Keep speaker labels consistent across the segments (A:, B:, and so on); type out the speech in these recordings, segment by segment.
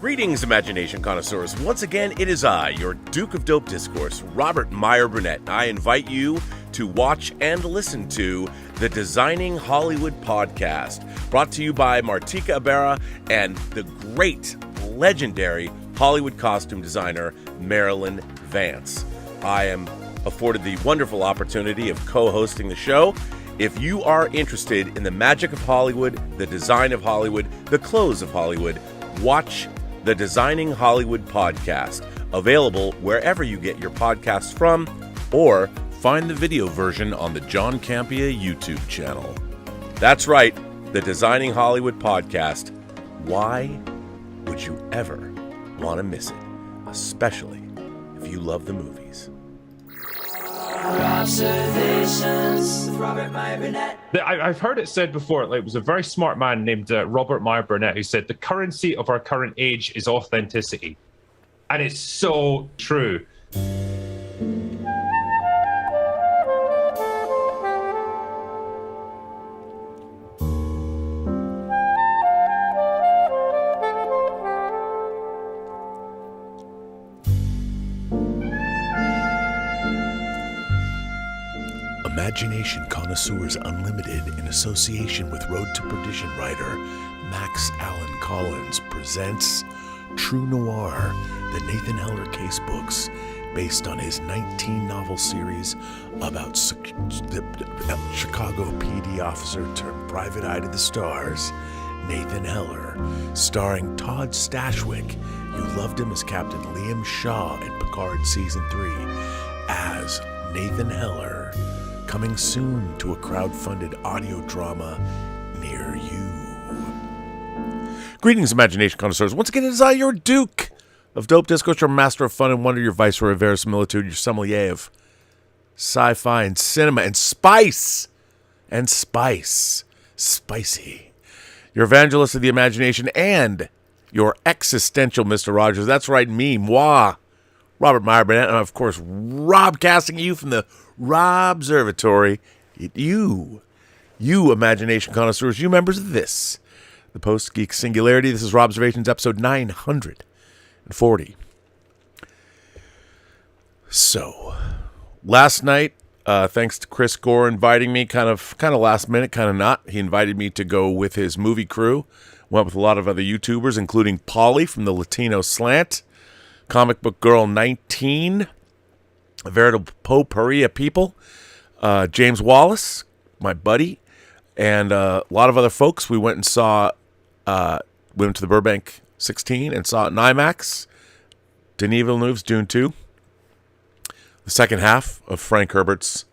A: Greetings, imagination connoisseurs. Once again, it is I, your Duke of Dope Discourse, Robert Meyer Burnett. I invite you to watch and listen to the Designing Hollywood podcast, brought to you by Martika Ibarra and the great, legendary Hollywood costume designer, Marilyn Vance. I am afforded the wonderful opportunity of co-hosting the show. If you are interested in the magic of Hollywood, the design of Hollywood, the clothes of Hollywood, watch the Designing Hollywood podcast, available wherever you get your podcasts from, or find the video version on the John Campea YouTube channel. That's right, the Designing Hollywood podcast. Why would you ever want to miss it? Especially if you love the movies.
B: Observations with Robert Meyer Burnett.
C: I've heard it said before, like, it was a very smart man named Robert Meyer Burnett who said the currency of our current age is authenticity. And it's so true.
A: Imagination Connoisseurs Unlimited, in association with Road to Perdition writer Max Allan Collins, presents True Noir, the Nathan Heller case books, based on his 19-novel series about the Chicago PD officer turned private eye to the stars, Nathan Heller, starring Todd Stashwick. You loved him as Captain Liam Shaw in Picard Season 3, as Nathan Heller. Coming soon to a crowd-funded audio drama near you. Greetings, imagination connoisseurs. Once again, it is I, your Duke of Dope Discourse, your master of fun and wonder, your viceroy of verisimilitude, your sommelier of sci-fi and cinema and spice. And spice. Spicy. Your evangelist of the imagination and your existential Mr. Rogers. That's right, me, moi, Robert Meyer Burnett, and of course, Robcasting you from the Robservatory. You imagination connoisseurs, you members of this, the Post-Geek Singularity. This is Robservations, episode 940. So, last night, thanks to Chris Gore inviting me, kind of last minute, kind of not. He invited me to go with his movie crew. Went with a lot of other YouTubers, including Polly from the Latino Slant, Comic Book Girl 19, a veritable potpourri of people, James Wallace, my buddy, and a lot of other folks. We went and saw, went to the Burbank 16 and saw it in IMAX, Denis Villeneuve's Dune 2, the second half of Frank Herbert's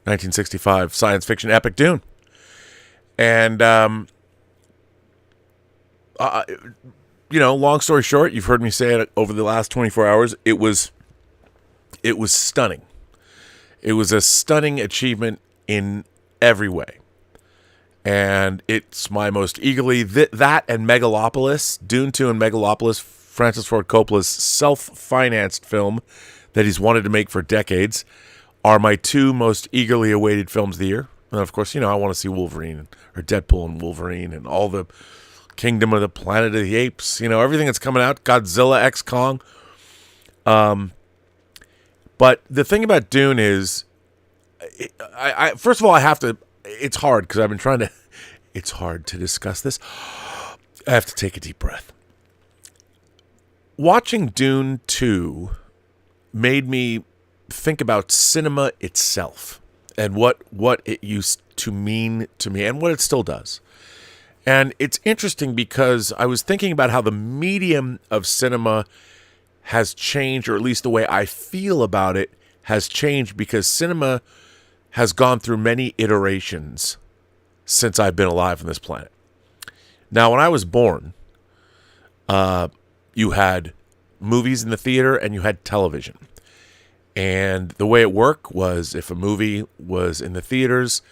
A: 1965 science fiction epic Dune. And, long story short, you've heard me say it over the last 24 hours, it was stunning. It was a stunning achievement in every way. And it's my most eagerly... that and Megalopolis, Dune 2 and Megalopolis, Francis Ford Coppola's self-financed film that he's wanted to make for decades, are my two most eagerly awaited films of the year. And of course, I want to see Wolverine, or Deadpool and Wolverine, and all the Kingdom of the Planet of the Apes, everything that's coming out, Godzilla x Kong. But the thing about Dune is, I first of all, I have to, it's hard because I've been trying to, it's hard to discuss this. I have to take a deep breath. Watching Dune 2 made me think about cinema itself and what it used to mean to me and what it still does. And it's interesting because I was thinking about how the medium of cinema has changed, or at least the way I feel about it has changed, because cinema has gone through many iterations since I've been alive on this planet. Now, when I was born, you had movies in the theater and you had television. And the way it worked was, if a movie was in the theaters,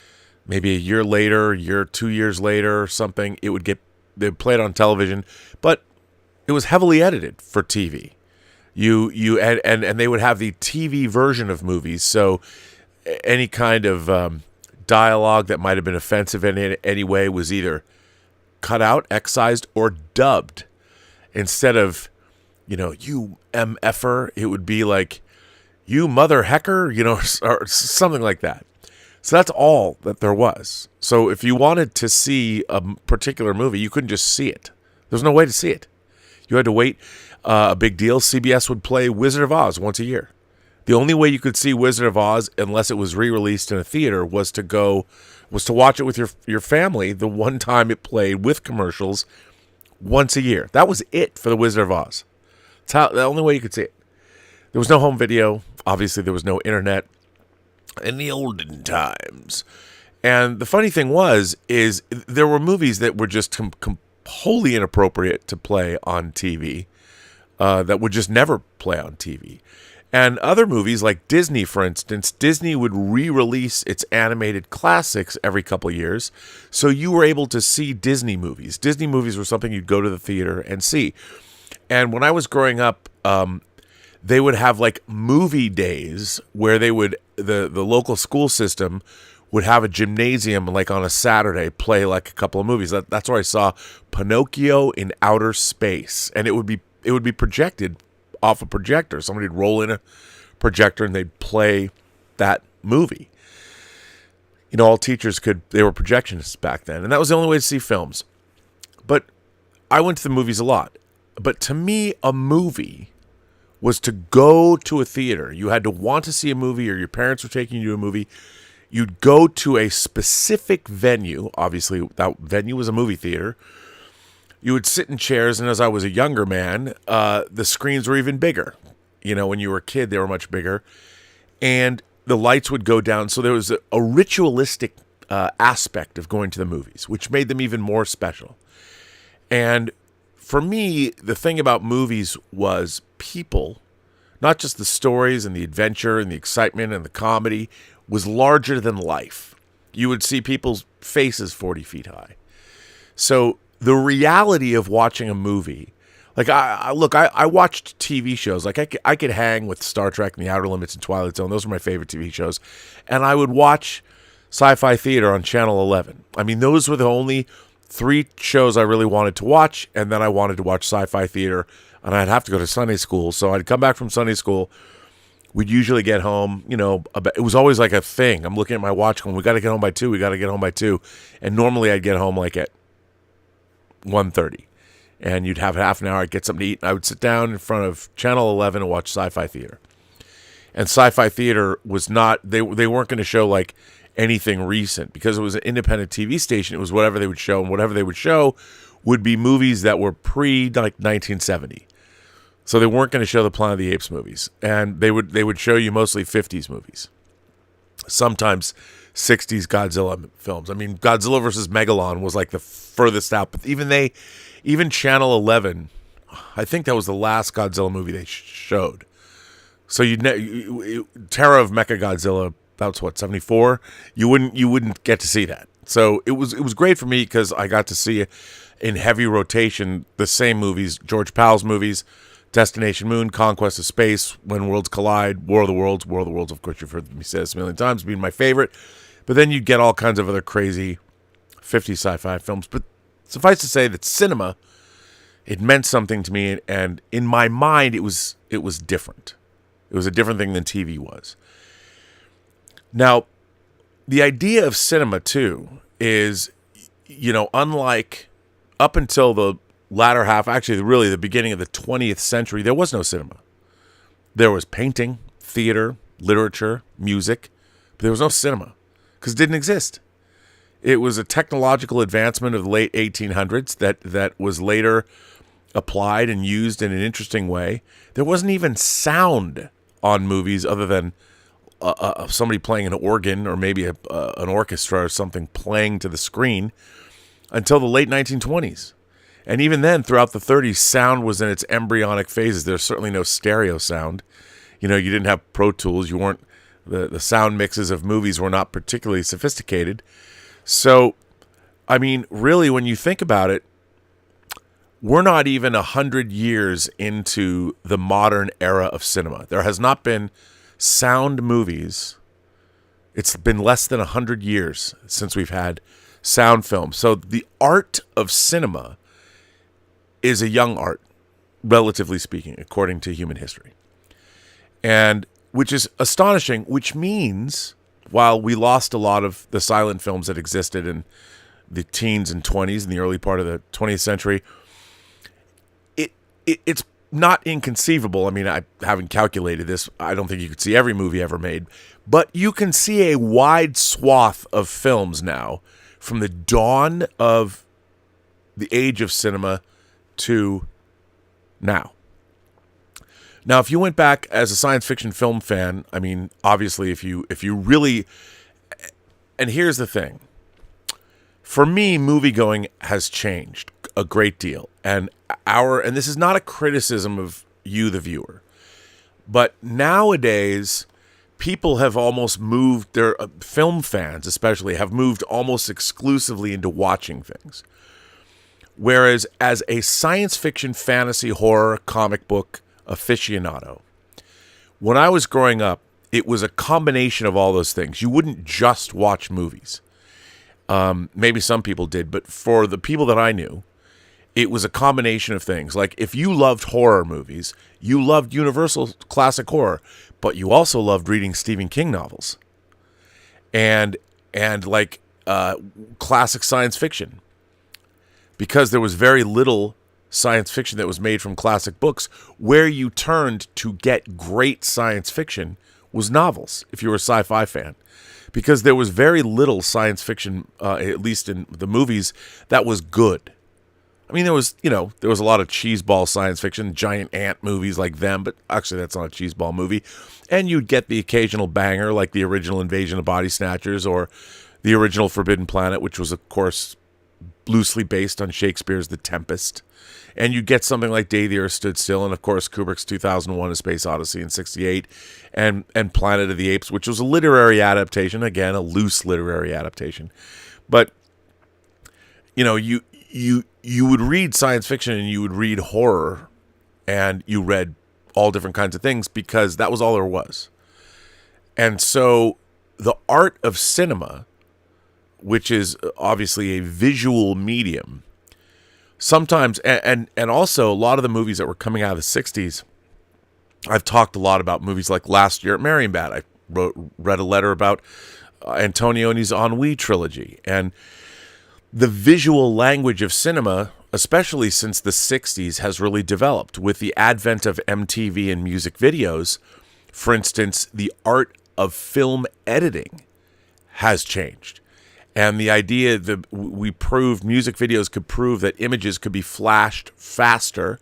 A: maybe a year later, 2 years later or something, they'd play it on television, but it was heavily edited for TV. And they would have the TV version of movies, so any kind of dialogue that might have been offensive in any way was either cut out, excised, or dubbed. instead of, you MFer, it would be like, you mother hecker, or something like that. So that's all that there was. So if you wanted to see a particular movie, you couldn't just see it. There's no way to see it. You had to wait. A big deal. CBS would play Wizard of Oz once a year. The only way you could see Wizard of Oz, unless it was re-released in a theater, was to watch it with your family the one time it played with commercials once a year. That was it for the Wizard of Oz. It's the only way you could see it. There was no home video. Obviously, there was no internet in the olden times. And the funny thing is there were movies that were just wholly inappropriate to play on TV, that would just never play on TV. And other movies like Disney, for instance, Disney would re-release its animated classics every couple of years. So you were able to see Disney movies. Disney movies were something you'd go to the theater and see. And when I was growing up, they would have like movie days where they would, the local school system would have a gymnasium, like on a Saturday, play like a couple of movies. That's where I saw Pinocchio in Outer Space. And it would be projected off a projector. Somebody'd roll in a projector and they'd play that movie. All teachers they were projectionists back then. And that was the only way to see films. But I went to the movies a lot. But to me, a movie was to go to a theater. You had to want to see a movie, or your parents were taking you to a movie. You'd go to a specific venue. Obviously, that venue was a movie theater. You would sit in chairs, and as I was a younger man, the screens were even bigger. When you were a kid, they were much bigger. And the lights would go down. So there was a ritualistic aspect of going to the movies, which made them even more special. And for me, the thing about movies was people, not just the stories and the adventure and the excitement and the comedy, was larger than life. You would see people's faces 40 feet high. So the reality of watching a movie, like I watched TV shows. Like I could hang with Star Trek and The Outer Limits and Twilight Zone. Those were my favorite TV shows. And I would watch Sci-Fi Theater on Channel 11. I mean, those were the only 3 shows I really wanted to watch. And then I wanted to watch Sci-Fi Theater, and I'd have to go to Sunday school. So I'd come back from Sunday school. We'd usually get home, it was always like a thing. I'm looking at my watch going, we got to get home by 2. We got to get home by 2. And normally I'd get home like at 1:30, and you'd have half an hour. I'd get something to eat, and I would sit down in front of Channel 11 and watch Sci-Fi Theater. And Sci-Fi Theater was not, they weren't going to show like anything recent, because it was an independent TV station. It was whatever they would show, and whatever they would show would be movies that were like 1970. So they weren't going to show the Planet of the Apes movies, and they would show you mostly 50s movies, sometimes 60s Godzilla films. I mean, Godzilla versus Megalon was like the furthest out, but even Channel 11, I think that was the last Godzilla movie they showed. So Terror of Mechagodzilla, that's what, 74. You wouldn't get to see that. So it was great for me, because I got to see in heavy rotation the same movies, George Powell's movies, Destination Moon, Conquest of Space, When Worlds Collide, War of the Worlds, of course you've heard me say this a million times, being my favorite. But then you get all kinds of other crazy 50 sci-fi films. But suffice to say that cinema, it meant something to me, and in my mind it was different. It was a different thing than TV was. Now, the idea of cinema too is, unlike up until the latter half, actually really the beginning of the 20th century, there was no cinema. There was painting, theater, literature, music, but there was no cinema, because it didn't exist. It was a technological advancement of the late 1800s that was later applied and used in an interesting way. There wasn't even sound on movies other than somebody playing an organ, or maybe an orchestra or something playing to the screen, until the late 1920s. And even then, throughout the 30s, sound was in its embryonic phases. There's certainly no stereo sound. You didn't have Pro Tools. You weren't, the sound mixes of movies were not particularly sophisticated. So, I mean, really, when you think about it, we're not even 100 years into the modern era of cinema. There has not been sound movies. It's been less than 100 years since we've had sound film. So the art of cinema is a young art. relatively speaking, according to human history. And which is astonishing, which means while we lost a lot of the silent films that existed in the teens and 20s in the early part of the 20th century, it's not inconceivable. I mean, I haven't calculated this. I don't think you could see every movie ever made, but you can see a wide swath of films now from the dawn of the age of cinema to now. Now, if you went back as a science fiction film fan, I mean, obviously, if you really, and here's the thing, for me, moviegoing has changed a great deal, and this is not a criticism of you, the viewer, but nowadays, people have almost moved, their film fans especially, have moved almost exclusively into watching things. Whereas as a science fiction, fantasy, horror, comic book aficionado, when I was growing up, it was a combination of all those things. You wouldn't just watch movies. Maybe some people did, but for the people that I knew, it was a combination of things. Like if you loved horror movies, you loved Universal classic horror, but you also loved reading Stephen King novels and like classic science fiction, because there was very little science fiction that was made from classic books. Where you turned to get great science fiction was novels, if you were a sci-fi fan, because there was very little science fiction, at least in the movies, that was good. I mean, there was a lot of cheeseball science fiction, giant ant movies like them, but actually that's not a cheeseball movie. And you'd get the occasional banger like the original Invasion of Body Snatchers or the original Forbidden Planet, which was, of course, loosely based on Shakespeare's The Tempest. And you get something like Day the Earth Stood Still, and of course Kubrick's 2001: A Space Odyssey in '68, and Planet of the Apes, which was a literary adaptation, again a loose literary adaptation. But you would read science fiction and you would read horror, and you read all different kinds of things because that was all there was. And so the art of cinema, which is obviously a visual medium, sometimes, and also a lot of the movies that were coming out of the 60s, I've talked a lot about movies like Last Year at Marienbad. I read a letter about Antonioni's Ennui trilogy, and the visual language of cinema, especially since the 60s, has really developed with the advent of MTV and music videos. For instance, the art of film editing has changed. And the idea that music videos could prove that images could be flashed faster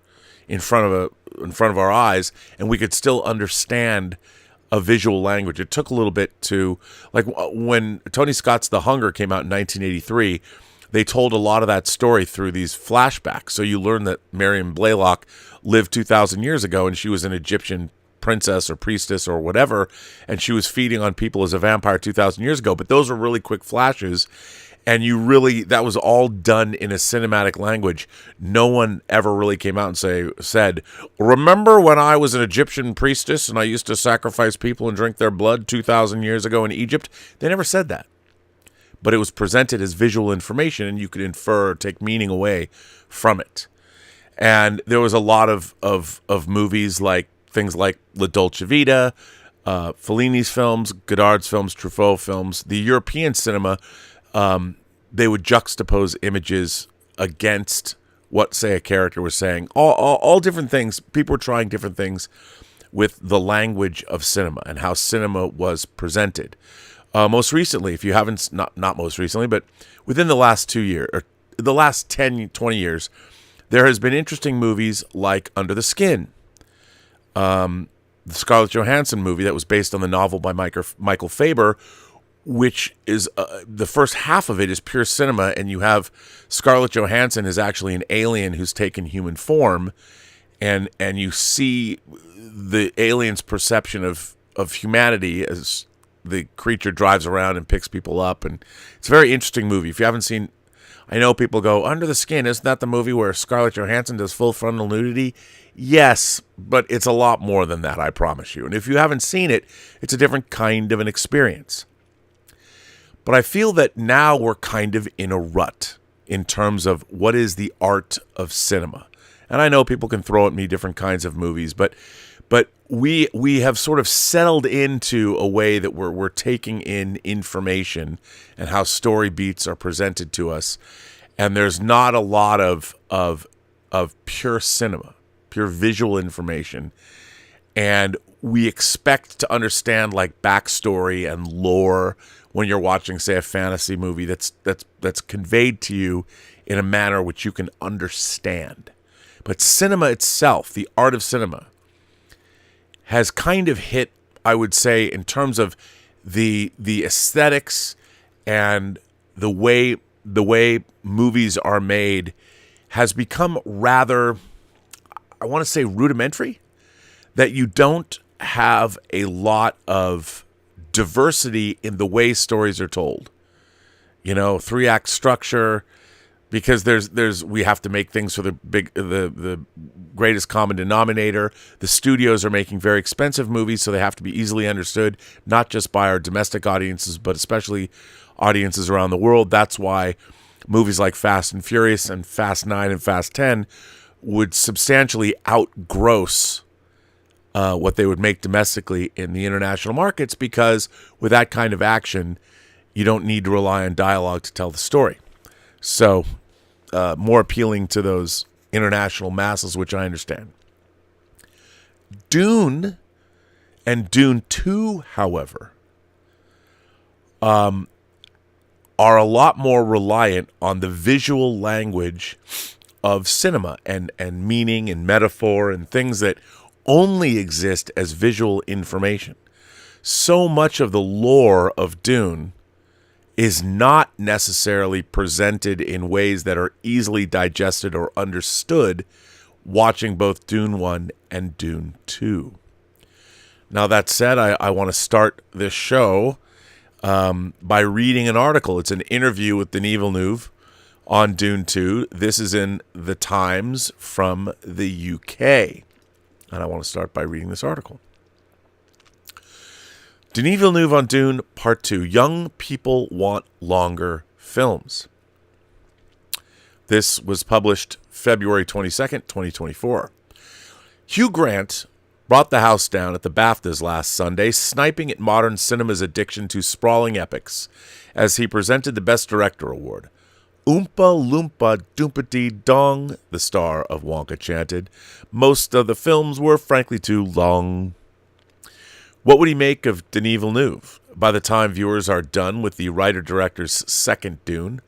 A: in front of our eyes, and we could still understand a visual language. It took a little bit to, like when Tony Scott's The Hunger came out in 1983, they told a lot of that story through these flashbacks. So you learn that Marion Blaylock lived 2,000 years ago, and she was an Egyptian princess or priestess or whatever, and she was feeding on people as a vampire 2,000 years ago. But those are really quick flashes, and that was all done in a cinematic language. No one ever really came out and said, remember when I was an Egyptian priestess and I used to sacrifice people and drink their blood 2,000 years ago in Egypt? They never said that. But it was presented as visual information, and you could infer or take meaning away from it. And there was a lot of movies like things like La Dolce Vita, Fellini's films, Godard's films, Truffaut films. The European cinema, they would juxtapose images against what, say, a character was saying. All different things. People were trying different things with the language of cinema and how cinema was presented. Most recently, if you haven't, not most recently, but within the last 2 years, or the last 10, 20 years, there has been interesting movies like Under the Skin, the Scarlett Johansson movie that was based on the novel by Michael Faber, which is the first half of it is pure cinema, and you have Scarlett Johansson is actually an alien who's taken human form, and you see the alien's perception of humanity as the creature drives around and picks people up, and it's a very interesting movie. If you haven't seen, I know people go, Under the Skin, isn't that the movie where Scarlett Johansson does full frontal nudity? Yes, but it's a lot more than that, I promise you. And if you haven't seen it, it's a different kind of an experience. But I feel that now we're kind of in a rut in terms of what is the art of cinema. And I know people can throw at me different kinds of movies, but we have sort of settled into a way that we're taking in information and how story beats are presented to us, and there's not a lot of pure cinema, pure visual information, and we expect to understand like backstory and lore when you're watching, say, a fantasy movie that's conveyed to you in a manner which you can understand. But cinema itself, the art of cinema, has kind of hit, I would say, in terms of the aesthetics and the way movies are made, has become rather, I want to say, rudimentary. That you don't have a lot of diversity in the way stories are told. 3-act structure, because we have to make things for the greatest common denominator. The studios are making very expensive movies, so they have to be easily understood, not just by our domestic audiences, but especially audiences around the world. That's why movies like Fast and Furious and Fast 9 and Fast 10 would substantially outgross what they would make domestically in the international markets, because with that kind of action, you don't need to rely on dialogue to tell the story. So, more appealing to those international masses, which I understand. Dune and Dune 2, however, are a lot more reliant on the visual language of cinema and meaning and metaphor and things that only exist as visual information. So much of the lore of Dune is not necessarily presented in ways that are easily digested or understood watching both Dune 1 and Dune 2. Now, that said, I want to start this show by reading an article. It's an interview with Denis Villeneuve on Dune 2. This is in The Times from the UK. And I want to start by reading this article. Denis Villeneuve on Dune, Part 2. Young people want longer films. This was published February 22nd, 2024. Hugh Grant brought the house down at the BAFTAs last Sunday, sniping at modern cinema's addiction to sprawling epics as he presented the Best Director Award. Oompa Loompa Doompity Dong, the star of Wonka chanted. Most of the films were frankly too long. What would he make of Denis Villeneuve? By the time viewers are done with the writer-director's second Dune,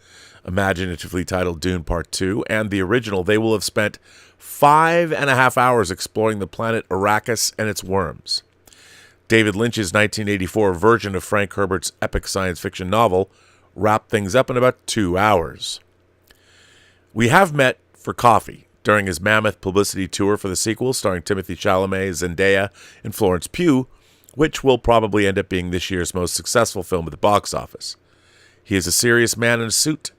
A: imaginatively titled Dune Part 2, and the original, they will have spent 5.5 hours exploring the planet Arrakis and its worms. David Lynch's 1984 version of Frank Herbert's epic science fiction novel wrapped things up in about 2 hours. We have met for coffee during his mammoth publicity tour for the sequel, starring Timothée Chalamet, Zendaya, and Florence Pugh, which will probably end up being this year's most successful film at the box office. He is a serious man in a suit.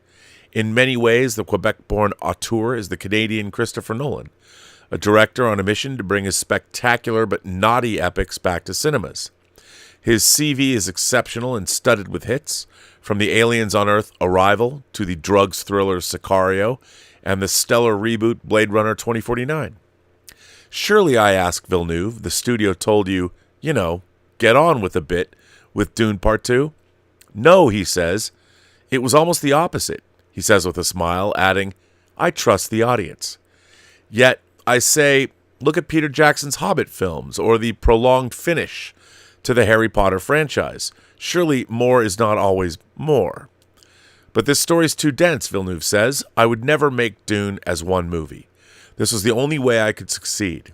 A: In many ways, the Quebec-born auteur is the Canadian Christopher Nolan, a director on a mission to bring his spectacular but naughty epics back to cinemas. His CV is exceptional and studded with hits, from the Aliens on Earth Arrival to the drugs thriller Sicario and the stellar reboot Blade Runner 2049. Surely, I ask Villeneuve, the studio told you, get on with a bit with Dune Part 2? No, he says. It was almost the opposite, he says with a smile, adding, I trust the audience. Yet, I say, look at Peter Jackson's Hobbit films or the prolonged finish to the Harry Potter franchise. Surely more is not always more. But this story's too dense, Villeneuve says. I would never make Dune as one movie. This was the only way I could succeed.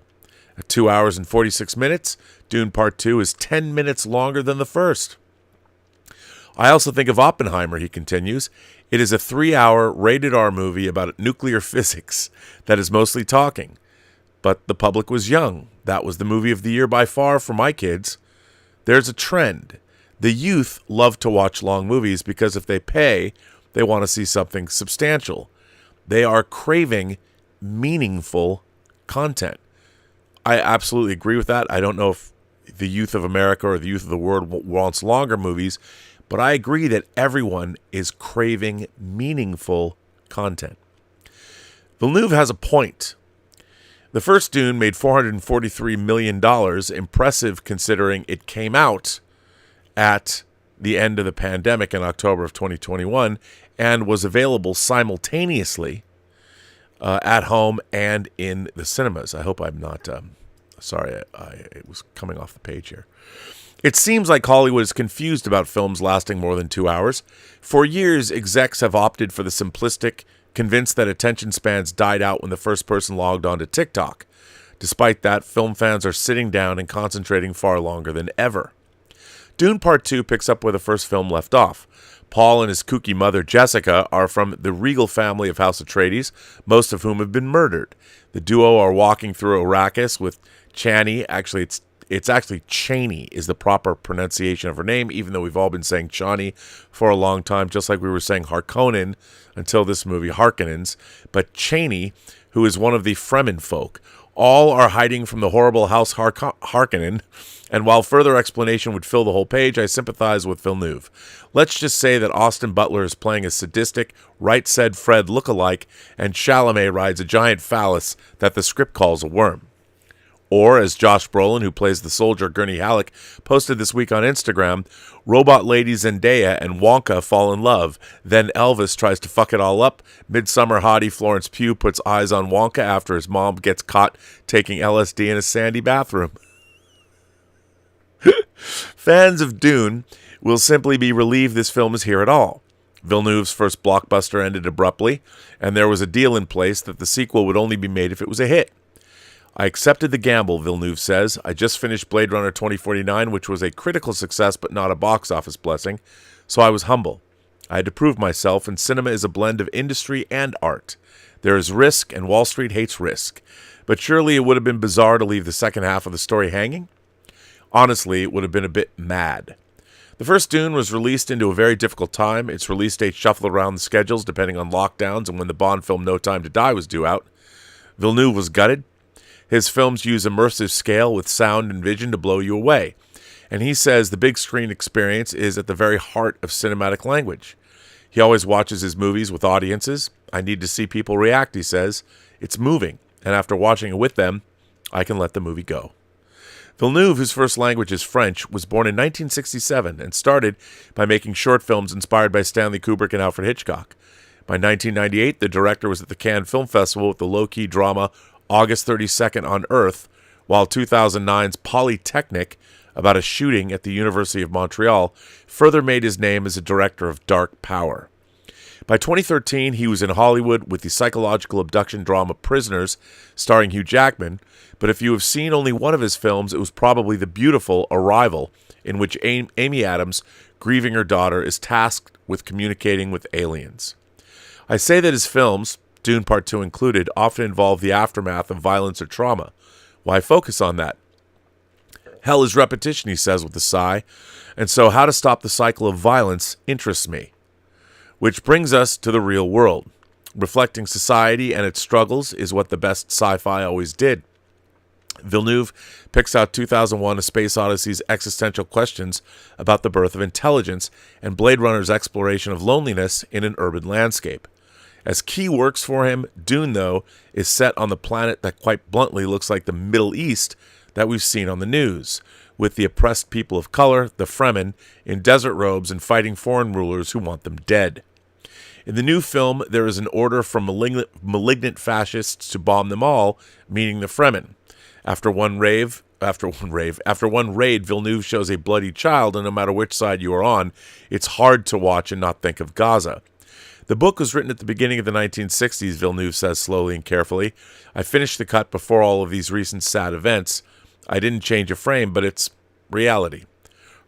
A: At 2 hours and 46 minutes, Dune Part 2 is 10 minutes longer than the first. I also think of Oppenheimer, he continues. It is a 3-hour rated R movie about nuclear physics that is mostly talking. But the public was young. That was the movie of the year by far for my kids. There's a trend. The youth love to watch long movies because if they pay, they want to see something substantial. They are craving meaningful content. I absolutely agree with that. I don't know if the youth of America or the youth of the world wants longer movies, but I agree that everyone is craving meaningful content. Villeneuve has a point. The first Dune made $443 million, impressive considering it came out at the end of the pandemic in October of 2021 and was available simultaneously at home and in the cinemas. I hope I'm not... sorry, it was coming off the page here. It seems like Hollywood is confused about films lasting more than 2 hours. For years, execs have opted for the simplistic, convinced that attention spans died out when the first person logged on to TikTok. Despite that, film fans are sitting down and concentrating far longer than ever. Dune Part 2 picks up where the first film left off. Paul and his kooky mother, Jessica, are from the regal family of House Atreides, most of whom have been murdered. The duo are walking through Arrakis with Chani. Actually, it's actually Chaney is the proper pronunciation of her name, even though we've all been saying Chani for a long time, just like we were saying Harkonnen until this movie, Harkonnens. But Chaney, who is one of the Fremen folk, all are hiding from the horrible House Harkonnen, and while further explanation would fill the whole page, I sympathize with Villeneuve. Let's just say that Austin Butler is playing a sadistic, Right Said Fred lookalike, and Chalamet rides a giant phallus that the script calls a worm. Or, as Josh Brolin, who plays the soldier Gurney Halleck, posted this week on Instagram, robot lady Zendaya and Wonka fall in love. Then Elvis tries to fuck it all up. Midsummer hottie Florence Pugh puts eyes on Wonka after his mom gets caught taking LSD in a sandy bathroom. Fans of Dune will simply be relieved this film is here at all. Villeneuve's first blockbuster ended abruptly, and there was a deal in place that the sequel would only be made if it was a hit. I accepted the gamble, Villeneuve says. I just finished Blade Runner 2049, which was a critical success but not a box office blessing, so I was humble. I had to prove myself, and cinema is a blend of industry and art. There is risk, and Wall Street hates risk. But surely it would have been bizarre to leave the second half of the story hanging? Honestly, it would have been a bit mad. The first Dune was released into a very difficult time. Its release date shuffled around the schedules depending on lockdowns and when the Bond film No Time to Die was due out. Villeneuve was gutted. His films use immersive scale with sound and vision to blow you away. And he says the big screen experience is at the very heart of cinematic language. He always watches his movies with audiences. I need to see people react, he says. It's moving, and after watching it with them, I can let the movie go. Villeneuve, whose first language is French, was born in 1967 and started by making short films inspired by Stanley Kubrick and Alfred Hitchcock. By 1998, the director was at the Cannes Film Festival with the low-key drama August 32nd on Earth, while 2009's Polytechnic, about a shooting at the University of Montreal, further made his name as a director of dark power. By 2013, he was in Hollywood with the psychological abduction drama Prisoners, starring Hugh Jackman, but if you have seen only one of his films, it was probably the beautiful Arrival, in which Amy Adams, grieving her daughter, is tasked with communicating with aliens. I say that his films, Dune Part 2 included, often involve the aftermath of violence or trauma. Why focus on that? Hell is repetition, he says with a sigh, and so how to stop the cycle of violence interests me. Which brings us to the real world. Reflecting society and its struggles is what the best sci-fi always did. Villeneuve picks out 2001: A Space Odyssey's existential questions about the birth of intelligence and Blade Runner's exploration of loneliness in an urban landscape. As key works for him, Dune, though, is set on the planet that quite bluntly looks like the Middle East that we've seen on the news, with the oppressed people of color, the Fremen, in desert robes and fighting foreign rulers who want them dead. In the new film, there is an order from malignant fascists to bomb them all, meaning the Fremen. After one raid, Villeneuve shows a bloody child, and no matter which side you are on, it's hard to watch and not think of Gaza. The book was written at the beginning of the 1960s, Villeneuve says slowly and carefully. I finished the cut before all of these recent sad events. I didn't change a frame, but it's reality.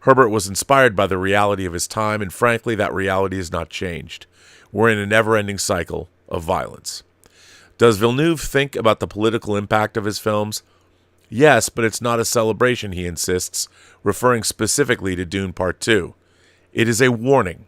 A: Herbert was inspired by the reality of his time, and frankly, that reality has not changed. We're in a never-ending cycle of violence. Does Villeneuve think about the political impact of his films? Yes, but it's not a celebration, he insists, referring specifically to Dune Part 2. It is a warning.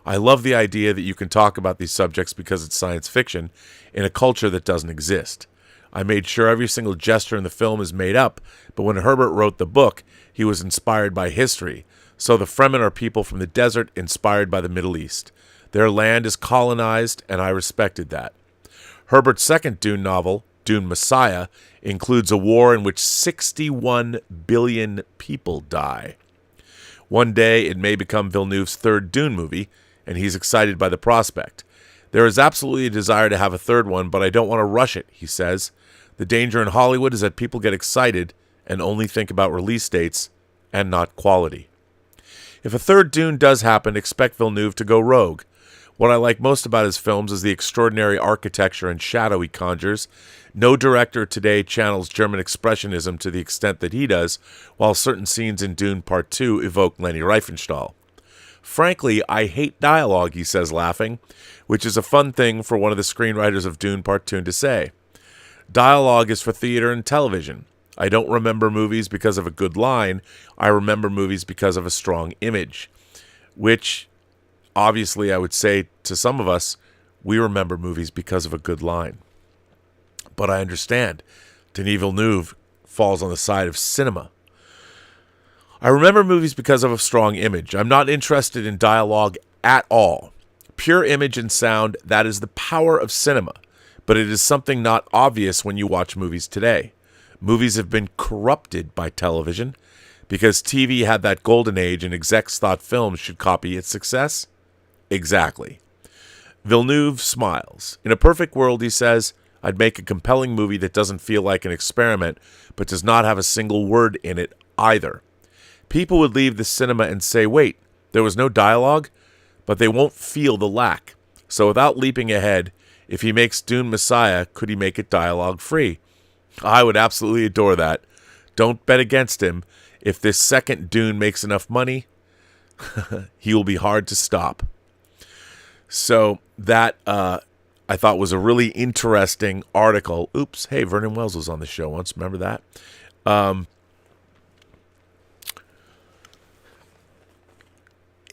A: I love the idea that you can talk about these subjects because it's science fiction in a culture that doesn't exist. I made sure every single gesture in the film is made up, but when Herbert wrote the book, he was inspired by history. So the Fremen are people from the desert inspired by the Middle East. Their land is colonized, and I respected that. Herbert's second Dune novel, Dune Messiah, includes a war in which 61 billion people die. One day, it may become Villeneuve's third Dune movie, and he's excited by the prospect. There is absolutely a desire to have a third one, but I don't want to rush it, he says. The danger in Hollywood is that people get excited and only think about release dates and not quality. If a third Dune does happen, expect Villeneuve to go rogue. What I like most about his films is the extraordinary architecture and shadow he conjures. No director today channels German expressionism to the extent that he does, while certain scenes in Dune Part 2 evoke Leni Riefenstahl. Frankly, I hate dialogue, he says, laughing, which is a fun thing for one of the screenwriters of Dune Part 2 to say. Dialogue is for theater and television. I don't remember movies because of a good line. I remember movies because of a strong image, which obviously I would say to some of us, we remember movies because of a good line. But I understand Denis Villeneuve falls on the side of cinema. I remember movies because of a strong image. I'm not interested in dialogue at all. Pure image and sound, that is the power of cinema. But it is something not obvious when you watch movies today. Movies have been corrupted by television because TV had that golden age and execs thought films should copy its success. Exactly. Villeneuve smiles. In a perfect world, he says, I'd make a compelling movie that doesn't feel like an experiment, but does not have a single word in it either. People would leave the cinema and say, wait, there was no dialogue? But they won't feel the lack. So without leaping ahead, if he makes Dune Messiah, could he make it dialogue-free? I would absolutely adore that. Don't bet against him. If this second Dune makes enough money, he will be hard to stop. So that I thought was a really interesting article. Oops, hey, Vernon Wells was on the show once. Remember that?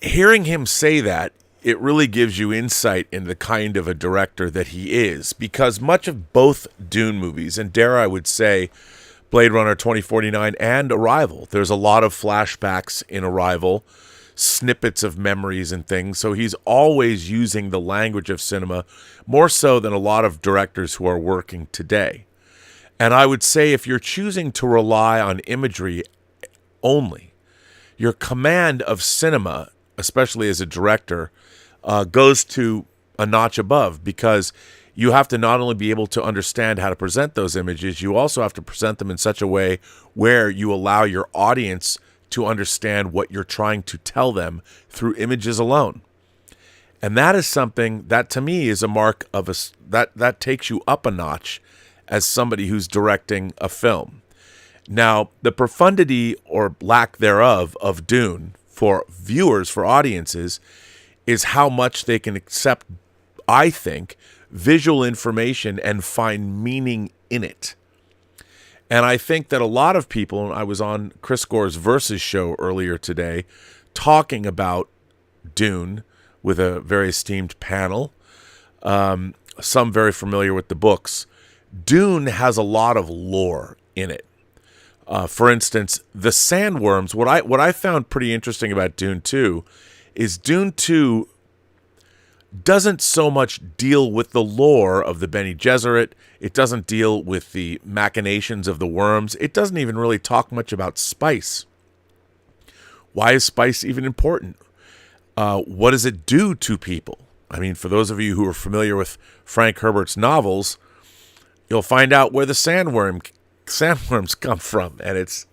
A: Hearing him say that, it really gives you insight into the kind of a director that he is, because much of both Dune movies, and dare I would say Blade Runner 2049 and Arrival, there's a lot of flashbacks in Arrival, snippets of memories and things, so he's always using the language of cinema more so than a lot of directors who are working today. And I would say if you're choosing to rely on imagery only, your command of cinema, especially as a director, goes to a notch above, because you have to not only be able to understand how to present those images, you also have to present them in such a way where you allow your audience to understand what you're trying to tell them through images alone. And that is something that to me is a mark of that takes you up a notch as somebody who's directing a film. Now, the profundity or lack thereof of Dune for viewers, for audiences, is how much they can accept, I think, visual information and find meaning in it. And I think that a lot of people, and I was on Chris Gore's Versus show earlier today, talking about Dune with a very esteemed panel, some very familiar with the books. Dune has a lot of lore in it. For instance, the sandworms, what I found pretty interesting about Dune 2 is Dune 2 doesn't so much deal with the lore of the Bene Gesserit. It doesn't deal with the machinations of the worms. It doesn't even really talk much about spice. Why is spice even important? What does it do to people? I mean, for those of you who are familiar with Frank Herbert's novels, you'll find out where the sandworms come from, and it's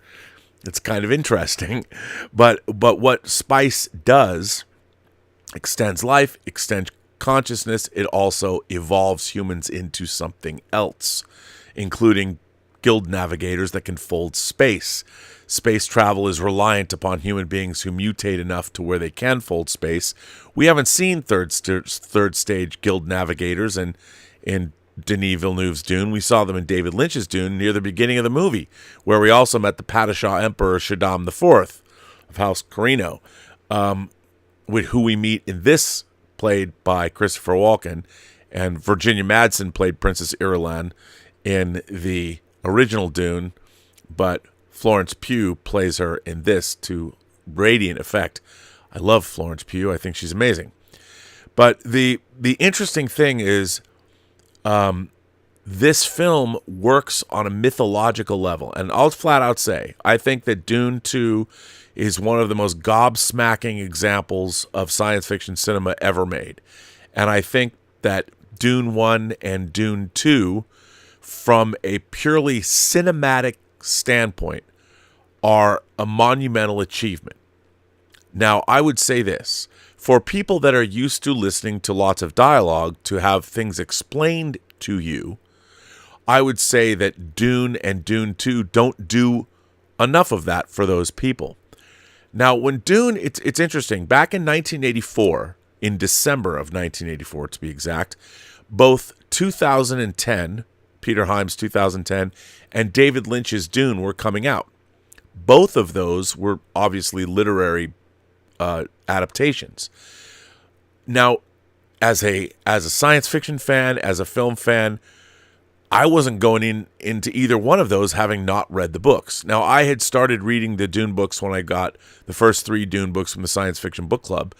A: kind of interesting. But what spice does, extends life, extends consciousness. It also evolves humans into something else, including guild navigators that can fold space. Space travel is reliant upon human beings who mutate enough to where they can fold space. We haven't seen third stage guild navigators in Denis Villeneuve's Dune. We saw them in David Lynch's Dune near the beginning of the movie, where we also met the Padishah Emperor Shaddam IV of House Carino, with who we meet in this, played by Christopher Walken, and Virginia Madsen played Princess Irulan in the original Dune, but Florence Pugh plays her in this to radiant effect. I love Florence Pugh. I think she's amazing. But the interesting thing is, this film works on a mythological level. And I'll flat out say, I think that Dune 2 is one of the most gobsmacking examples of science fiction cinema ever made. And I think that Dune 1 and Dune 2, from a purely cinematic standpoint, are a monumental achievement. Now, I would say this. For people that are used to listening to lots of dialogue, to have things explained to you, I would say that Dune and Dune 2 don't do enough of that for those people. Now, when Dune, it's interesting. Back in 1984, in December of 1984 to be exact, both 2010, Peter Hyams' 2010, and David Lynch's Dune were coming out. Both of those were obviously literary adaptations. Now, as a science fiction fan, as a film fan, I wasn't going into either one of those having not read the books. Now, I had started reading the Dune books when I got the first 3 Dune books from the Science Fiction Book Club,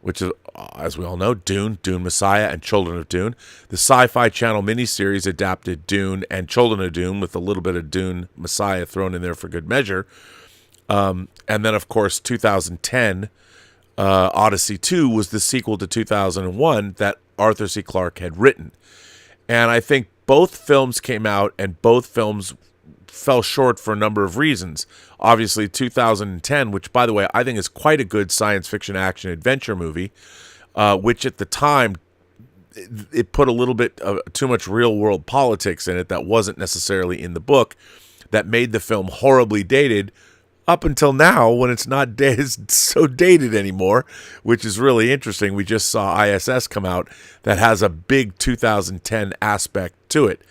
A: which is, as we all know, Dune, Dune Messiah, and Children of Dune. The Sci-Fi Channel miniseries adapted Dune and Children of Dune with a little bit of Dune Messiah thrown in there for good measure. And then, of course, 2010, Odyssey 2 was the sequel to 2001 that Arthur C. Clarke had written. And I think both films came out, and both films fell short for a number of reasons. Obviously, 2010, which, by the way, I think is quite a good science fiction action adventure movie, which at the time, it put a little bit of too much real-world politics in it that wasn't necessarily in the book, that made the film horribly dated, up until now, when it's not so dated anymore, which is really interesting. We just saw ISS come out that has a big 2010 aspect to it.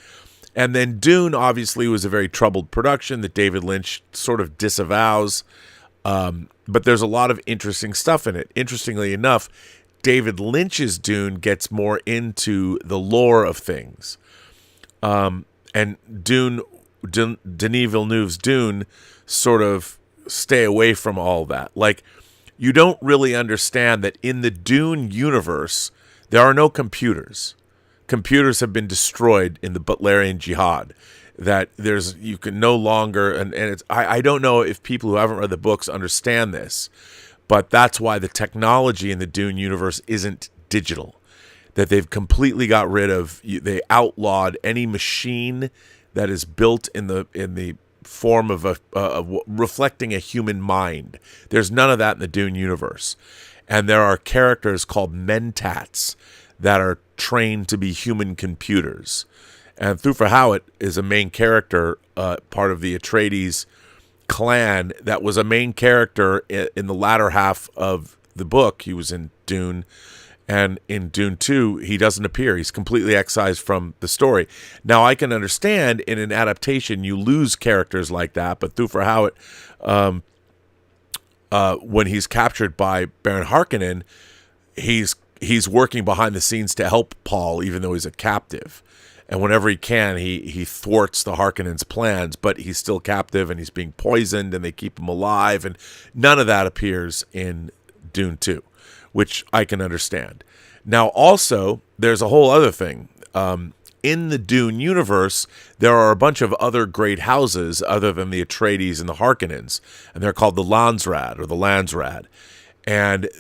A: And then Dune obviously was a very troubled production that David Lynch sort of disavows, but there's a lot of interesting stuff in it. Interestingly enough, David Lynch's Dune gets more into the lore of things. And Denis Villeneuve's Dune sort of stay away from all that. Like, you don't really understand that in the Dune universe, there are no computers. Computers have been destroyed in the Butlerian Jihad. That you can no longer, and it's, I don't know if people who haven't read the books understand this, but that's why the technology in the Dune universe isn't digital. That they've completely got rid of, they outlawed any machine that is built in the form of reflecting a human mind. There's none of that in the Dune universe. And there are characters called mentats that are trained to be human computers. And Thufir Hawat is a main character, part of the Atreides clan, that was a main character in the latter half of the book. He was in Dune, and in Dune 2, he doesn't appear. He's completely excised from the story. Now, I can understand in an adaptation you lose characters like that, but Thufir Hawat, when he's captured by Baron Harkonnen, he's working behind the scenes to help Paul, even though he's a captive. And whenever he can, he thwarts the Harkonnens' plans, but he's still captive and he's being poisoned and they keep him alive. And none of that appears in Dune 2, which I can understand. Now, also, there's a whole other thing. In the Dune universe, there are a bunch of other great houses other than the Atreides and the Harkonnens, and they're called the Landsraad or the Landsraad. And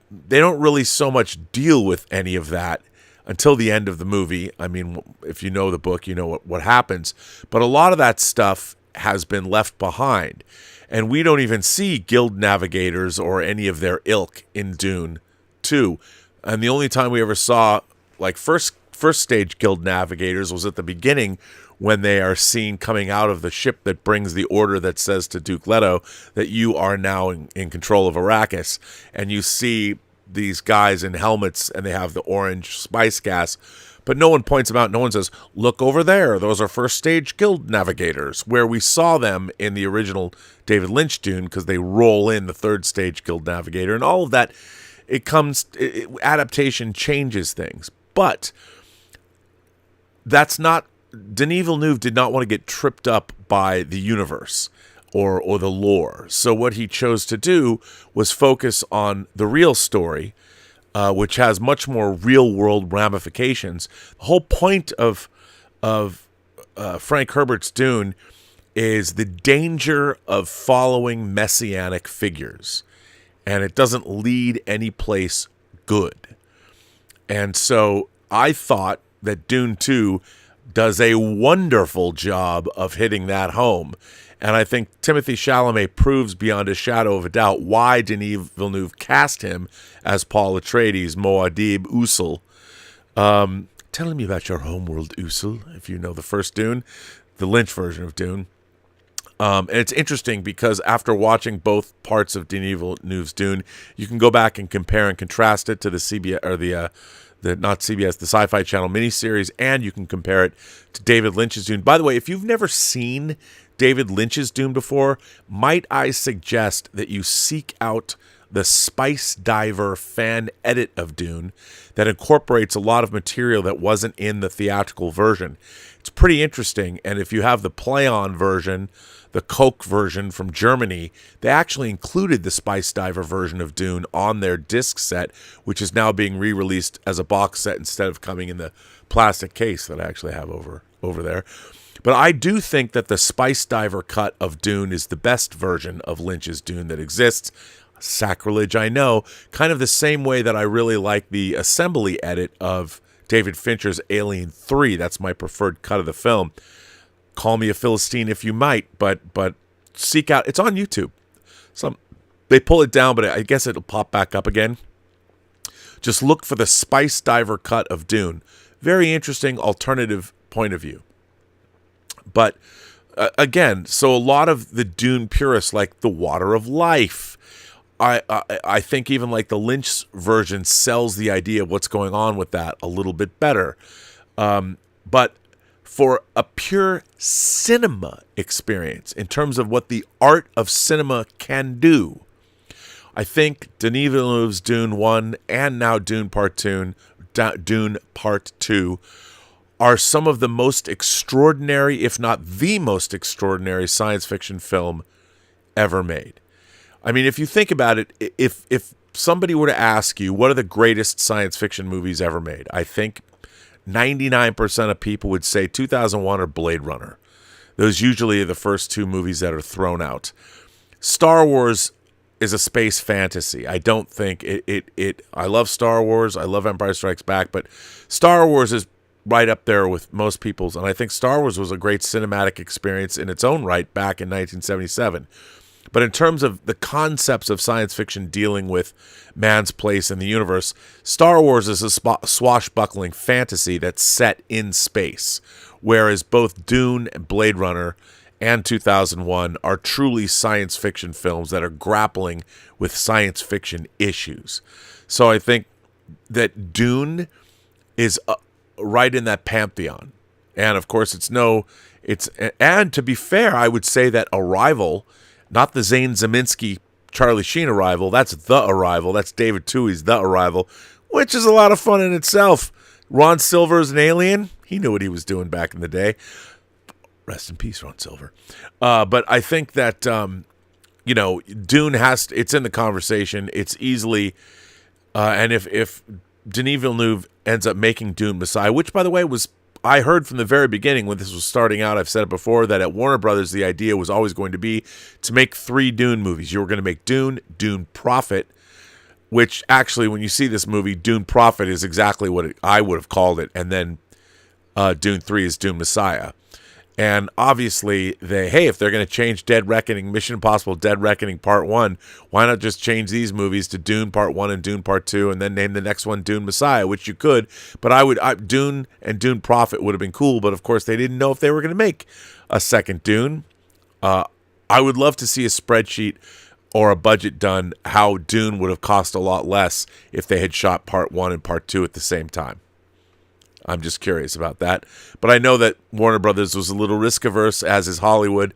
A: they don't really so much deal with any of that until the end of the movie. I mean, if you know the book, you know what happens. But a lot of that stuff has been left behind. And we don't even see guild navigators or any of their ilk in Dune 2. And the only time we ever saw, like, first stage guild navigators was at the beginning, when they are seen coming out of the ship that brings the order that says to Duke Leto that you are now in control of Arrakis. And you see these guys in helmets and they have the orange spice gas. But no one points them out. No one says, look over there. Those are first stage guild navigators, where we saw them in the original David Lynch Dune, because they roll in the third stage guild navigator and all of that. Adaptation changes things. But that's not, Denis Villeneuve did not want to get tripped up by the universe or the lore. So what he chose to do was focus on the real story, which has much more real world ramifications. The whole point of Frank Herbert's Dune is the danger of following messianic figures, and it doesn't lead any place good. And so I thought that Dune 2 does a wonderful job of hitting that home. And I think Timothée Chalamet proves beyond a shadow of a doubt why Denis Villeneuve cast him as Paul Atreides, Muad'Dib Usul. Tell me about your homeworld, Usul, if you know the first Dune, the Lynch version of Dune. And it's interesting because after watching both parts of Denis Villeneuve's Dune, you can go back and compare and contrast it to the CBS or the Sci-Fi Channel miniseries, and you can compare it to David Lynch's Dune. By the way, if you've never seen David Lynch's Dune before, might I suggest that you seek out the Spice Diver fan edit of Dune that incorporates a lot of material that wasn't in the theatrical version. It's pretty interesting, and if you have the play-on version, the Coke version from Germany, they actually included the Spice Diver version of Dune on their disc set, which is now being re-released as a box set instead of coming in the plastic case that I actually have over there. But I do think that the Spice Diver cut of Dune is the best version of Lynch's Dune that exists. Sacrilege, I know. Kind of the same way that I really like the assembly edit of David Fincher's Alien 3. That's my preferred cut of the film. Call me a Philistine if you might, but seek out. It's on YouTube. They pull it down, but I guess it'll pop back up again. Just look for the Spice Diver cut of Dune. Very interesting alternative point of view. But again, so a lot of the Dune purists like the Water of Life. I think even like the Lynch version sells the idea of what's going on with that a little bit better. But for a pure cinema experience, in terms of what the art of cinema can do, I think Denis Villeneuve's Dune 1 and now Dune Part 2 are some of the most extraordinary, if not the most extraordinary science fiction film ever made. I mean, if you think about it, if somebody were to ask you, what are the greatest science fiction movies ever made? I think 99% of people would say 2001 or Blade Runner. Those usually are the first two movies that are thrown out. Star Wars is a space fantasy. I don't think I love Star Wars. I love Empire Strikes Back, but Star Wars is right up there with most people's. And I think Star Wars was a great cinematic experience in its own right back in 1977. But in terms of the concepts of science fiction dealing with man's place in the universe, Star Wars is a swashbuckling fantasy that's set in space, whereas both Dune and Blade Runner and 2001 are truly science fiction films that are grappling with science fiction issues. So I think that Dune is right in that pantheon. And of course, and to be fair, I would say that Arrival, not the Zane Zeminski, Charlie Sheen Arrival. That's The Arrival. That's David Twohy's The Arrival, which is a lot of fun in itself. Ron Silver is an alien. He knew what he was doing back in the day. Rest in peace, Ron Silver. But I think that, Dune it's in the conversation. It's easily, and if Denis Villeneuve ends up making Dune Messiah, which, by the way, I heard from the very beginning when this was starting out, I've said it before, that at Warner Brothers, the idea was always going to be to make 3 Dune movies. You were going to make Dune, Dune Prophet, which actually, when you see this movie, Dune Prophet is exactly what I would have called it, and then Dune 3 is Dune Messiah. And obviously, if they're going to change Dead Reckoning, Mission Impossible Dead Reckoning Part 1, why not just change these movies to Dune Part 1 and Dune Part 2 and then name the next one Dune Messiah, which you could. But Dune and Dune Prophet would have been cool, but of course they didn't know if they were going to make a second Dune. I would love to see a spreadsheet or a budget done how Dune would have cost a lot less if they had shot Part 1 and Part 2 at the same time. I'm just curious about that. But I know that Warner Brothers was a little risk-averse, as is Hollywood,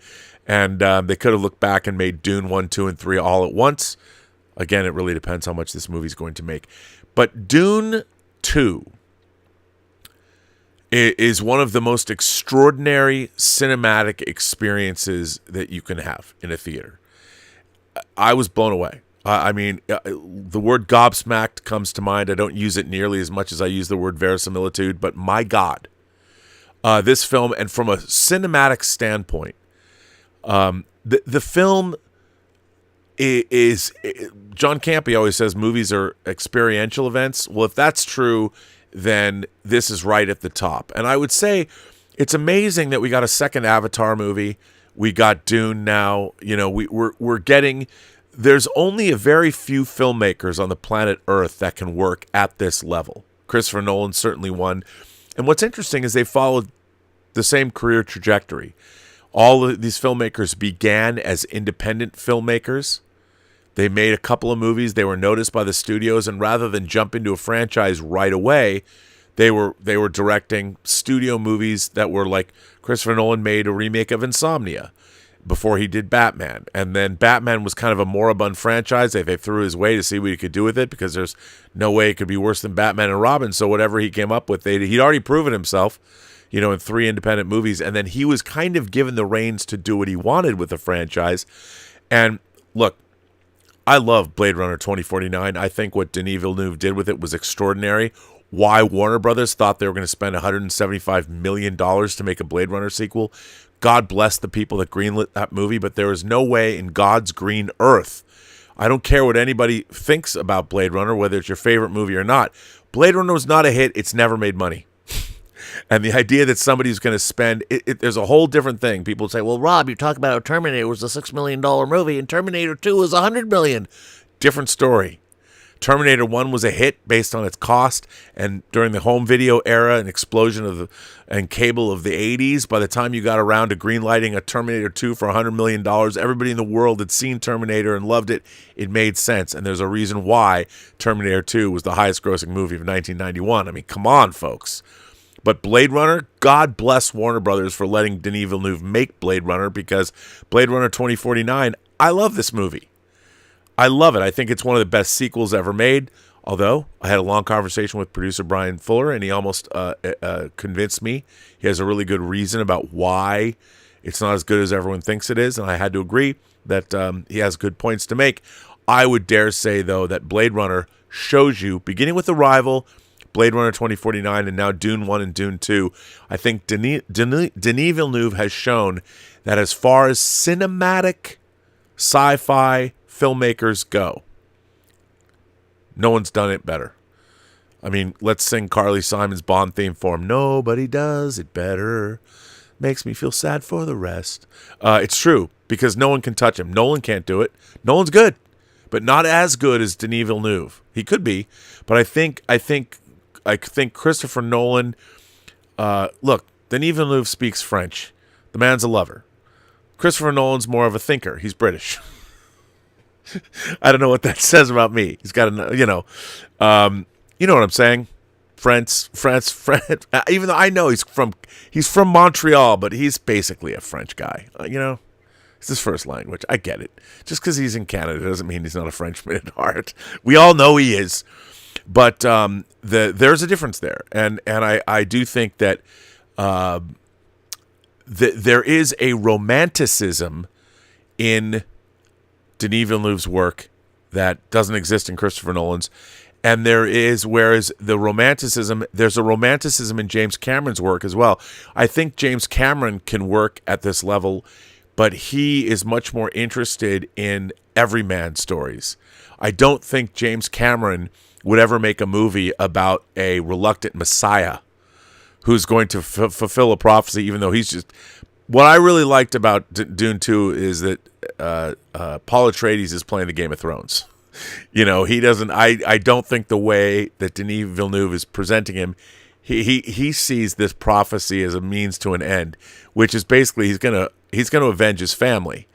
A: and they could have looked back and made Dune 1, 2, and 3 all at once. Again, it really depends how much this movie's going to make. But Dune 2 is one of the most extraordinary cinematic experiences that you can have in a theater. I was blown away. The word gobsmacked comes to mind. I don't use it nearly as much as I use the word verisimilitude, but my God, this film, and from a cinematic standpoint, the film is John Campy always says movies are experiential events. Well, if that's true, then this is right at the top. And I would say it's amazing that we got a second Avatar movie. We got Dune now. You know, we're getting. There's only a very few filmmakers on the planet Earth that can work at this level. Christopher Nolan's certainly one. And what's interesting is they followed the same career trajectory. All of these filmmakers began as independent filmmakers. They made a couple of movies. They were noticed by the studios, and rather than jump into a franchise right away, they were directing studio movies that were like Christopher Nolan made a remake of Insomnia before he did Batman. And then Batman was kind of a moribund franchise. They threw his way to see what he could do with it, because there's no way it could be worse than Batman and Robin. So whatever he came up with, he'd already proven himself, you know, in 3 independent movies. And then he was kind of given the reins to do what he wanted with the franchise. And look, I love Blade Runner 2049. I think what Denis Villeneuve did with it was extraordinary. Why Warner Brothers thought they were going to spend $175 million to make a Blade Runner sequel, God bless the people that greenlit that movie, but there is no way in God's green earth. I don't care what anybody thinks about Blade Runner, whether it's your favorite movie or not. Blade Runner was not a hit. It's never made money. And the idea that somebody's going to spend there's a whole different thing. People say, well, Rob, you talk about how Terminator was a $6 million movie and Terminator 2 was $100 million. Different story. Terminator 1 was a hit based on its cost, and during the home video era and explosion and cable of the 80s, by the time you got around to greenlighting a Terminator 2 for $100 million, everybody in the world had seen Terminator and loved it. It made sense, and there's a reason why Terminator 2 was the highest grossing movie of 1991. I mean, come on, folks. But Blade Runner, God bless Warner Brothers for letting Denis Villeneuve make Blade Runner, because Blade Runner 2049, I love this movie. I love it. I think it's one of the best sequels ever made, although I had a long conversation with producer Brian Fuller, and he almost convinced me. He has a really good reason about why it's not as good as everyone thinks it is, and I had to agree that he has good points to make. I would dare say, though, that Blade Runner shows you, beginning with Arrival, Blade Runner 2049, and now Dune 1 and Dune 2, I think Denis Villeneuve has shown that as far as cinematic sci-fi filmmakers go, no one's done it better. I mean, let's sing Carly Simon's Bond theme for him. Nobody does it better. Makes me feel sad for the rest. It's true, because no one can touch him. Nolan can't do it. Nolan's good, but not as good as Denis Villeneuve. He could be, but I think Christopher Nolan, look, Denis Villeneuve speaks French. The man's a lover. Christopher Nolan's more of a thinker. He's British. I don't know what that says about me. He's got a, you know what I'm saying? France. Even though I know he's from Montreal, but he's basically a French guy. It's his first language. I get it. Just because he's in Canada doesn't mean he's not a Frenchman at heart. We all know he is. But there's a difference there, and I do think that there is a romanticism in Denis Villeneuve's work that doesn't exist in Christopher Nolan's, and there's a romanticism in James Cameron's work as well. I think James Cameron can work at this level, but he is much more interested in everyman stories. I don't think James Cameron would ever make a movie about a reluctant messiah who's going to fulfill a prophecy, even though he's just... What I really liked about Dune 2 is that Paul Atreides is playing the Game of Thrones. He doesn't... I don't think the way that Denis Villeneuve is presenting him, he sees this prophecy as a means to an end, which is basically he's gonna avenge his family.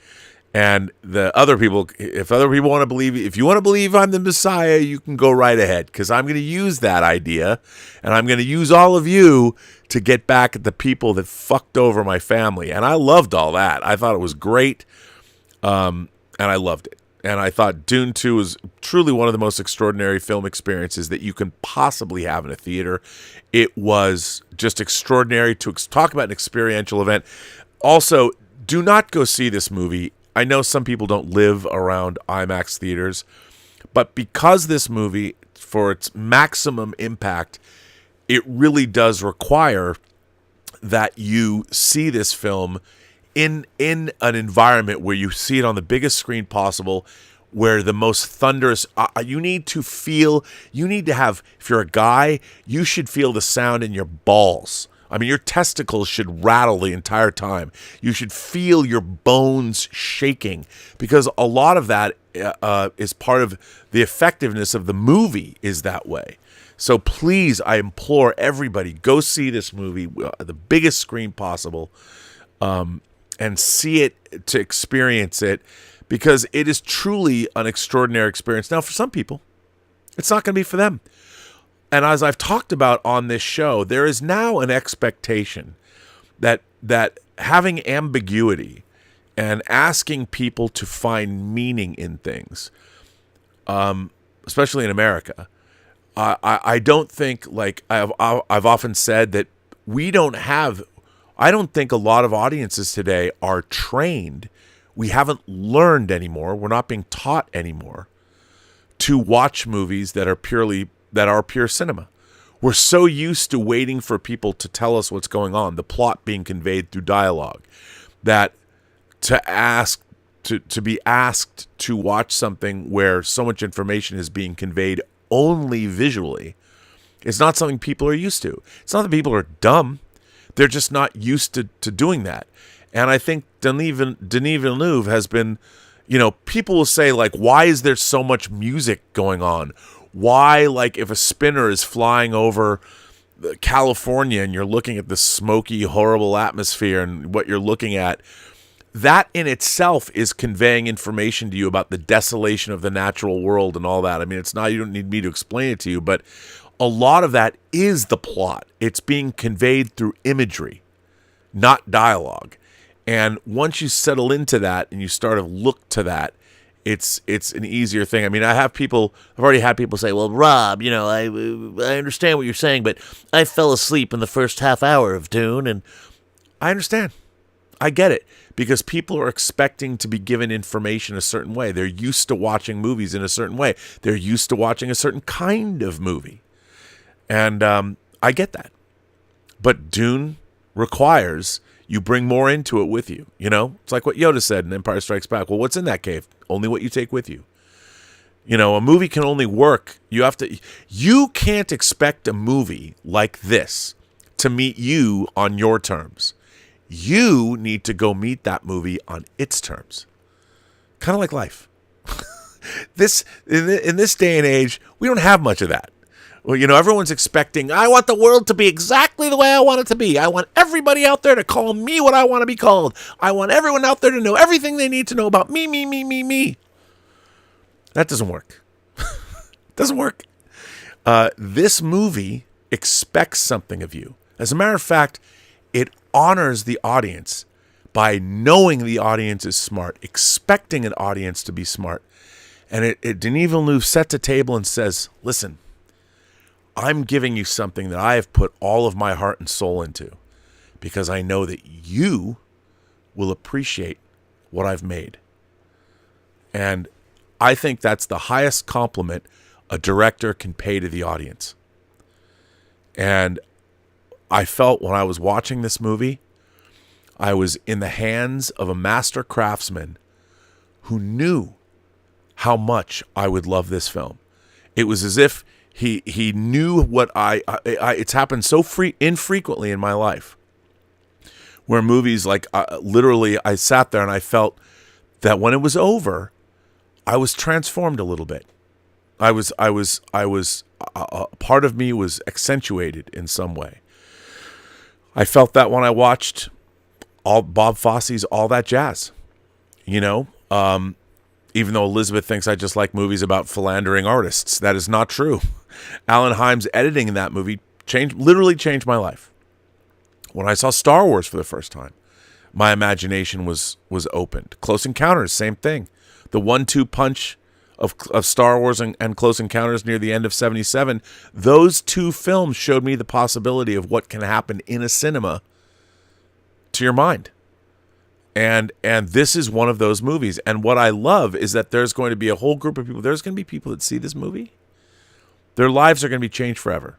A: And the other people, if other people want to believe, if you want to believe I'm the Messiah, you can go right ahead, because I'm going to use that idea, and I'm going to use all of you to get back at the people that fucked over my family. And I loved all that. I thought it was great, and I loved it. And I thought Dune 2 was truly one of the most extraordinary film experiences that you can possibly have in a theater. It was just extraordinary to talk about an experiential event. Also, do not go see this movie. I know some people don't live around IMAX theaters, but because this movie, for its maximum impact, it really does require that you see this film in an environment where you see it on the biggest screen possible, where the most thunderous, you need to have, if you're a guy, you should feel the sound in your balls. I mean, your testicles should rattle the entire time. You should feel your bones shaking, because a lot of that is part of the effectiveness of the movie is that way. So please, I implore everybody, go see this movie at the biggest screen possible, and see it, to experience it, because it is truly an extraordinary experience. Now, for some people, it's not going to be for them. And as I've talked about on this show, there is now an expectation that having ambiguity and asking people to find meaning in things, especially in America, I don't think, like I've often said, that I don't think a lot of audiences today are trained. We haven't learned anymore. We're not being taught anymore to watch movies that are pure cinema. We're so used to waiting for people to tell us what's going on, the plot being conveyed through dialogue, that to be asked to watch something where so much information is being conveyed only visually is not something people are used to. It's not that people are dumb. They're just not used to doing that. And I think Denis Villeneuve has been, people will say, like, why is there so much music going on? Why, like, if a spinner is flying over California and you're looking at the smoky, horrible atmosphere and what you're looking at, that in itself is conveying information to you about the desolation of the natural world and all that. I mean, you don't need me to explain it to you, but a lot of that is the plot. It's being conveyed through imagery, not dialogue. And once you settle into that and you start to look to that, it's an easier thing. I mean, I've already had people say, well, Rob, I understand what you're saying, but I fell asleep in the first half hour of Dune. And I understand. I get it, because people are expecting to be given information a certain way. They're used to watching movies in a certain way. They're used to watching a certain kind of movie. And I get that. But Dune requires you bring more into it with you. It's like what Yoda said in Empire Strikes Back. Well, what's in that cave? Only what you take with you. A movie can only work. You can't expect a movie like this to meet you on your terms. You need to go meet that movie on its terms. Kind of like life. In this day and age, we don't have much of that. Well, everyone's expecting, I want the world to be exactly the way I want it to be. I want everybody out there to call me what I want to be called. I want everyone out there to know everything they need to know about me, me, me, me, me. That doesn't work. Doesn't work. This movie expects something of you. As a matter of fact, it honors the audience by knowing the audience is smart, expecting an audience to be smart. And Denis Villeneuve sets the table and says, listen, I'm giving you something that I have put all of my heart and soul into, because I know that you will appreciate what I've made. And I think that's the highest compliment a director can pay to the audience. And I felt when I was watching this movie, I was in the hands of a master craftsman who knew how much I would love this film. It was as if he knew what it's happened so infrequently in my life, where movies, like, literally I sat there and I felt that when it was over, I was transformed a little bit. I was part of me was accentuated in some way. I felt that when I watched all Bob Fosse's All That Jazz, even though Elizabeth thinks I just like movies about philandering artists. That is not true. Alan Hymes' editing in that movie literally changed my life. When I saw Star Wars for the first time, my imagination was opened. Close Encounters, same thing. The 1-2 punch of Star Wars and Close Encounters near the end of 1977, those two films showed me the possibility of what can happen in a cinema to your mind. And this is one of those movies. And what I love is that there's going to be a whole group of people. There's going to be people that see this movie. Their lives are going to be changed forever.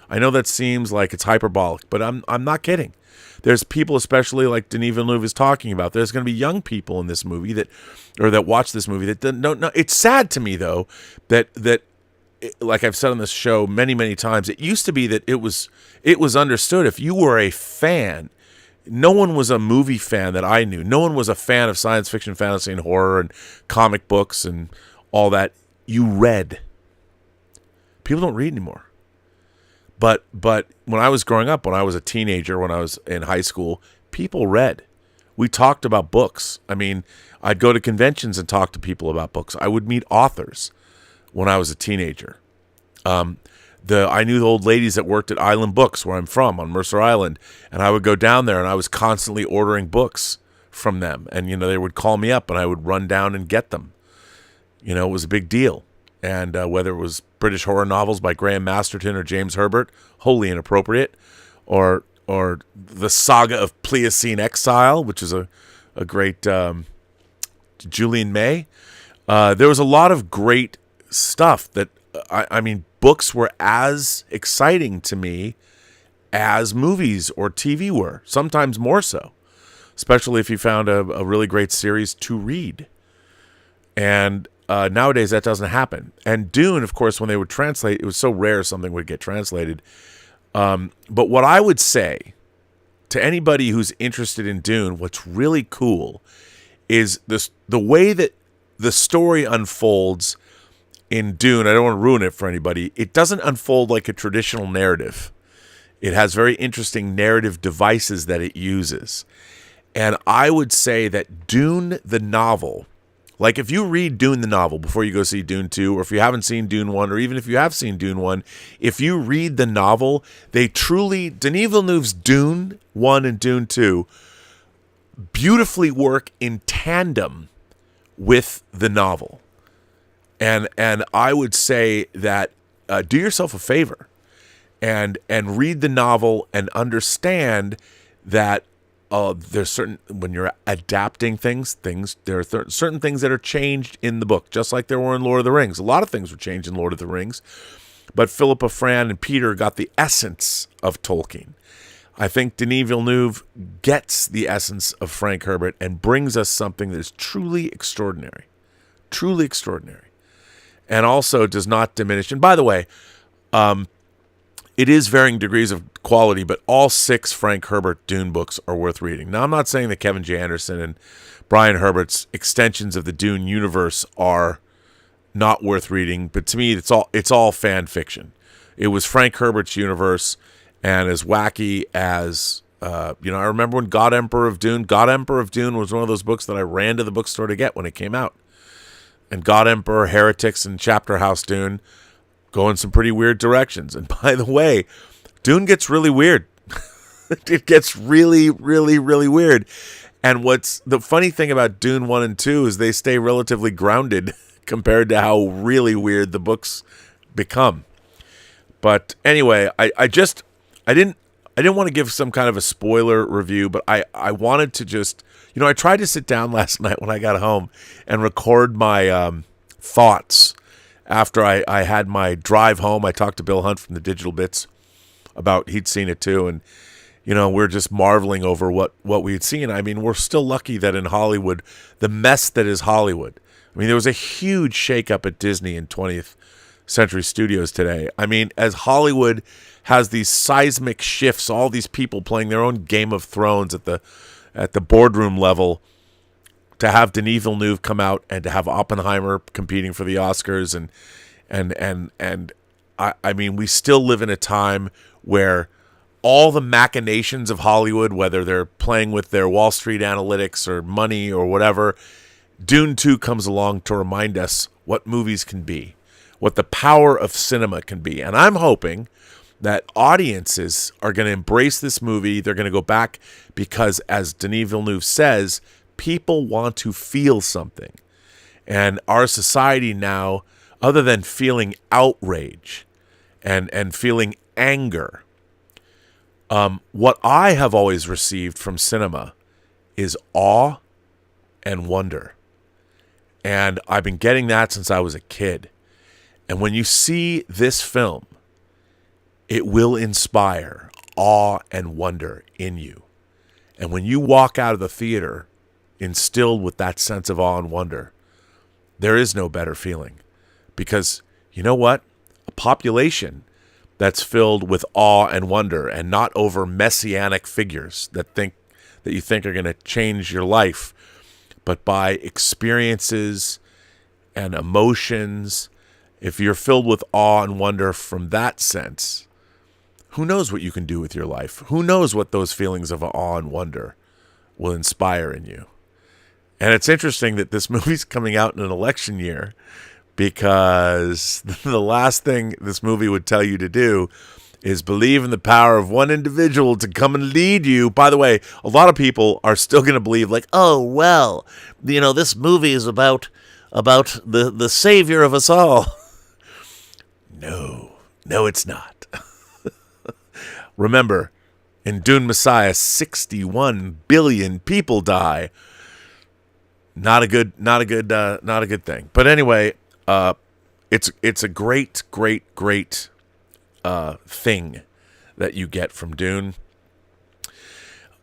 A: I know that seems like it's hyperbolic, but I'm not kidding. There's people, especially like Denis Villeneuve is talking about. There's going to be young people in this movie that watch this movie that don't know. It's sad to me though that like I've said on this show many times, it used to be that it was understood if you were a fan. No one was a movie fan that I knew. No one was a fan of science fiction, fantasy, and horror and comic books and all that. You read. People don't read anymore. But when I was growing up, when I was a teenager, when I was in high school, people read. We talked about books. I mean, I'd go to conventions and talk to people about books. I would meet authors when I was a teenager. I knew the old ladies that worked at Island Books, where I'm from, on Mercer Island, and I would go down there and I was constantly ordering books from them. And, they would call me up and I would run down and get them. It was a big deal. And whether it was British horror novels by Graham Masterton or James Herbert, wholly inappropriate, or the saga of Pliocene Exile, which is a great Julian May. There was a lot of great stuff that, I mean, books were as exciting to me as movies or TV were, sometimes more so, especially if you found a really great series to read. And nowadays that doesn't happen. And Dune, of course, when they would translate, it was so rare something would get translated. But what I would say to anybody who's interested in Dune, what's really cool is the way that the story unfolds in Dune. I don't want to ruin it for anybody. It doesn't unfold like a traditional narrative. It has very interesting narrative devices that it uses. And I would say that Dune the novel, like if you read Dune the novel before you go see Dune 2, or if you haven't seen Dune 1, or even if you have seen Dune 1, if you read the novel, they truly, Denis Villeneuve's Dune 1 and Dune 2 beautifully work in tandem with the novel. And I would say that do yourself a favor and read the novel and understand that there's certain, when you're adapting things there are certain things that are changed in the book, just like there were in Lord of the Rings. A lot of things were changed in Lord of the Rings, but Philippa, Fran, and Peter got the essence of Tolkien. I think Denis Villeneuve gets the essence of Frank Herbert and brings us something that is truly extraordinary, and also does not diminish. And by the way, it is varying degrees of quality, but all 6 Frank Herbert Dune books are worth reading. Now, I'm not saying that Kevin J. Anderson and Brian Herbert's extensions of the Dune universe are not worth reading, but to me, it's all fan fiction. It was Frank Herbert's universe, and as wacky as I remember when God Emperor of Dune was one of those books that I ran to the bookstore to get when it came out. And God Emperor, Heretics, and Chapter House Dune go in some pretty weird directions. And by the way, Dune gets really weird. It gets really, really, really weird. And what's the funny thing about Dune 1 and 2 is they stay relatively grounded compared to how really weird the books become. But anyway, I didn't want to give some kind of a spoiler review, but I wanted to just, I tried to sit down last night when I got home and record my thoughts after I had my drive home. I talked to Bill Hunt from the Digital Bits about he'd seen it too, and we're just marveling over what we had seen. I mean, we're still lucky that in Hollywood, the mess that is Hollywood. I mean, there was a huge shakeup at Disney in 20th Century Studios today. I mean, as Hollywood has these seismic shifts, all these people playing their own Game of Thrones at the boardroom level, to have Denis Villeneuve come out and to have Oppenheimer competing for the Oscars, and I mean, we still live in a time where all the machinations of Hollywood, whether they're playing with their Wall Street analytics or money or whatever, Dune 2 comes along to remind us what movies can be, what the power of cinema can be. And I'm hoping that audiences are going to embrace this movie. They're going to go back because, as Denis Villeneuve says, people want to feel something. And our society now, other than feeling outrage and feeling anger, what I have always received from cinema is awe and wonder. And I've been getting that since I was a kid. And when you see this film, it will inspire awe and wonder in you. And when you walk out of the theater instilled with that sense of awe and wonder, there is no better feeling. Because you know what? A population that's filled with awe and wonder and not over messianic figures that you think are going to change your life, but by experiences and emotions. If you're filled with awe and wonder from that sense, who knows what you can do with your life? Who knows what those feelings of awe and wonder will inspire in you? And it's interesting that this movie's coming out in an election year, because the last thing this movie would tell you to do is believe in the power of one individual to come and lead you. By the way, a lot of people are still going to believe like, oh, well, this movie is about the savior of us all. No, it's not. Remember, in Dune Messiah, 61 billion people die. Not a good thing. But anyway, it's a great thing that you get from Dune.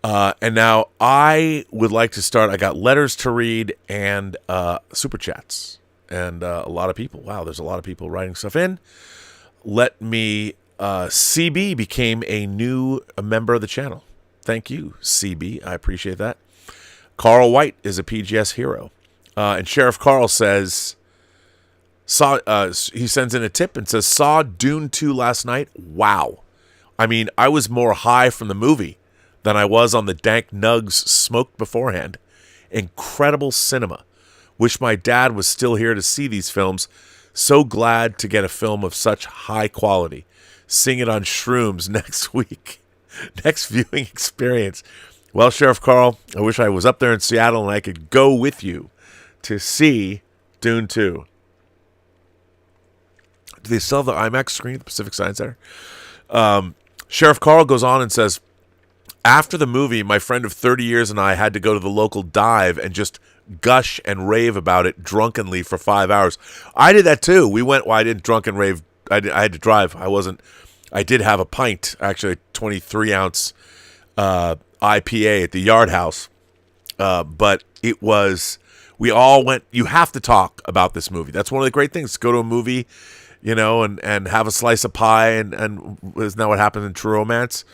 A: And now I would like to start. I got letters to read and super chats, and a lot of people. Wow, there's a lot of people writing stuff in. Let me. CB became a member of the channel. Thank you, CB. I appreciate that. Carl White is a PGS hero, and Sheriff Carl says. He sends in a tip and says, saw Dune 2 last night. Wow. I mean, I was more high from the movie than I was on the dank nugs smoked beforehand. Incredible cinema. Wish my dad was still here to see these films. So glad to get a film of such high quality. Seeing it on shrooms next week. Next viewing experience. Well, Sheriff Carl, I wish I was up there in Seattle and I could go with you to see Dune 2. Do they sell the IMAX screen at the Pacific Science Center? Sheriff Carl goes on and says, after the movie, my friend of 30 years and I had to go to the local dive and just gush and rave about it drunkenly for 5 hours. I did that too. We went, I didn't drunk and rave. I had to drive. I did have a pint, actually a 23-ounce IPA at the Yard House. But it was, we all went, you have to talk about this movie. That's one of the great things. Go to a movie, and have a slice of pie, and isn't that what happens in True Romance?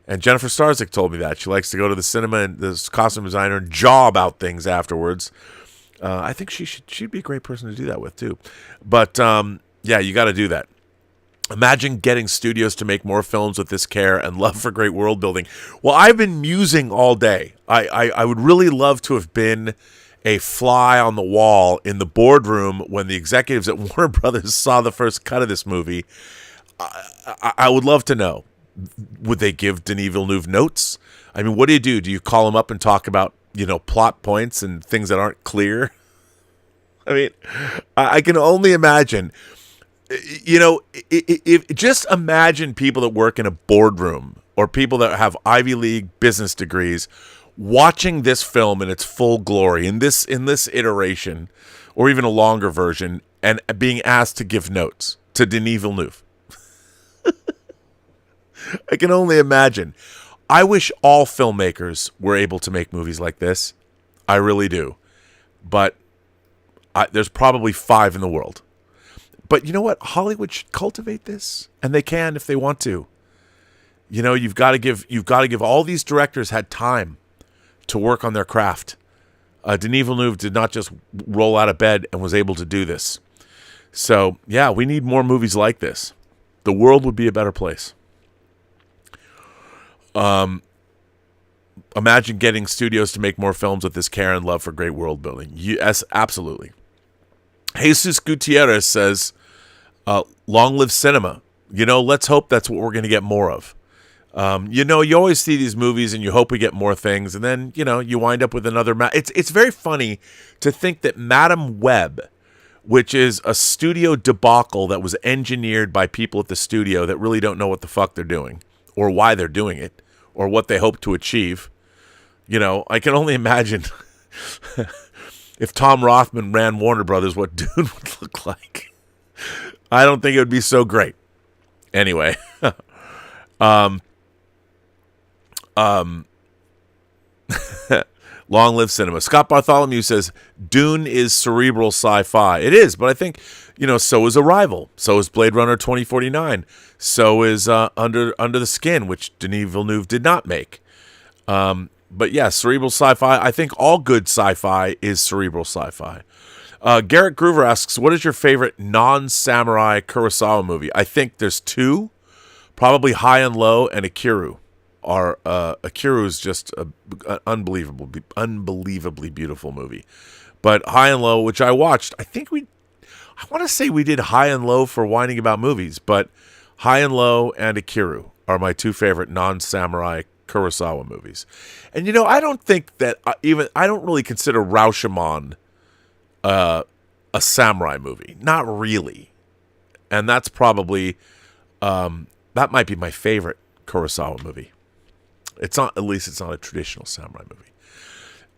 A: And Jennifer Starzik told me that. She likes to go to the cinema and the costume designer and jaw about things afterwards. I think she'd be a great person to do that with, too. But, yeah, you got to do that. Imagine getting studios to make more films with this care and love for great world building. Well, I've been musing all day. I would really love to have been a fly on the wall in the boardroom when the executives at Warner Brothers saw the first cut of this movie. I would love to know. Would they give Denis Villeneuve notes? I mean, what do? Do you call him up and talk about, plot points and things that aren't clear? I mean, I can only imagine. If just imagine people that work in a boardroom or people that have Ivy League business degrees watching this film in its full glory in this iteration, or even a longer version, and being asked to give notes to Denis Villeneuve. I can only imagine. I wish all filmmakers were able to make movies like this. I really do. But there's probably 5 in the world. But you know what? Hollywood should cultivate this, and they can if they want to. You've got to give all these directors had time to work on their craft. Denis Villeneuve did not just roll out of bed and was able to do this. So, yeah, we need more movies like this. The world would be a better place. Imagine getting studios to make more films with this care and love for great world building. Yes, absolutely. Jesus Gutierrez says, long live cinema. Let's hope that's what we're going to get more of. You always see these movies and you hope we get more things, and then, you wind up with another. It's very funny to think that Madam Web, which is a studio debacle that was engineered by people at the studio that really don't know what the fuck they're doing, or why they're doing it, or what they hope to achieve. I can only imagine if Tom Rothman ran Warner Brothers, what Dune would look like. I don't think it would be so great. Anyway. Um, Long live cinema. Scott Bartholomew says Dune is cerebral sci-fi. It is, but I think, so is Arrival. So is Blade Runner 2049. So is Under the Skin, which Denis Villeneuve did not make. But yeah, cerebral sci-fi. I think all good sci-fi is cerebral sci-fi. Garrett Groover asks, what is your favorite non-samurai Kurosawa movie? I think there's two, probably High and Low and Akiru. Akiru is just an unbelievably beautiful movie. But High and Low, which I watched, I want to say we did High and Low for Whining About Movies, but High and Low and Akiru are my two favorite non-samurai Kurosawa movies. And I don't think that I don't really consider Rashomon a samurai movie. Not really. And that's probably that might be my favorite Kurosawa movie. It's not a traditional samurai movie.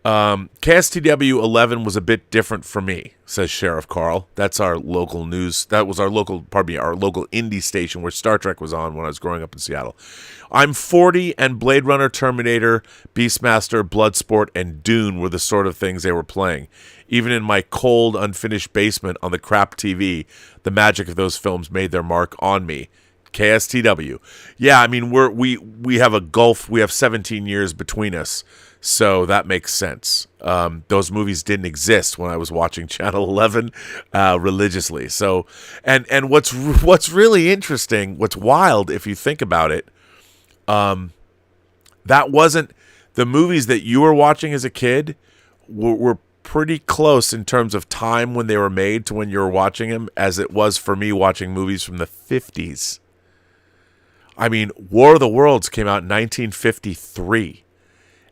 A: KSTW 11 was a bit different for me, says Sheriff Carl. That's our local news. That was our local indie station where Star Trek was on when I was growing up in Seattle. I'm 40 and Blade Runner, Terminator, Beastmaster, Bloodsport, and Dune were the sort of things they were playing. Even in my cold, unfinished basement on the crap TV, the magic of those films made their mark on me. KSTW. Yeah, I mean, we have a gulf. We have 17 years between us, so that makes sense. Those movies didn't exist when I was watching Channel 11 religiously. So, and what's really interesting, what's wild, if you think about it, that wasn't the movies that you were watching as a kid were pretty close in terms of time when they were made to when you were watching them, as it was for me watching movies from the 50s. I mean, War of the Worlds came out in 1953,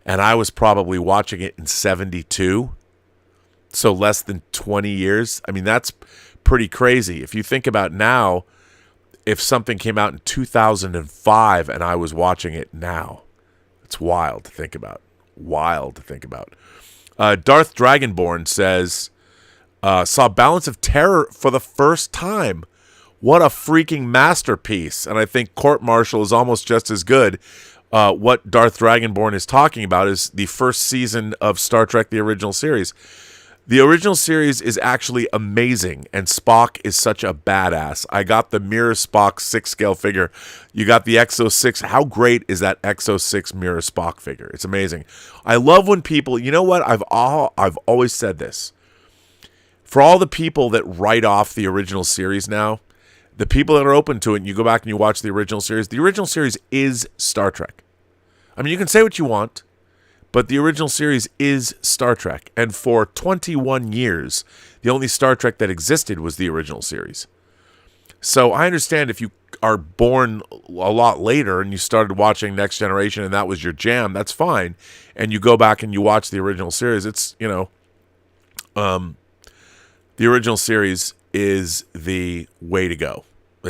A: and I was probably watching it in 72, so less than 20 years. I mean, that's pretty crazy. If you think about now, if something came out in 2005 and I was watching it now, it's wild to think about. Darth Dragonborn says, saw Balance of Terror for the first time. What a freaking masterpiece. And I think Court Martial is almost just as good. What Darth Dragonborn is talking about is the first season of Star Trek, the original series. The original series is actually amazing, and Spock is such a badass. I got the Mirror Spock 6-scale figure. You got the Exo 6. How great is that Exo 6 Mirror Spock figure? It's amazing. I love when people, you know what? I've always said this. For all the people that write off the original series now, the people that are open to it, and you go back and you watch the original series is Star Trek. I mean, you can say what you want, but the original series is Star Trek. And for 21 years, the only Star Trek that existed was the original series. So I understand if you are born a lot later and you started watching Next Generation and that was your jam, that's fine. And you go back and you watch the original series, it's, the original series is the way to go.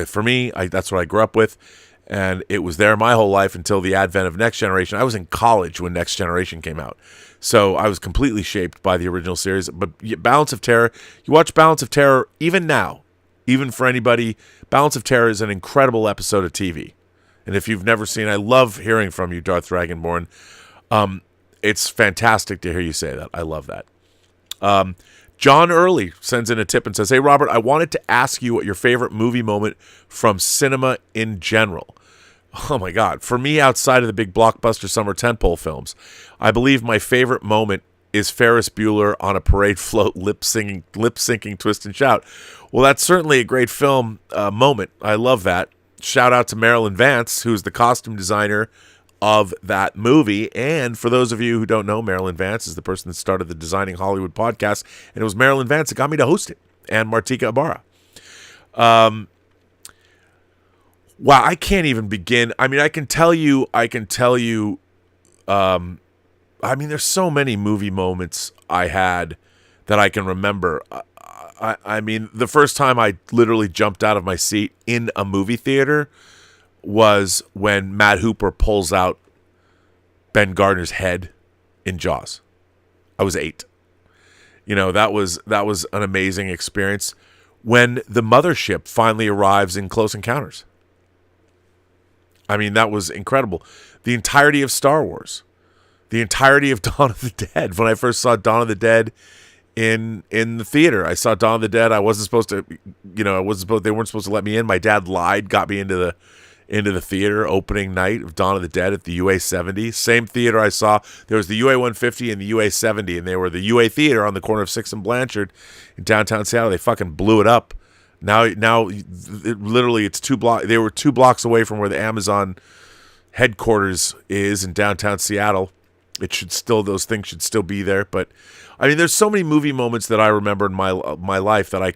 A: For me, that's what I grew up with, and it was there my whole life until the advent of Next Generation. I was in college when Next Generation came out, so I was completely shaped by the original series. But Balance of Terror, you watch Balance of Terror even now, even for anybody, Balance of Terror is an incredible episode of TV. And if you've never seen, I love hearing from you, Darth Dragonborn. It's fantastic to hear you say that. I love that. John Early sends in a tip and says, hey, Robert, I wanted to ask you what your favorite movie moment from cinema in general. Oh, my God. For me, outside of the big blockbuster summer tentpole films, I believe my favorite moment is Ferris Bueller on a parade float lip-syncing Twist and Shout. Well, that's certainly a great film moment. I love that. Shout out to Marilyn Vance, who's the costume designer of that movie. And for those of you who don't know, Marilyn Vance is the person that started the Designing Hollywood podcast, and it was Marilyn Vance that got me to host it, and Martika Ibarra. Wow, I can't even begin. I mean, I can tell you, I mean, there's so many movie moments I had that I can remember. I mean, the first time I literally jumped out of my seat in a movie theater was when Matt Hooper pulls out Ben Gardner's head in Jaws. I was 8. That was an amazing experience. When the mothership finally arrives in Close Encounters, I mean, that was incredible. The entirety of Star Wars, the entirety of Dawn of the Dead. When I first saw Dawn of the Dead in the theater, I saw Dawn of the Dead. I wasn't supposed to, they weren't supposed to let me in. My dad lied, got me into the theater opening night of Dawn of the Dead at the UA 70. Same theater I saw. There was the UA 150 and the UA 70, and they were the UA theater on the corner of 6th and Blanchard in downtown Seattle. They fucking blew it up. Now, literally, it's 2 blocks. They were 2 blocks away from where the Amazon headquarters is in downtown Seattle. Those things should still be there. But I mean, there's so many movie moments that I remember in my life that I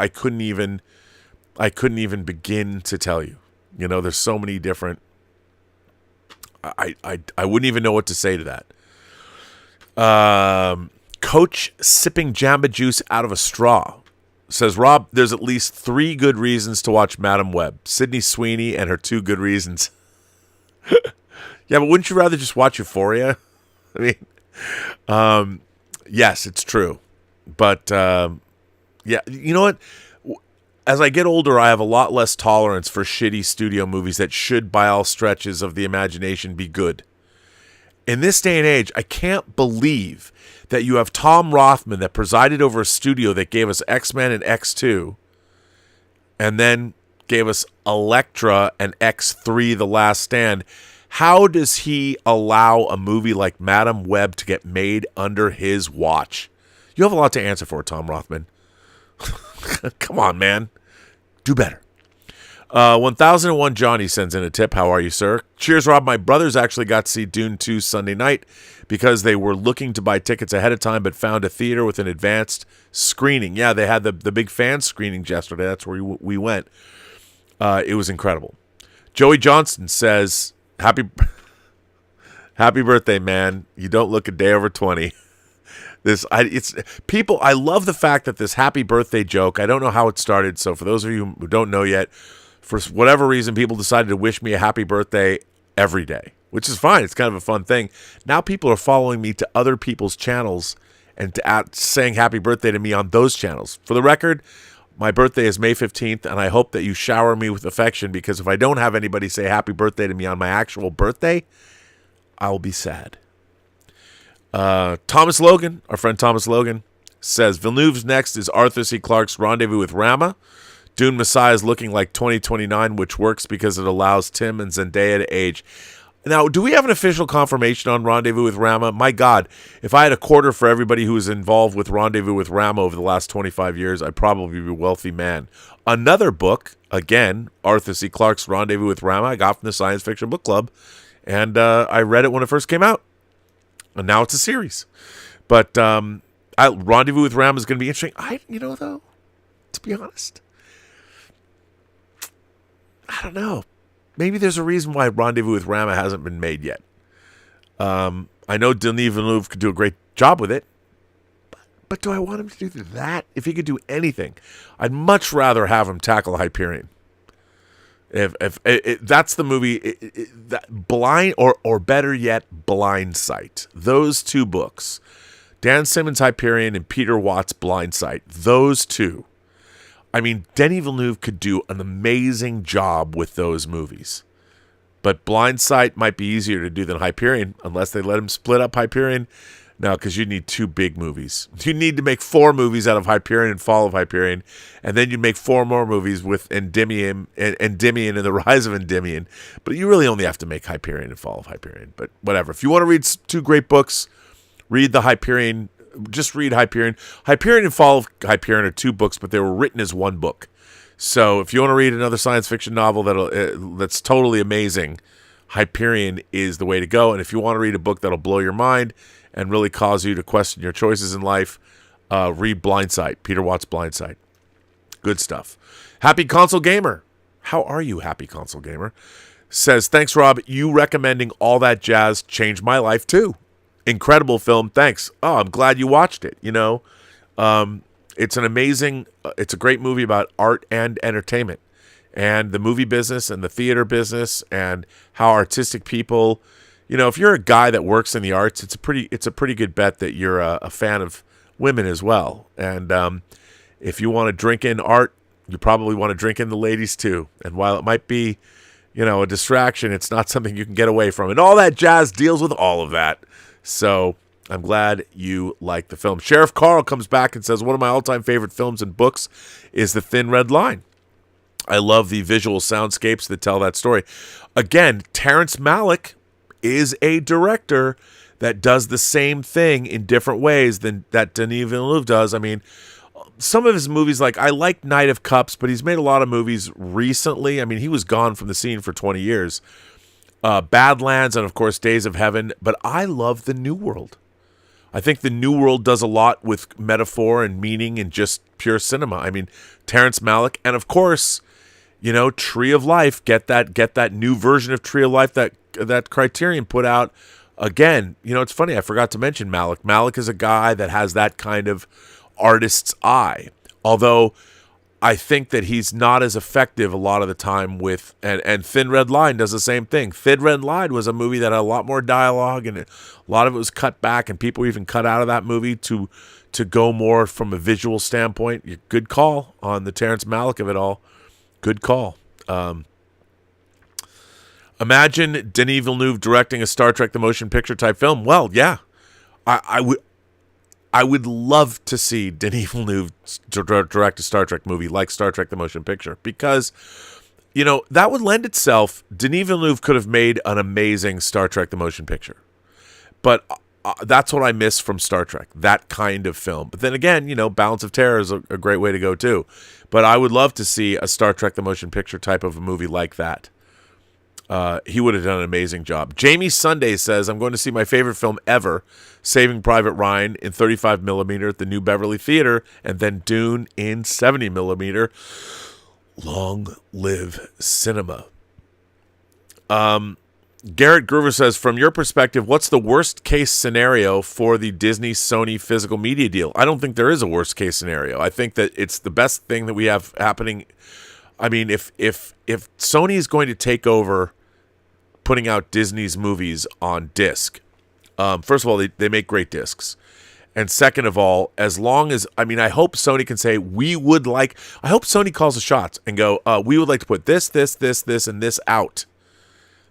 A: couldn't even begin to tell you. There's so many different. I wouldn't even know what to say to that. Coach sipping Jamba Juice out of a straw says, Rob, there's at least 3 good reasons to watch Madam Web. Sydney Sweeney and her 2 good reasons. Yeah, but wouldn't you rather just watch Euphoria? I mean, yes, it's true. But, yeah, you know what? As I get older, I have a lot less tolerance for shitty studio movies that should, by all stretches of the imagination, be good. In this day and age, I can't believe that you have Tom Rothman that presided over a studio that gave us X-Men and X2 and then gave us Elektra and X3 The Last Stand. How does he allow a movie like Madam Web to get made under his watch? You have a lot to answer for, Tom Rothman. Come on, man. Do better. 1001 Johnny sends in a tip. How are you, sir? Cheers, Rob. My brothers actually got to see Dune 2 Sunday night because they were looking to buy tickets ahead of time but found a theater with an advanced screening. Yeah, they had the big fan screening yesterday. That's where we went. It was incredible. Joey Johnston says, happy birthday, man. You don't look a day over 20. I love the fact that this happy birthday joke, I don't know how it started, so for those of you who don't know yet, for whatever reason, people decided to wish me a happy birthday every day, which is fine. It's kind of a fun thing. Now people are following me to other people's channels and saying happy birthday to me on those channels. For the record, my birthday is May 15th, and I hope that you shower me with affection, because if I don't have anybody say happy birthday to me on my actual birthday, I'll be sad. Thomas Logan, our friend Thomas Logan, says, Villeneuve's next is Arthur C. Clarke's Rendezvous with Rama. Dune Messiah is looking like 2029, which works because it allows Tim and Zendaya to age. Now, do we have an official confirmation on Rendezvous with Rama? My God, if I had a quarter for everybody who was involved with Rendezvous with Rama over the last 25 years, I'd probably be a wealthy man. Another book, again, Arthur C. Clarke's Rendezvous with Rama, I got from the Science Fiction Book Club, and I read it when it first came out. And now it's a series. But Rendezvous with Rama is going to be interesting. Though, to be honest, I don't know. Maybe there's a reason why Rendezvous with Rama hasn't been made yet. I know Denis Villeneuve could do a great job with it, but do I want him to do that? If he could do anything, I'd much rather have him tackle Hyperion. If that's the movie, that Blind or better yet, Blind Sight. Those 2 books, Dan Simmons' Hyperion and Peter Watts' Blind Sight. Those 2. I mean, Denis Villeneuve could do an amazing job with those movies. But Blind Sight might be easier to do than Hyperion, unless they let him split up Hyperion. No, because you need 2 big movies. You need to make 4 movies out of Hyperion and Fall of Hyperion, and then you make 4 more movies with Endymion and the Rise of Endymion. But you really only have to make Hyperion and Fall of Hyperion. But whatever. If you want to read 2 great books, read the Hyperion. Just read Hyperion. Hyperion and Fall of Hyperion are 2 books, but they were written as 1 book. So if you want to read another science fiction novel that's totally amazing, Hyperion is the way to go. And if you want to read a book that'll blow your mind and really cause you to question your choices in life, read Blind Sight, Peter Watts' Blind Sight. Good stuff. Happy Console Gamer. How are you, Happy Console Gamer? Says, thanks, Rob. You recommending All That Jazz changed my life, too. Incredible film. Thanks. Oh, I'm glad you watched it. It's an amazing, it's a great movie about art and entertainment and the movie business and the theater business and how artistic people, if you're a guy that works in the arts, it's a pretty good bet that you're a fan of women as well. And if you want to drink in art, you probably want to drink in the ladies too. And while it might be a distraction. It's not something you can get away from. And all that jazz deals with all of that. So I'm glad you like the film. Sheriff Carl comes back and says, one of my all-time favorite films and books is The Thin Red Line. I love the visual soundscapes that tell that story. Again, Terrence Malick is a director that does the same thing in different ways than that Denis Villeneuve does. I mean, some of his movies, like I like Knight of Cups, but he's made a lot of movies recently. I mean, he was gone from the scene for 20 years. Badlands and, of course, Days of Heaven. But I love The New World. I think The New World does a lot with metaphor and meaning and just pure cinema. I mean, Terrence Malick, and of course, Tree of Life. Get that new version of Tree of Life that Criterion put out. Again, it's funny, I forgot to mention Malick. Malick is a guy that has that kind of artist's eye. Although I think that he's not as effective a lot of the time with, and Thin Red Line does the same thing. Thin Red Line was a movie that had a lot more dialogue, and a lot of it was cut back, and people even cut out of that movie to go more from a visual standpoint. Good call on the Terrence Malick of it all. Good call. Imagine Denis Villeneuve directing a Star Trek the Motion Picture type film. Well, yeah, I would love to see Denis Villeneuve direct a Star Trek movie like Star Trek the Motion Picture, because that would lend itself. Denis Villeneuve could have made an amazing Star Trek the Motion Picture, but that's what I miss from Star Trek, that kind of film. But then again, Balance of Terror is a great way to go too. But I would love to see a Star Trek the Motion Picture type of a movie like that. He would have done an amazing job. Jamie Sunday says, I'm going to see my favorite film ever, Saving Private Ryan in 35 millimeter at the New Beverly Theater, and then Dune in 70 millimeter. Long live cinema. Garrett Groover says, from your perspective, what's the worst case scenario for the Disney-Sony physical media deal? I don't think there is a worst case scenario. I think that it's the best thing that we have happening. I mean, if Sony is going to take over putting out Disney's movies on disc, first of all, they make great discs. And second of all, as long as, I hope Sony can say, I hope Sony calls the shots and go, we would like to put this, and this out.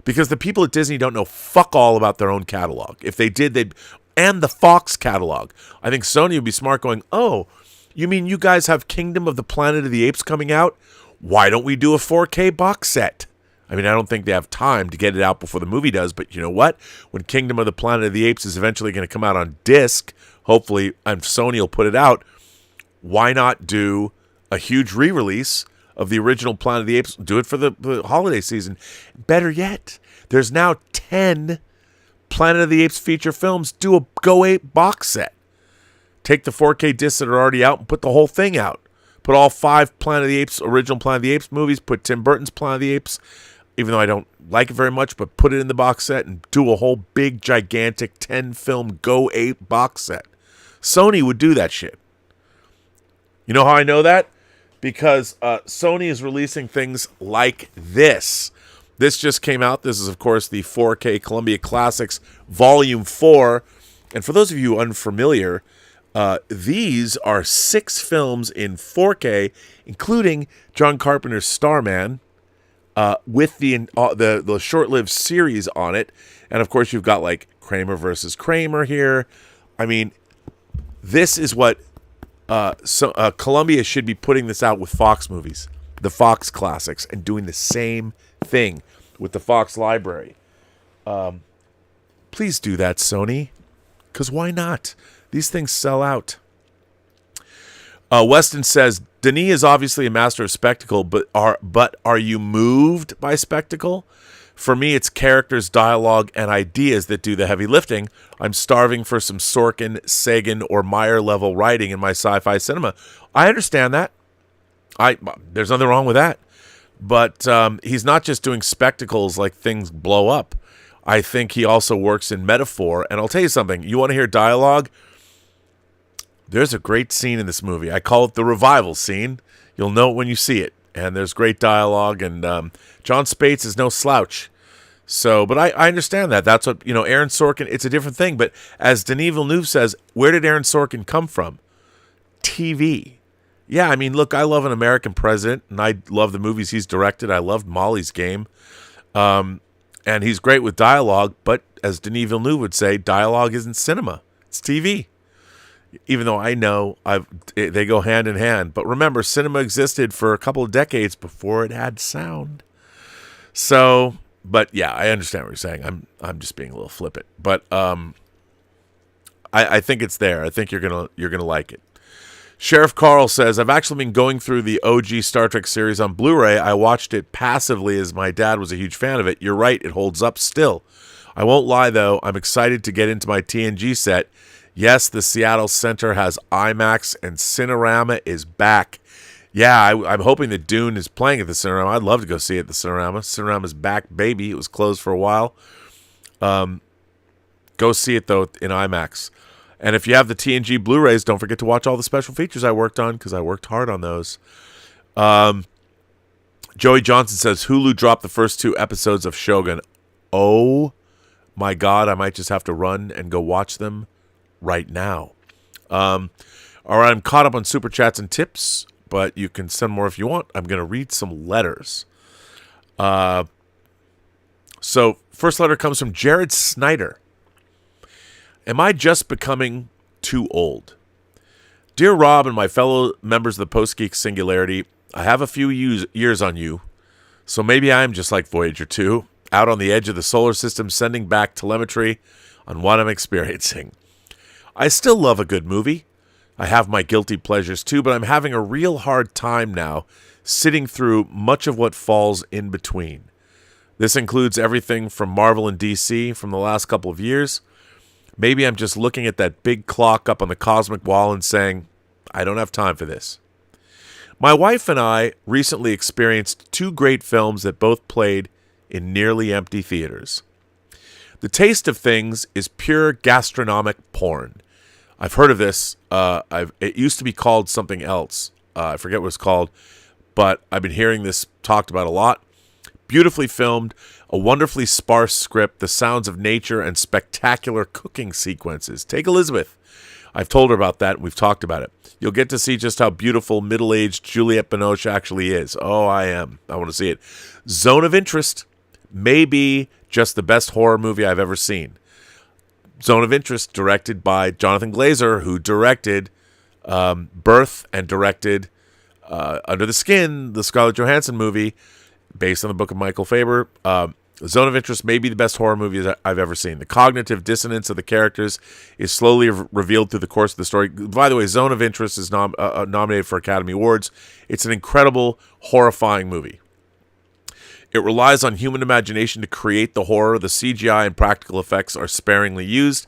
A: Because the people at Disney don't know fuck all about their own catalog. If they did, and the Fox catalog. I think Sony would be smart going, oh, you mean you guys have Kingdom of the Planet of the Apes coming out? Why don't we do a 4K box set? I don't think they have time to get it out before the movie does, but you know what? When Kingdom of the Planet of the Apes is eventually going to come out on disc, hopefully, and Sony will put it out, why not do a huge re-release of the original Planet of the Apes? Do it for the holiday season. Better yet, there's now 10 Planet of the Apes feature films. Do a Go Ape box set. Take the 4K discs that are already out and put the whole thing out. Put all 5 Planet of the Apes, original Planet of the Apes movies. Put Tim Burton's Planet of the Apes, even though I don't like it very much, but put it in the box set and do a whole big, gigantic 10-film Go Ape box set. Sony would do that shit. You know how I know that? Because Sony is releasing things like this. This just came out. This is, of course, the 4K Columbia Classics Volume 4. And for those of you unfamiliar, these are 6 films in 4K, including John Carpenter's Starman, with the short-lived series on it. And, of course, you've got, like, Kramer versus Kramer here. This is what Columbia should be putting this out with Fox movies, the Fox classics, and doing the same thing with the Fox library. Please do that, Sony, because why not? These things sell out. Weston says, Denis is obviously a master of spectacle, but are you moved by spectacle? For me, it's characters, dialogue, and ideas that do the heavy lifting. I'm starving for some Sorkin, Sagan, or Meyer-level writing in my sci-fi cinema. I understand that. There's nothing wrong with that. But he's not just doing spectacles like things blow up. I think he also works in metaphor. And I'll tell you something. You want to hear dialogue? There's a great scene in this movie. I call it the revival scene. You'll know it when you see it. And there's great dialogue. And John Spates is no slouch. So, but I understand that. That's what, Aaron Sorkin, it's a different thing. But as Denis Villeneuve says, where did Aaron Sorkin come from? TV. Yeah, look, I love An American President, and I love the movies he's directed. I loved Molly's Game. And he's great with dialogue, but as Denis Villeneuve would say, dialogue isn't cinema. It's TV. Even though I know they go hand in hand. But remember, cinema existed for a couple of decades before it had sound. So, but yeah, I understand what you're saying. I'm just being a little flippant. But I think it's there. I think you're gonna like it. Sheriff Carl says, I've actually been going through the OG Star Trek series on Blu-ray. I watched it passively as my dad was a huge fan of it. You're right, it holds up still. I won't lie, though. I'm excited to get into my TNG set. Yes, the Seattle Center has IMAX, and Cinerama is back. Yeah, I'm hoping that Dune is playing at the Cinerama. I'd love to go see it at the Cinerama. Cinerama's back, baby. It was closed for a while. Go see it, though, in IMAX. And if you have the TNG Blu-rays, don't forget to watch all the special features I worked on, because I worked hard on those. Joey Johnson says, Hulu dropped the first 2 episodes of Shogun. Oh, my God, I might just have to run and go watch them right now. All right, I'm caught up on Super Chats and tips, but you can send more if you want. I'm going to read some letters. So, first letter comes from Jared Snyder. Am I just becoming too old? Dear Rob and my fellow members of the Post-Geek Singularity, I have a few years on you, so maybe I am just like Voyager 2, out on the edge of the solar system sending back telemetry on what I'm experiencing. I still love a good movie. I have my guilty pleasures too, but I'm having a real hard time now sitting through much of what falls in between. This includes everything from Marvel and DC from the last couple of years. Maybe I'm just looking at that big clock up on the cosmic wall and saying, I don't have time for this. My wife and I recently experienced 2 great films that both played in nearly empty theaters. The taste of things is pure gastronomic porn. I've heard of this. It used to be called something else. I forget what it's called, but I've been hearing this talked about a lot. Beautifully filmed, a wonderfully sparse script, the sounds of nature, and spectacular cooking sequences. Take Elizabeth. I've told her about that, and we've talked about it. You'll get to see just how beautiful middle-aged Juliette Binoche actually is. Oh, I am. I want to see it. Zone of Interest may be just the best horror movie I've ever seen. Zone of Interest, directed by Jonathan Glazer, who directed Birth and directed Under the Skin, the Scarlett Johansson movie, based on the book of Michael Faber. Zone of Interest may be the best horror movie that I've ever seen. The cognitive dissonance of the characters is slowly revealed through the course of the story. By the way, Zone of Interest is nominated for Academy Awards. It's an incredible, horrifying movie. It relies on human imagination to create the horror. The CGI and practical effects are sparingly used,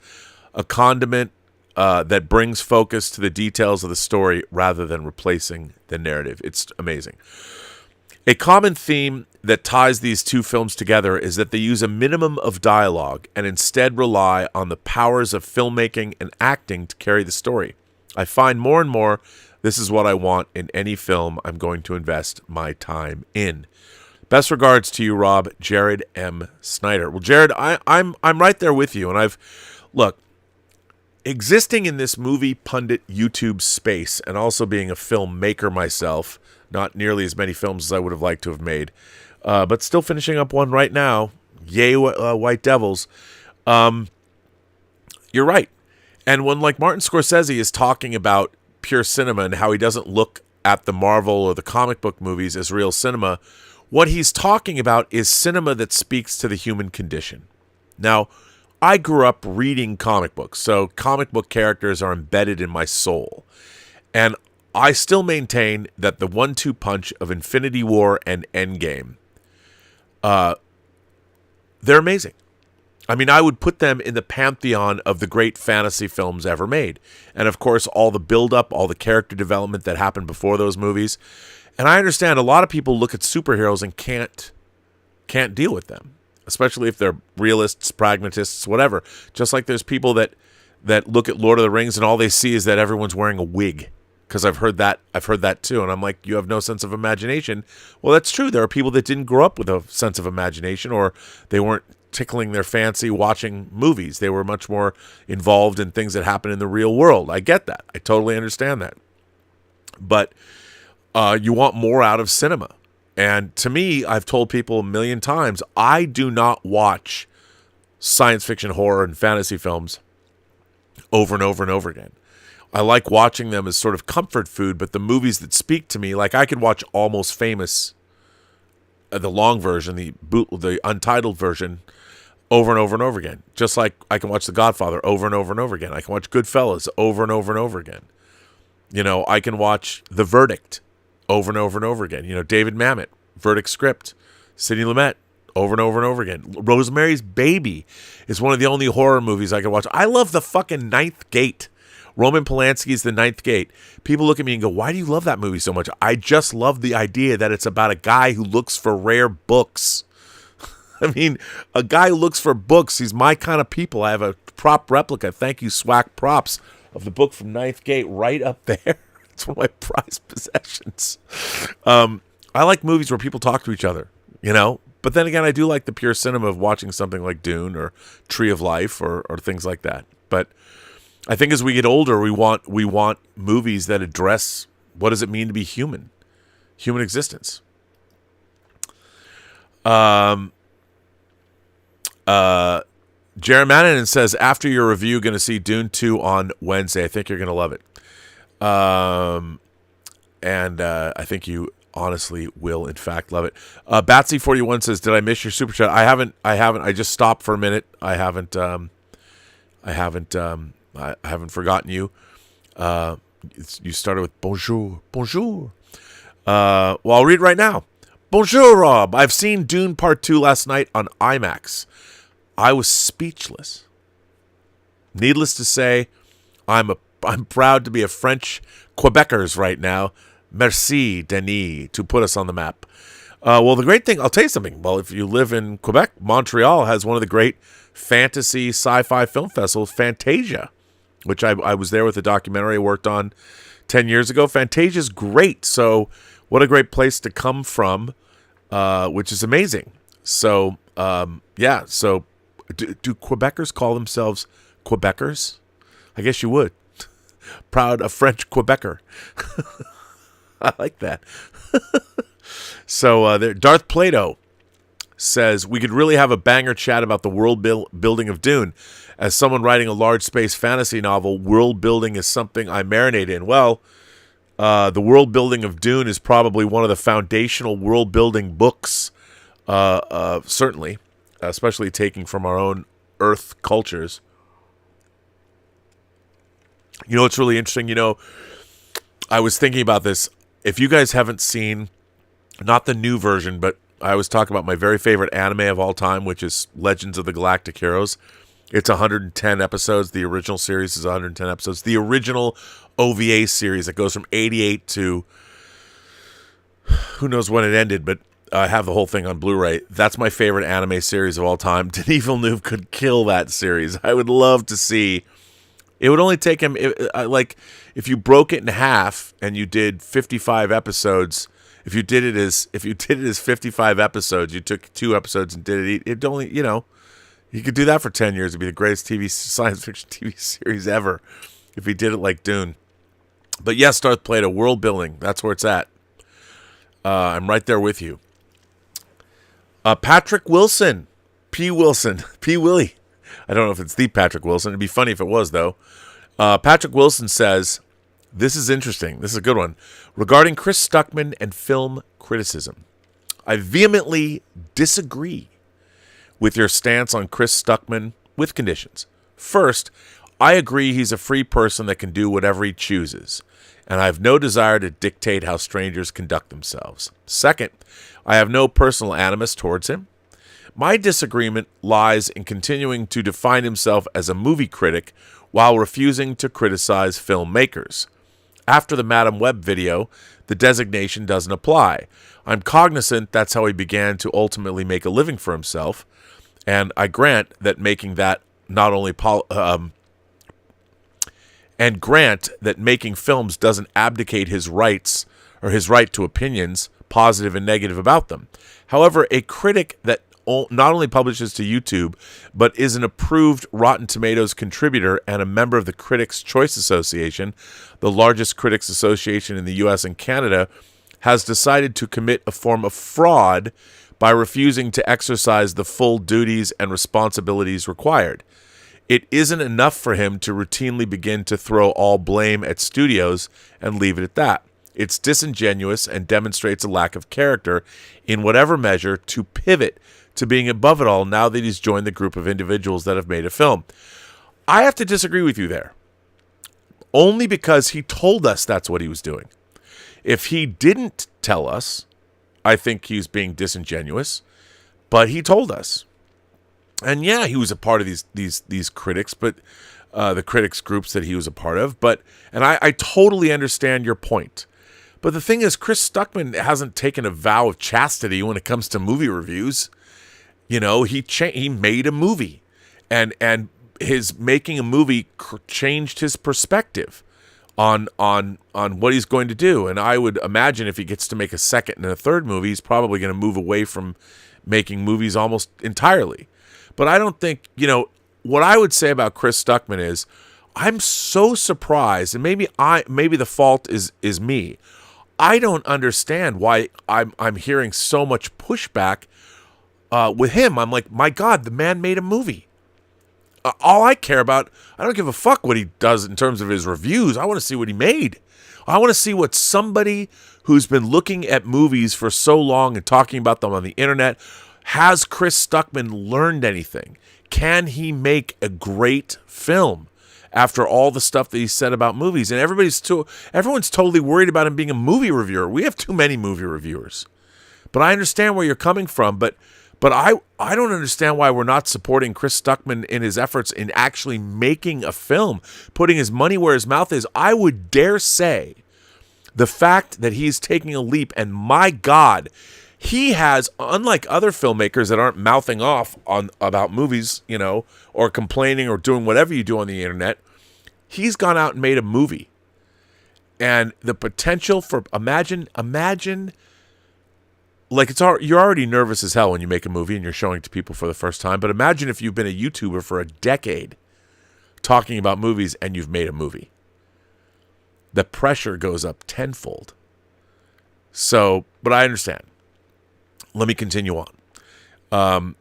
A: a condiment that brings focus to the details of the story rather than replacing the narrative. It's amazing. A common theme that ties these 2 films together is that they use a minimum of dialogue and instead rely on the powers of filmmaking and acting to carry the story. I find more and more this is what I want in any film I'm going to invest my time in. Best regards to you, Rob. Jared M. Snyder. Well, Jared, I'm right there with you, and look, existing in this movie pundit YouTube space and also being a filmmaker myself. Not nearly as many films as I would have liked to have made, but still finishing up one right now. Yay, White Devils. You're right. And when like Martin Scorsese is talking about pure cinema and how he doesn't look at the Marvel or the comic book movies as real cinema, what he's talking about is cinema that speaks to the human condition. Now, I grew up reading comic books, so comic book characters are embedded in my soul. And I still maintain that the 1-2 punch of Infinity War and Endgame, they're amazing. I mean, I would put them in the pantheon of the great fantasy films ever made. And of course, all the build-up, all the character development that happened before those movies. And I understand a lot of people look at superheroes and can't deal with them, especially if they're realists, pragmatists, whatever. Just like there's people that look at Lord of the Rings and all they see is that everyone's wearing a wig. Because I've heard that too, and I'm like, you have no sense of imagination. Well, that's true. There are people that didn't grow up with a sense of imagination, or they weren't tickling their fancy watching movies. They were much more involved in things that happen in the real world. I get that. I totally understand that. But you want more out of cinema. And to me, I've told people a million times, I do not watch science fiction, horror, and fantasy films over and over and over again. I like watching them as sort of comfort food, but the movies that speak to me, like I could watch Almost Famous, the long version, the untitled version, over and over and over again. Just like I can watch The Godfather over and over and over again. I can watch Goodfellas over and over and over again. You know, I can watch The Verdict over and over and over again. You know, David Mamet, Verdict script, Sidney Lumet, over and over and over again. Rosemary's Baby is one of the only horror movies I can watch. I love the fucking Ninth Gate. Roman Polanski's The Ninth Gate. People look at me and go, why do you love that movie so much? I just love the idea that it's about a guy who looks for rare books. I mean, a guy who looks for books. He's my kind of people. I have a prop replica. Thank you, Swack Props, of the book from Ninth Gate right up there. It's one of my prized possessions. I like movies where people talk to each other, you know? But then again, I do like the pure cinema of watching something like Dune or Tree of Life or things like that. But I think as we get older, we want movies that address what does it mean to be human existence. Jeremy Mannanen says, after your review, going to see Dune 2 on Wednesday. I think you're going to love it. And I think you honestly will, in fact, love it. Batsy41 says, did I miss your super chat? I haven't. I just stopped for a minute. I haven't forgotten you. You started with bonjour. Well, I'll read right now. Bonjour, Rob. I've seen Dune Part 2 last night on IMAX. I was speechless. Needless to say, I'm proud to be a French Quebecers right now. Merci, Denis, to put us on the map. Well, the great thing, I'll tell you something. Well, if you live in Quebec, Montreal has one of the great fantasy sci-fi film festivals, Fantasia, which I was there with a documentary I worked on 10 years ago. Fantasia's great. So what a great place to come from, which is amazing. So, yeah. So do Quebecers call themselves Quebecers? I guess you would. Proud a French Quebecer. I like that. So Darth Plato says, we could really have a banger chat about the world building of Dune. As someone writing a large space fantasy novel, world building is something I marinate in. Well, the world building of Dune is probably one of the foundational world building books, certainly, especially taking from our own Earth cultures. You know, it's really interesting. You know, I was thinking about this. If you guys haven't seen, not the new version, but I was talking about my very favorite anime of all time, which is Legends of the Galactic Heroes. It's 110 episodes. The original series is 110 episodes. The original OVA series that goes from 88 to who knows when it ended, but I have the whole thing on Blu-ray. That's my favorite anime series of all time. Denis Villeneuve could kill that series. I would love to see. It would only take him, like, if you broke it in half and you did 55 episodes. If you did it as 55 episodes, you took 2 episodes and did it. It only, you know, he could do that for 10 years. It'd be the greatest science fiction TV series ever if he did it like Dune. But yes, Darth Plato, world building. That's where it's at. I'm right there with you. Patrick Wilson, P. Willie. I don't know if it's the Patrick Wilson. It'd be funny if it was, though. Patrick Wilson says, this is interesting. This is a good one. Regarding Chris Stuckman and film criticism, I vehemently disagree with your stance on Chris Stuckman with conditions. First, I agree he's a free person that can do whatever he chooses, and I have no desire to dictate how strangers conduct themselves. Second, I have no personal animus towards him. My disagreement lies in continuing to define himself as a movie critic while refusing to criticize filmmakers. After the Madam Web video, the designation doesn't apply. I'm cognizant that's how he began to ultimately make a living for himself, and I grant that making that not only making films doesn't abdicate his rights or his right to opinions, positive and negative about them. However, a critic that not only publishes to YouTube, but is an approved Rotten Tomatoes contributor and a member of the Critics' Choice Association, the largest critics association in the U.S. and Canada, has decided to commit a form of fraud by refusing to exercise the full duties and responsibilities required. It isn't enough for him to routinely begin to throw all blame at studios and leave it at that. It's disingenuous and demonstrates a lack of character in whatever measure to pivot to being above it all now that he's joined the group of individuals that have made a film. I have to disagree with you there, only because he told us that's what he was doing. If he didn't tell us, I think he's being disingenuous, but he told us. And yeah, he was a part of these critics, but the critics groups that he was a part of. And I totally understand your point. But the thing is, Chris Stuckman hasn't taken a vow of chastity when it comes to movie reviews. You know, he made a movie, and his making a movie changed his perspective on what he's going to do. And I would imagine if he gets to make a second and a third movie, he's probably going to move away from making movies almost entirely. But I don't think, what I would say about Chris Stuckman is I'm so surprised, and maybe the fault is me. I don't understand why I'm hearing so much pushback with him. I'm like, my God, the man made a movie. All I care about, I don't give a fuck what he does in terms of his reviews. I want to see what he made. I want to see what somebody who's been looking at movies for so long and talking about them on the internet, has Chris Stuckman learned anything? Can he make a great film after all the stuff that he said about movies? And everyone's totally worried about him being a movie reviewer. We have too many movie reviewers. But I understand where you're coming from, but I don't understand why we're not supporting Chris Stuckman in his efforts in actually making a film, putting his money where his mouth is. I would dare say the fact that he's taking a leap, and my God, he has, unlike other filmmakers that aren't mouthing off about movies, or complaining or doing whatever you do on the internet, he's gone out and made a movie. And the potential for, imagine, like you're already nervous as hell when you make a movie and you're showing it to people for the first time, but imagine if you've been a YouTuber for a decade talking about movies and you've made a movie. The pressure goes up tenfold. So, but I understand. Let me continue on.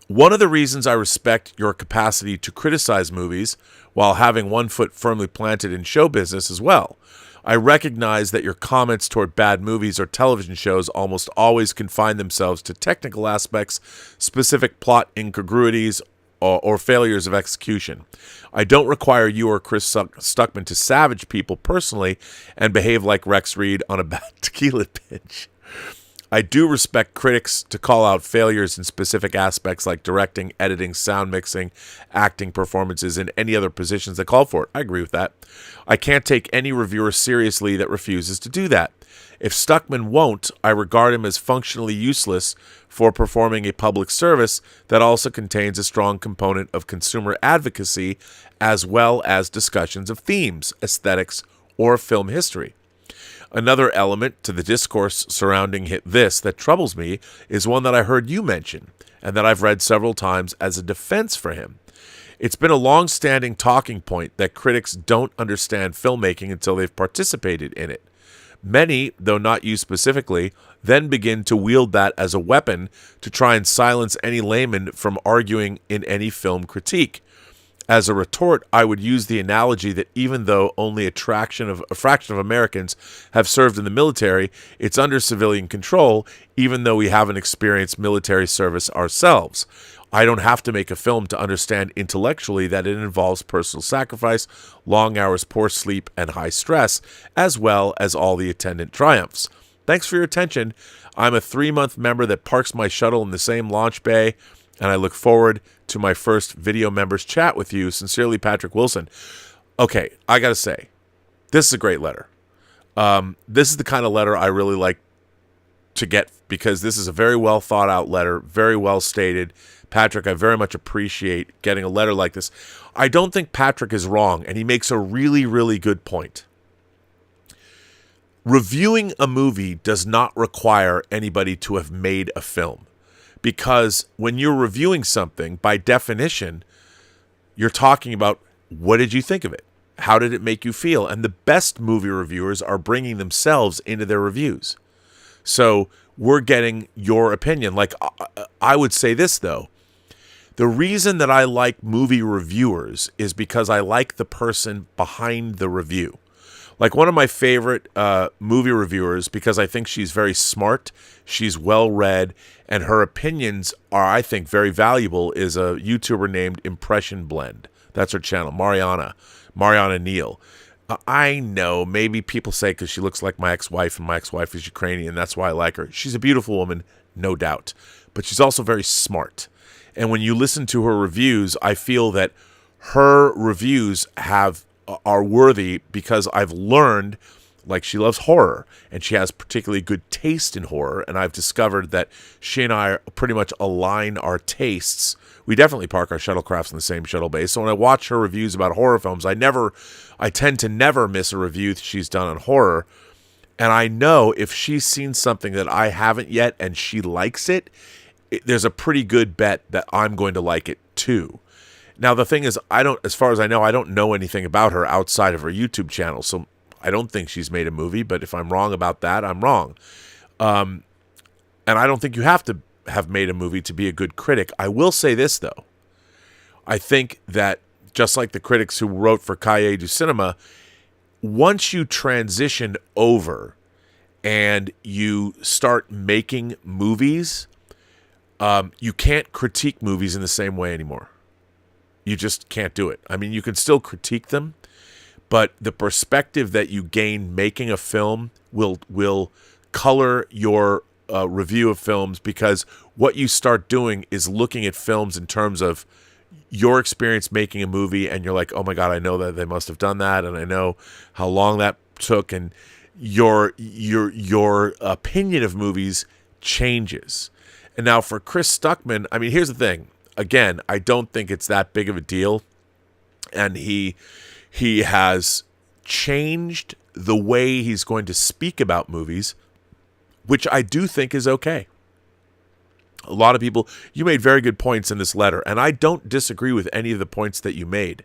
A: One of the reasons I respect your capacity to criticize movies while having one foot firmly planted in show business as well. I recognize that your comments toward bad movies or television shows almost always confine themselves to technical aspects, specific plot incongruities, or failures of execution. I don't require you or Chris Stuckman to savage people personally and behave like Rex Reed on a bad tequila binge. I do respect critics to call out failures in specific aspects like directing, editing, sound mixing, acting, performances, and any other positions that call for it. I agree with that. I can't take any reviewer seriously that refuses to do that. If Stuckman won't, I regard him as functionally useless for performing a public service that also contains a strong component of consumer advocacy as well as discussions of themes, aesthetics, or film history. Another element to the discourse surrounding this that troubles me is one that I heard you mention and that I've read several times as a defense for him. It's been a long-standing talking point that critics don't understand filmmaking until they've participated in it. Many, though not you specifically, then begin to wield that as a weapon to try and silence any layman from arguing in any film critique. As a retort, I would use the analogy that even though only a fraction of Americans have served in the military, it's under civilian control, even though we haven't experienced military service ourselves. I don't have to make a film to understand intellectually that it involves personal sacrifice, long hours, poor sleep, and high stress, as well as all the attendant triumphs. Thanks for your attention. I'm a 3-month member that parks my shuttle in the same launch bay, and I look forward to my first video members chat with you. Sincerely, Patrick Wilson. Okay, I got to say, this is a great letter. This is the kind of letter I really like to get because this is a very well thought out letter, very well stated. Patrick, I very much appreciate getting a letter like this. I don't think Patrick is wrong, and he makes a really, really good point. Reviewing a movie does not require anybody to have made a film. Because when you're reviewing something, by definition, you're talking about what did you think of it? How did it make you feel? And the best movie reviewers are bringing themselves into their reviews. So we're getting your opinion. Like, I would say this, though. The reason that I like movie reviewers is because I like the person behind the review. Like, one of my favorite movie reviewers, because I think she's very smart, she's well-read, and her opinions are, I think, very valuable, is a YouTuber named Impression Blend. That's her channel, Mariana Neal. I know, maybe people say because she looks like my ex-wife, and my ex-wife is Ukrainian, that's why I like her. She's a beautiful woman, no doubt. But she's also very smart. And when you listen to her reviews, I feel that her reviews are worthy because I've learned, like, she loves horror, and she has particularly good taste in horror, and I've discovered that she and I pretty much align our tastes. We definitely park our shuttlecrafts in the same shuttle bay. So when I watch her reviews about horror films, I tend to never miss a review she's done on horror. And I know if she's seen something that I haven't yet and she likes it, there's a pretty good bet that I'm going to like it too. Now, the thing is, as far as I don't know anything about her outside of her YouTube channel. So I don't think she's made a movie, but if I'm wrong about that, I'm wrong. And I don't think you have to have made a movie to be a good critic. I will say this, though. I think that just like the critics who wrote for Cahiers du Cinema, once you transition over and you start making movies, you can't critique movies in the same way anymore. You just can't do it. I mean, you can still critique them, but the perspective that you gain making a film will color your review of films, because what you start doing is looking at films in terms of your experience making a movie, and you're like, oh my God, I know that they must have done that, and I know how long that took, and your opinion of movies changes. And now for Chris Stuckman, I mean, here's the thing. Again, I don't think it's that big of a deal, and he has changed the way he's going to speak about movies, which I do think is okay. A lot of people, you made very good points in this letter, and I don't disagree with any of the points that you made.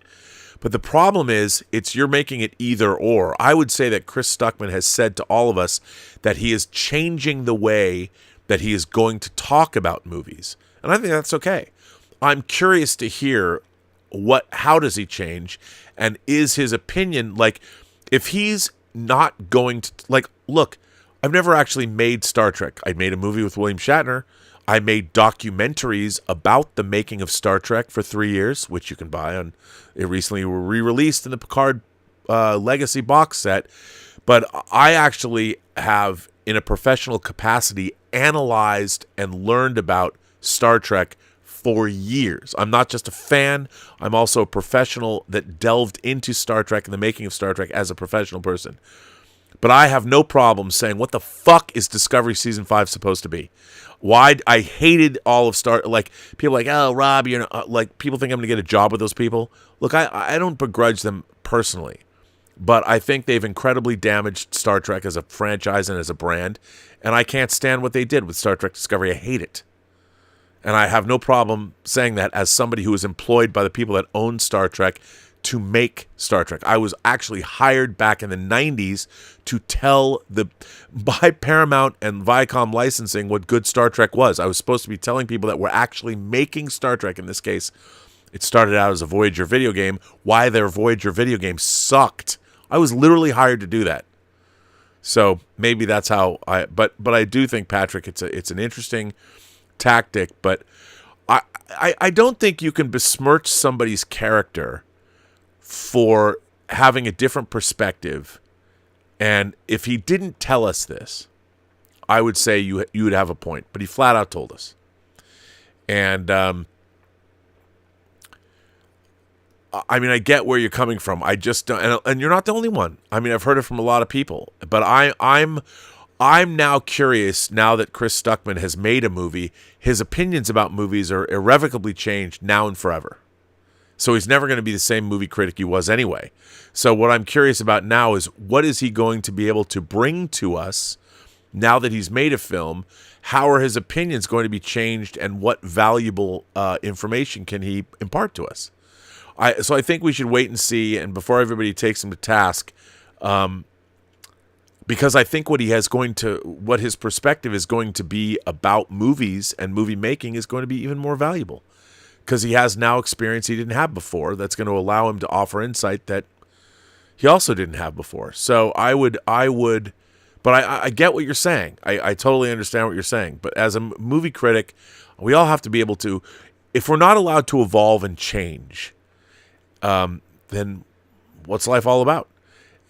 A: But the problem is, you're making it either or. I would say that Chris Stuckman has said to all of us that he is changing the way that he is going to talk about movies. And I think that's okay. I'm curious to hear how does he change, and is his opinion, like, if he's not going to, like, look, I've never actually made Star Trek. I made a movie with William Shatner. I made documentaries about the making of Star Trek for 3 years, which you can buy on. It recently were re-released in the Picard Legacy box set. But I actually have, in a professional capacity, analyzed and learned about Star Trek for years. I'm not just a fan. I'm also a professional that delved into Star Trek and the making of Star Trek as a professional person. But I have no problem saying, what the fuck is Discovery Season 5 supposed to be? Why? I hated all of like, people like, oh, Rob, you're not, like, people think I'm going to get a job with those people. Look, I don't begrudge them personally, but I think they've incredibly damaged Star Trek as a franchise and as a brand, and I can't stand what they did with Star Trek Discovery. I hate it. And I have no problem saying that as somebody who was employed by the people that own Star Trek to make Star Trek. I was actually hired back in the 90s to tell by Paramount and Viacom licensing what good Star Trek was. I was supposed to be telling people that were actually making Star Trek. In this case, it started out as a Voyager video game, why their Voyager video game sucked. I was literally hired to do that. So maybe that's how but I do think, Patrick, it's an interesting tactic, but I don't think you can besmirch somebody's character for having a different perspective. And if he didn't tell us this, I would say you would have a point, but he flat out told us. And I mean, I get where you're coming from. I just don't, and you're not the only one. I mean, I've heard it from a lot of people, but I'm now curious, now that Chris Stuckman has made a movie, his opinions about movies are irrevocably changed now and forever. So he's never going to be the same movie critic he was anyway. So what I'm curious about now is, what is he going to be able to bring to us now that he's made a film? How are his opinions going to be changed, and what valuable information can he impart to us? So I think we should wait and see, and before everybody takes him to task, because I think what his perspective is going to be about movies and movie making is going to be even more valuable, because he has now experience he didn't have before that's going to allow him to offer insight that he also didn't have before. So I would, but I get what you're saying. I totally understand what you're saying. But as a movie critic, we all have to be able to, if we're not allowed to evolve and change, then what's life all about?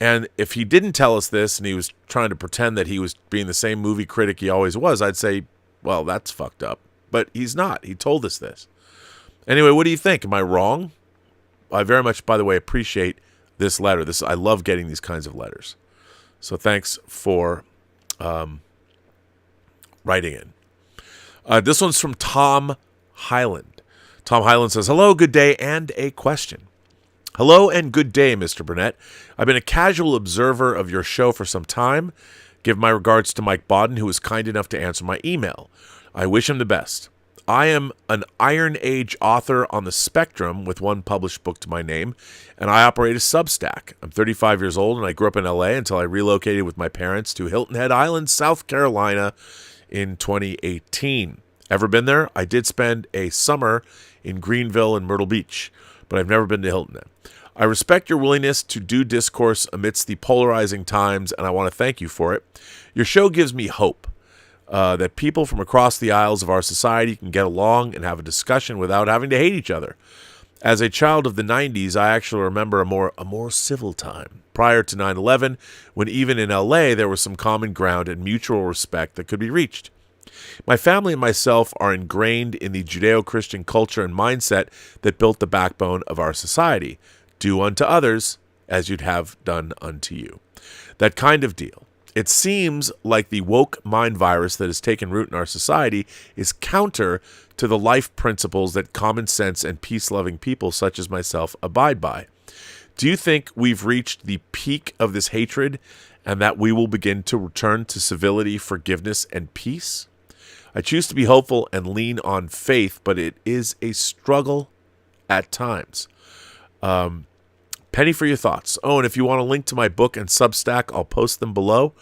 A: And if he didn't tell us this and he was trying to pretend that he was being the same movie critic he always was, I'd say, well, that's fucked up. But he's not. He told us this. Anyway, what do you think? Am I wrong? I very much, by the way, appreciate this letter. I love getting these kinds of letters. So thanks for writing in. This one's from Tom Highland. Tom Highland says, hello, good day, and a question. Hello and good day, Mr. Burnett. I've been a casual observer of your show for some time. Give my regards to Mike Bodden, who was kind enough to answer my email. I wish him the best. I am an Iron Age author on the spectrum with one published book to my name, and I operate a Substack. I'm 35 years old, and I grew up in L.A. until I relocated with my parents to Hilton Head Island, South Carolina in 2018. Ever been there? I did spend a summer in Greenville and Myrtle Beach, but I've never been to Hilton Head. I respect your willingness to do discourse amidst the polarizing times, and I want to thank you for it. Your show gives me hope that people from across the aisles of our society can get along and have a discussion without having to hate each other. As a child of the 90s, I actually remember a more civil time, prior to 9/11, when even in LA there was some common ground and mutual respect that could be reached. My family and myself are ingrained in the Judeo-Christian culture and mindset that built the backbone of our society. Do unto others as you'd have done unto you. That kind of deal. It seems like the woke mind virus that has taken root in our society is counter to the life principles that common sense and peace-loving people such as myself abide by. Do you think we've reached the peak of this hatred and that we will begin to return to civility, forgiveness, and peace? I choose to be hopeful and lean on faith, but it is a struggle at times. Penny for your thoughts. Oh, and if you want a link to my book and Substack, I'll post them below.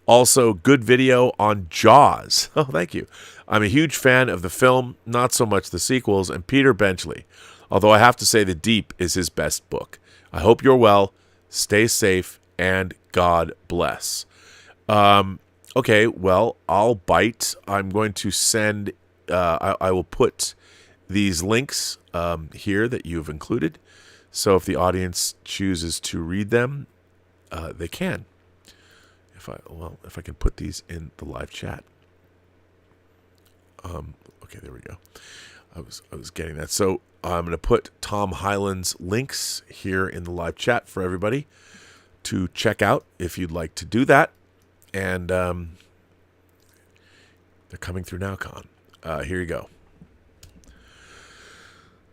A: Also, good video on Jaws. Oh, thank you. I'm a huge fan of the film, not so much the sequels, and Peter Benchley. Although I have to say The Deep is his best book. I hope you're well, stay safe, and God bless. Okay, well, I'll bite. I'm going to send, I will put these links here that you've included. So if the audience chooses to read them, they can. If I can put these in the live chat. Okay, there we go. I was getting that. So I'm going to put Tom Highland's links here in the live chat for everybody to check out if you'd like to do that. And they're coming through now, Con. Here you go.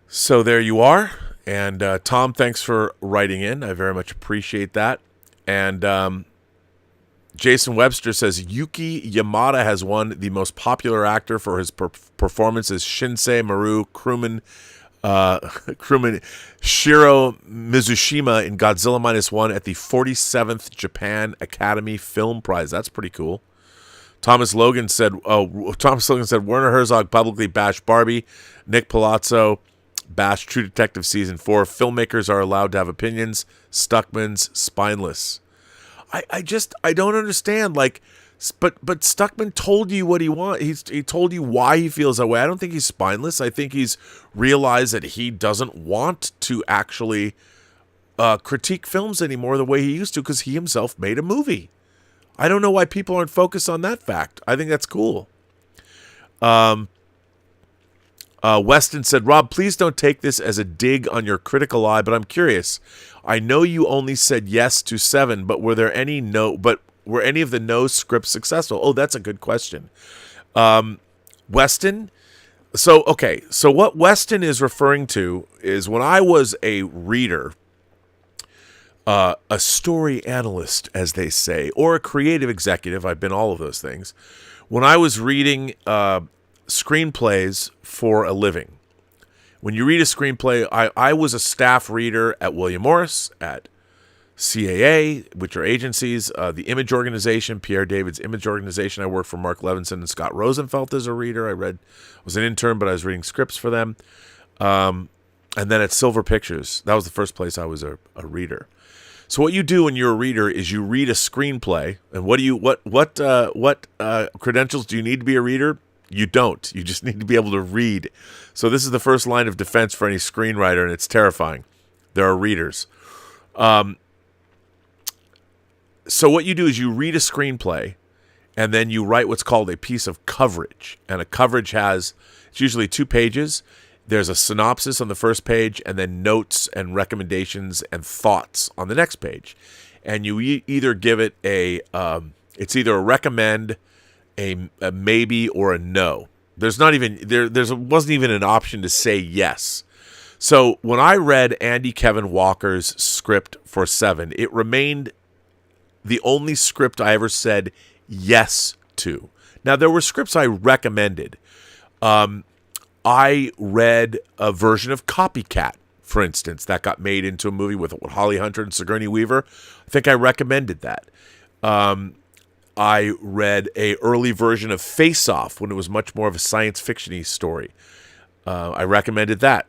A: So there you are. And Tom, thanks for writing in. I very much appreciate that. And Jason Webster says, Yuki Yamada has won the most popular actor for his performance as Shinsei Maru crewman Shiro Mizushima in Godzilla -1 at the 47th Japan Academy Film Prize. That's pretty cool. Thomas Logan said Werner Herzog publicly bashed Barbie. Nick Palazzo bashed True Detective Season 4. Filmmakers are allowed to have opinions. Stuckman's spineless. I don't understand. Like, but Stuckman told you what he wants. He told you why he feels that way. I don't think he's spineless. I think he's realized that he doesn't want to actually critique films anymore the way he used to, because he himself made a movie. I don't know why people aren't focused on that fact. I think that's cool. Weston said, Rob, please don't take this as a dig on your critical eye, but I'm curious. I know you only said yes to 7, but were any of the no scripts successful? Oh, that's a good question. Weston. So what Weston is referring to is when I was a reader, a story analyst, as they say, or a creative executive. I've been all of those things. When I was reading screenplays for a living. When you read a screenplay, I was a staff reader at William Morris, at CAA, which are agencies, the Image Organization, Pierre David's Image Organization. I worked for Mark Levinson and Scott Rosenfeld as a reader. I was an intern, but I was reading scripts for them. And then at Silver Pictures, that was the first place I was a reader. So what you do when you're a reader is you read a screenplay. And what credentials do you need to be a reader? You don't. You just need to be able to read. So this is the first line of defense for any screenwriter, and it's terrifying. There are readers. So what you do is you read a screenplay, and then you write what's called a piece of coverage. And a coverage it's usually 2 pages. There's a synopsis on the first page, and then notes and recommendations and thoughts on the next page. And you either give it it's either a recommend, a maybe, or a no. There wasn't even an option to say yes. So when I read Andy Kevin Walker's script for Seven, it remained the only script I ever said yes to. Now, there were scripts I recommended. I read a version of Copycat, for instance, that got made into a movie with Holly Hunter and Sigourney Weaver. I think I recommended that. I read a early version of Face Off when it was much more of a science fiction-y story. I recommended that.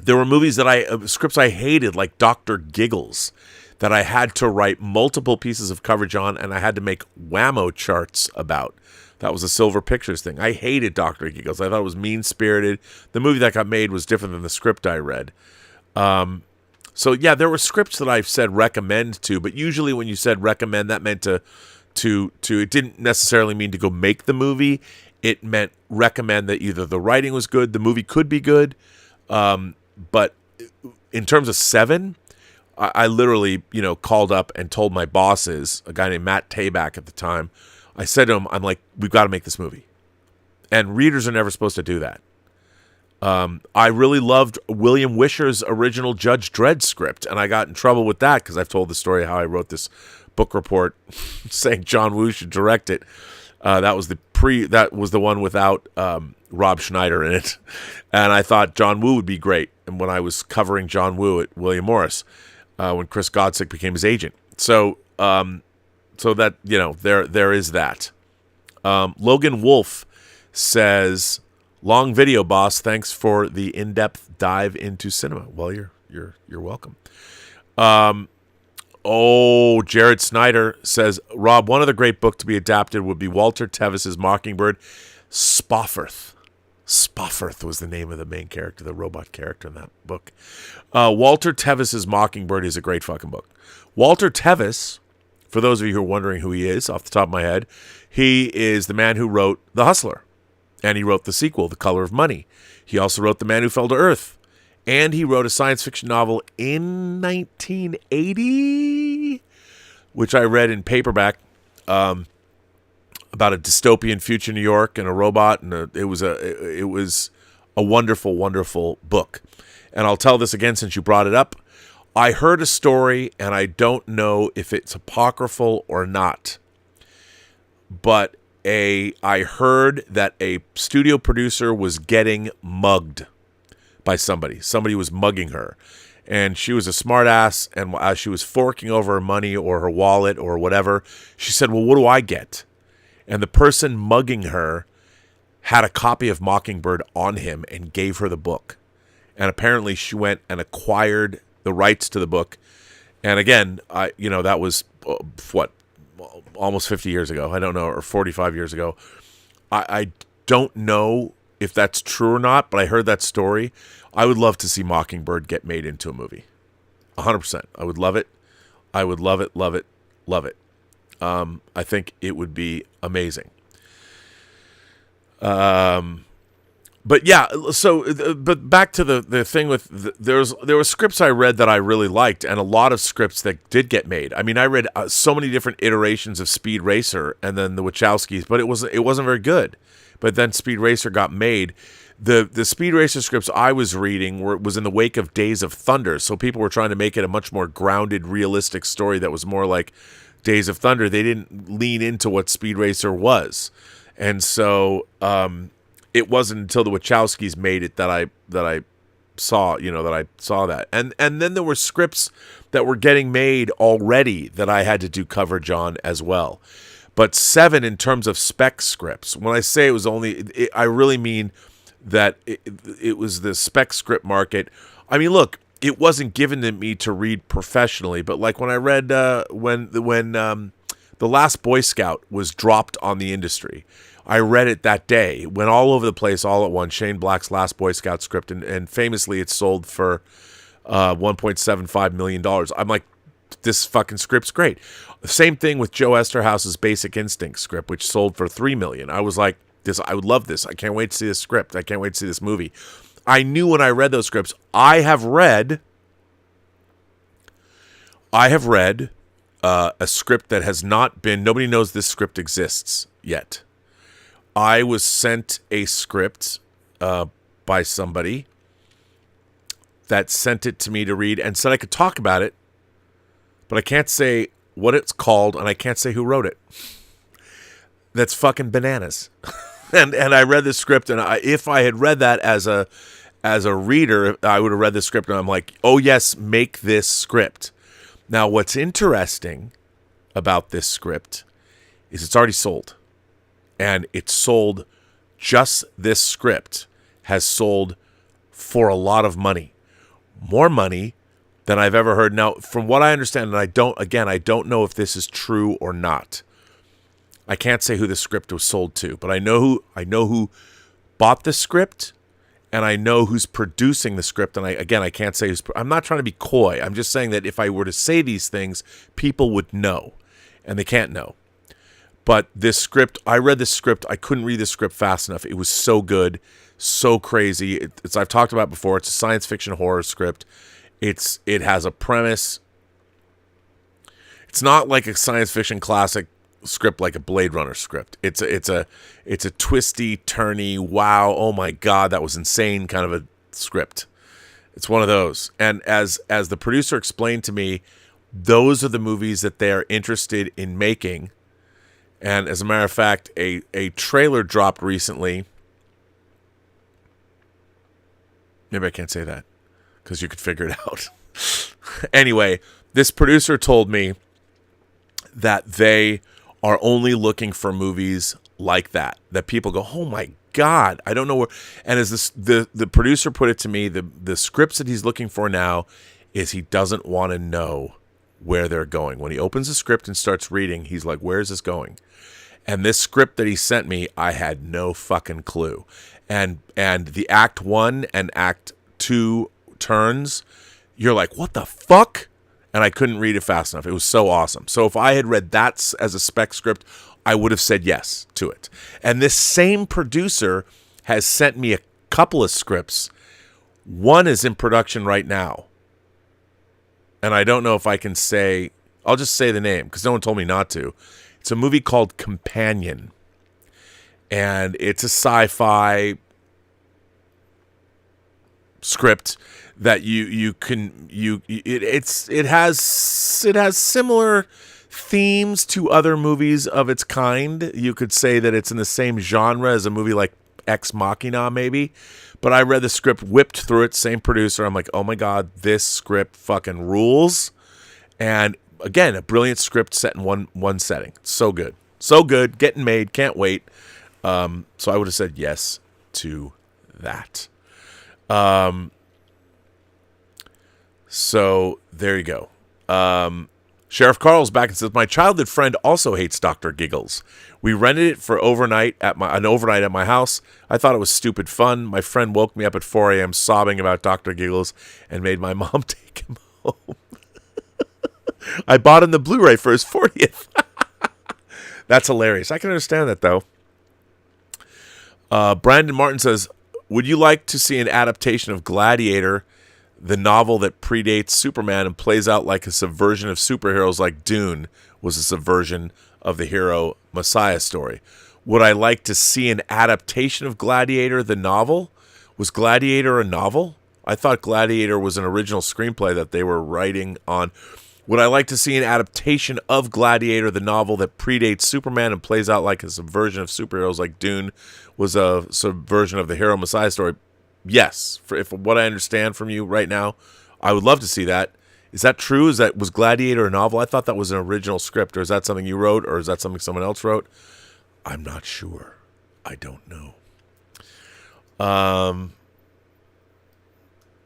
A: There were scripts I hated, like Dr. Giggles, that I had to write multiple pieces of coverage on, and I had to make whammo charts about. That was a Silver Pictures thing. I hated Dr. Giggles. I thought it was mean-spirited. The movie that got made was different than the script I read. So yeah, there were scripts that I've said recommend to, but usually when you said recommend, that meant to it didn't necessarily mean to go make the movie. It meant recommend that either the writing was good, the movie could be good. But in terms of Seven, I literally, called up and told my bosses, a guy named Matt Tabak at the time, I said to him, I'm like, we've got to make this movie. And readers are never supposed to do that. I really loved William Wisher's original Judge Dredd script, and I got in trouble with that because I've told the story how I wrote this book report saying John Woo should direct it. That was the one without Rob Schneider in it. And I thought John Woo would be great. And when I was covering John Woo at William Morris, when Chris Godsick became his agent. So that, there is that. Logan Wolf says, long video, boss. Thanks for the in-depth dive into cinema. Well, you're welcome. Jared Snyder says, Rob, one other great book to be adapted would be Walter Tevis's Mockingbird. Spofforth was the name of the main character, the robot character in that book. Walter Tevis's Mockingbird is a great fucking book. Walter Tevis, for those of you who are wondering who he is, off the top of my head, he is the man who wrote The Hustler. And he wrote the sequel, The Color of Money. He also wrote The Man Who Fell to Earth. And he wrote a science fiction novel in 1980, which I read in paperback, about a dystopian future New York and a robot, and it was a wonderful, wonderful book. And I'll tell this again since you brought it up. I heard a story, and I don't know if it's apocryphal or not, but I heard that a studio producer was getting mugged by somebody. Somebody was mugging her. And she was a smart ass, and as she was forking over her money or her wallet or whatever, she said, well, what do I get? And the person mugging her had a copy of Mockingbird on him and gave her the book. And apparently she went and acquired the rights to the book. And again, that was, almost 50 years ago. I don't know, or 45 years ago. I don't know if that's true or not, but I heard that story. I would love to see Mockingbird get made into a movie. 100%. I would love it. I would love it, love it, love it. I think it would be amazing. But yeah, but back to the thing with there were scripts I read that I really liked, and a lot of scripts that did get made. I mean, I read so many different iterations of Speed Racer and then the Wachowskis, but it wasn't very good. But then Speed Racer got made. The Speed Racer scripts I was reading was in the wake of Days of Thunder, so people were trying to make it a much more grounded, realistic story that was more like Days of Thunder. They didn't lean into what Speed Racer was, and so it wasn't until the Wachowskis made it that I saw, that. And then there were scripts that were getting made already that I had to do coverage on as well. But 7 in terms of spec scripts. When I say it was only, I really mean that it was the spec script market. I mean, look, it wasn't given to me to read professionally, but like when I read when The Last Boy Scout was dropped on the industry, I read it that day, went all over the place all at once, Shane Black's Last Boy Scout script, and famously it sold for $1.75 million. I'm like, this fucking script's great. The same thing with Joe Esterhouse's Basic Instinct script, which sold for $3 million. I was like, I would love this. I can't wait to see this script. I can't wait to see this movie. I knew when I read those scripts. I have read a script that has not been. Nobody knows this script exists yet. I was sent a script by somebody that sent it to me to read and said I could talk about it, but I can't say what it's called and I can't say who wrote it. That's fucking bananas. and I read this script, and if I had read that as a reader, I would have read the script and I'm like, oh yes, make this script. Now, what's interesting about this script is it's already sold. And it's sold, just this script has sold for a lot of money. More money than I've ever heard. Now, from what I understand, and I don't know if this is true or not. I can't say who the script was sold to, but I know who bought the script, and I know who's producing the script. And I can't say who's. I'm not trying to be coy. I'm just saying that if I were to say these things, people would know, and they can't know. But this script, I read this script. I couldn't read this script fast enough. It was so good, so crazy. It's I've talked about before. It's a science fiction horror script. It has a premise. It's not like a science fiction classic script like a Blade Runner script. It's a twisty, turny, wow, oh my god, that was insane kind of a script. It's one of those. And as the producer explained to me, those are the movies that they're interested in making. And as a matter of fact, a trailer dropped recently. Maybe I can't say that because you could figure it out. Anyway, this producer told me that they are only looking for movies like that people go, oh my god, I don't know where. And as the producer put it to me, the scripts that he's looking for now is he doesn't want to know where they're going. When he opens the script and starts reading, he's like, where is this going? And this script that he sent me, I had no fucking clue. And the Act 1 and Act 2 turns, you're like, what the fuck? And I couldn't read it fast enough. It was so awesome. So if I had read that as a spec script, I would have said yes to it. And this same producer has sent me a couple of scripts. One is in production right now. And I don't know if I can say, I'll just say the name because no one told me not to. It's a movie called Companion. And it's a sci-fi script that it has similar themes to other movies of its kind. You could say that it's in the same genre as a movie like Ex Machina maybe. But I read the script, whipped through it, same producer. I'm like, oh my god, this script fucking rules. And again, a brilliant script set in one setting. So good. So good, getting made, can't wait. So I would have said yes to that. So there you go. Sheriff Carl's back and says, my childhood friend also hates Dr. Giggles. We rented it for an overnight at my house. I thought it was stupid fun. My friend woke me up at 4 a.m. sobbing about Dr. Giggles and made my mom take him home. I bought him the Blu-ray for his 40th. That's hilarious. I can understand that, though. Brandon Martin says, would you like to see an adaptation of Gladiator, the novel that predates Superman and plays out like a subversion of superheroes like Dune was a subversion of the hero Messiah story? Would I like to see an adaptation of Gladiator, the novel? Was Gladiator a novel? I thought Gladiator was an original screenplay that they were writing on. Would I like to see an adaptation of Gladiator, the novel that predates Superman and plays out like a subversion of superheroes like Dune was a subversion of the hero Messiah story? Yes, if what I understand from you right now, I would love to see that. Is that true? Was Gladiator a novel? I thought that was an original script, or is that something you wrote, or is that something someone else wrote? I'm not sure. I don't know.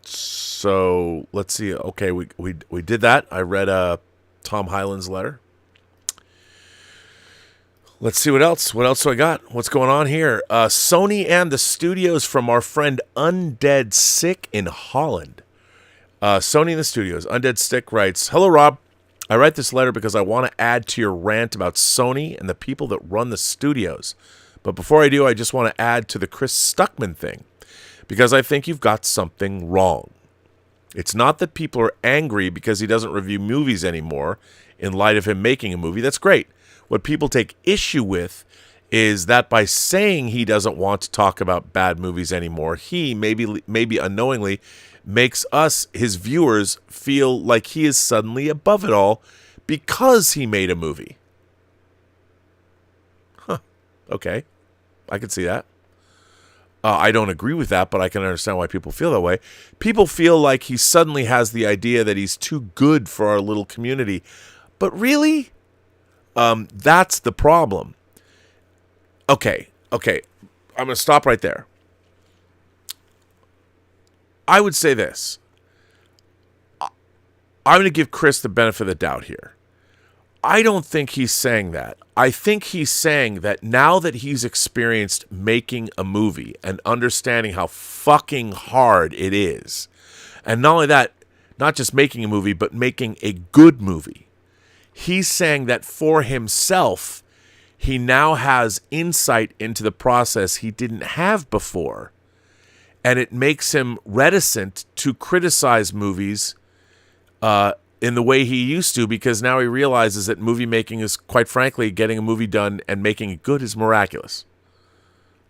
A: So let's see. Okay, we did that. I read Tom Hyland's letter. Let's see what else. What else do I got? What's going on here? Sony and the studios from our friend Undead Sick in Holland. Sony and the studios. Undead Sick writes, "Hello, Rob. I write this letter because I want to add to your rant about Sony and the people that run the studios. But before I do, I just want to add to the Chris Stuckman thing, because I think you've got something wrong. It's not that people are angry because he doesn't review movies anymore in light of him making a movie. That's great. What people take issue with is that by saying he doesn't want to talk about bad movies anymore, he, maybe unknowingly, makes us, his viewers, feel like he is suddenly above it all because he made a movie." Huh. Okay. I can see that. I don't agree with that, but I can understand why people feel that way. People feel like he suddenly has the idea that he's too good for our little community. But really? That's the problem. Okay. I'm going to stop right there. I would say this. I'm going to give Chris the benefit of the doubt here. I don't think he's saying that. I think he's saying that now that he's experienced making a movie and understanding how fucking hard it is, and not only that, not just making a movie, but making a good movie, he's saying that for himself, he now has insight into the process he didn't have before. And it makes him reticent to criticize movies in the way he used to, because now he realizes that movie making is, quite frankly, getting a movie done and making it good is miraculous.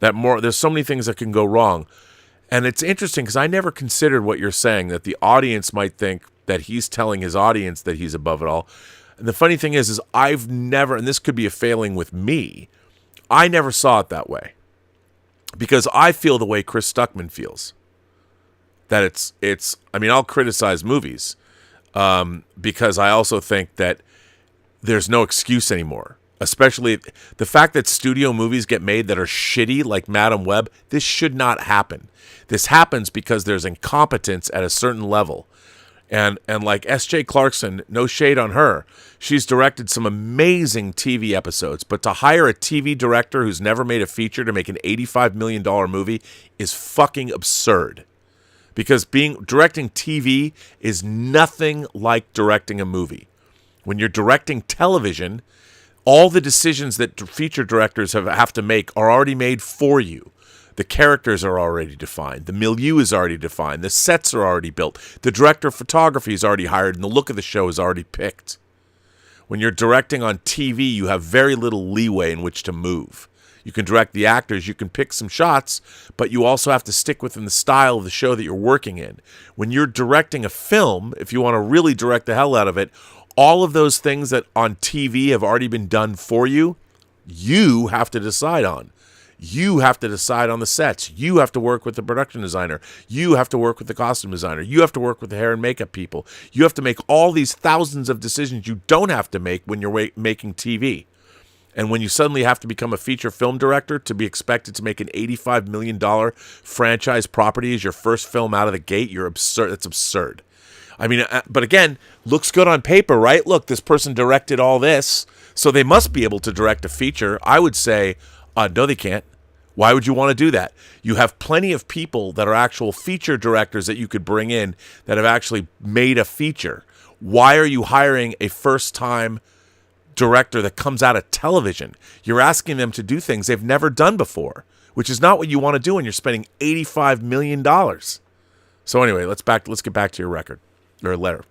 A: There's so many things that can go wrong. And it's interesting because I never considered what you're saying, that the audience might think that he's telling his audience that he's above it all. And the funny thing is I've never, and this could be a failing with me, I never saw it that way. Because I feel the way Chris Stuckman feels. That I'll criticize movies because I also think that there's no excuse anymore. Especially the fact that studio movies get made that are shitty, like Madam Web. This should not happen. This happens because there's incompetence at a certain level. And like S.J. Clarkson, no shade on her, she's directed some amazing TV episodes, but to hire a TV director who's never made a feature to make an $85 million movie is fucking absurd. Because directing TV is nothing like directing a movie. When you're directing television, all the decisions that feature directors have to make are already made for you. The characters are already defined. The milieu is already defined. The sets are already built. The director of photography is already hired, and the look of the show is already picked. When you're directing on TV, you have very little leeway in which to move. You can direct the actors, you can pick some shots, but you also have to stick within the style of the show that you're working in. When you're directing a film, if you want to really direct the hell out of it, all of those things that on TV have already been done for you, you have to decide on. You have to decide on the sets. You have to work with the production designer. You have to work with the costume designer. You have to work with the hair and makeup people. You have to make all these thousands of decisions you don't have to make when you're making TV. And when you suddenly have to become a feature film director to be expected to make an $85 million franchise property as your first film out of the gate, you're absurd. That's absurd. I mean, but again, looks good on paper, right? Look, this person directed all this, so they must be able to direct a feature. I would say, no, they can't. Why would you want to do that? You have plenty of people that are actual feature directors that you could bring in that have actually made a feature. Why are you hiring a first-time director that comes out of television? You're asking them to do things they've never done before, which is not what you want to do when you're spending $85 million. So anyway, let's get back to your record, or letter.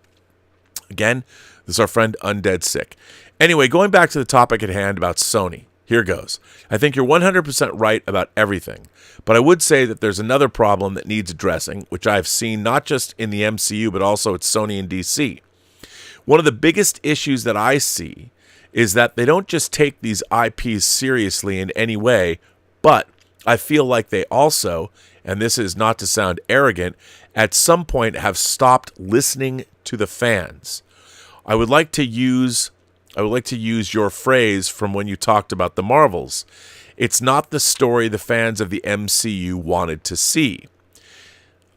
A: Again, this is our friend Undead Sick. Anyway, going back to the topic at hand about Sony. Here goes. I think you're 100% right about everything, but I would say that there's another problem that needs addressing, which I've seen not just in the MCU, but also at Sony and DC. One of the biggest issues that I see is that they don't just take these IPs seriously in any way, but I feel like they also, and this is not to sound arrogant, at some point have stopped listening to the fans. I would like to use your phrase from when you talked about the Marvels. It's not the story the fans of the MCU wanted to see.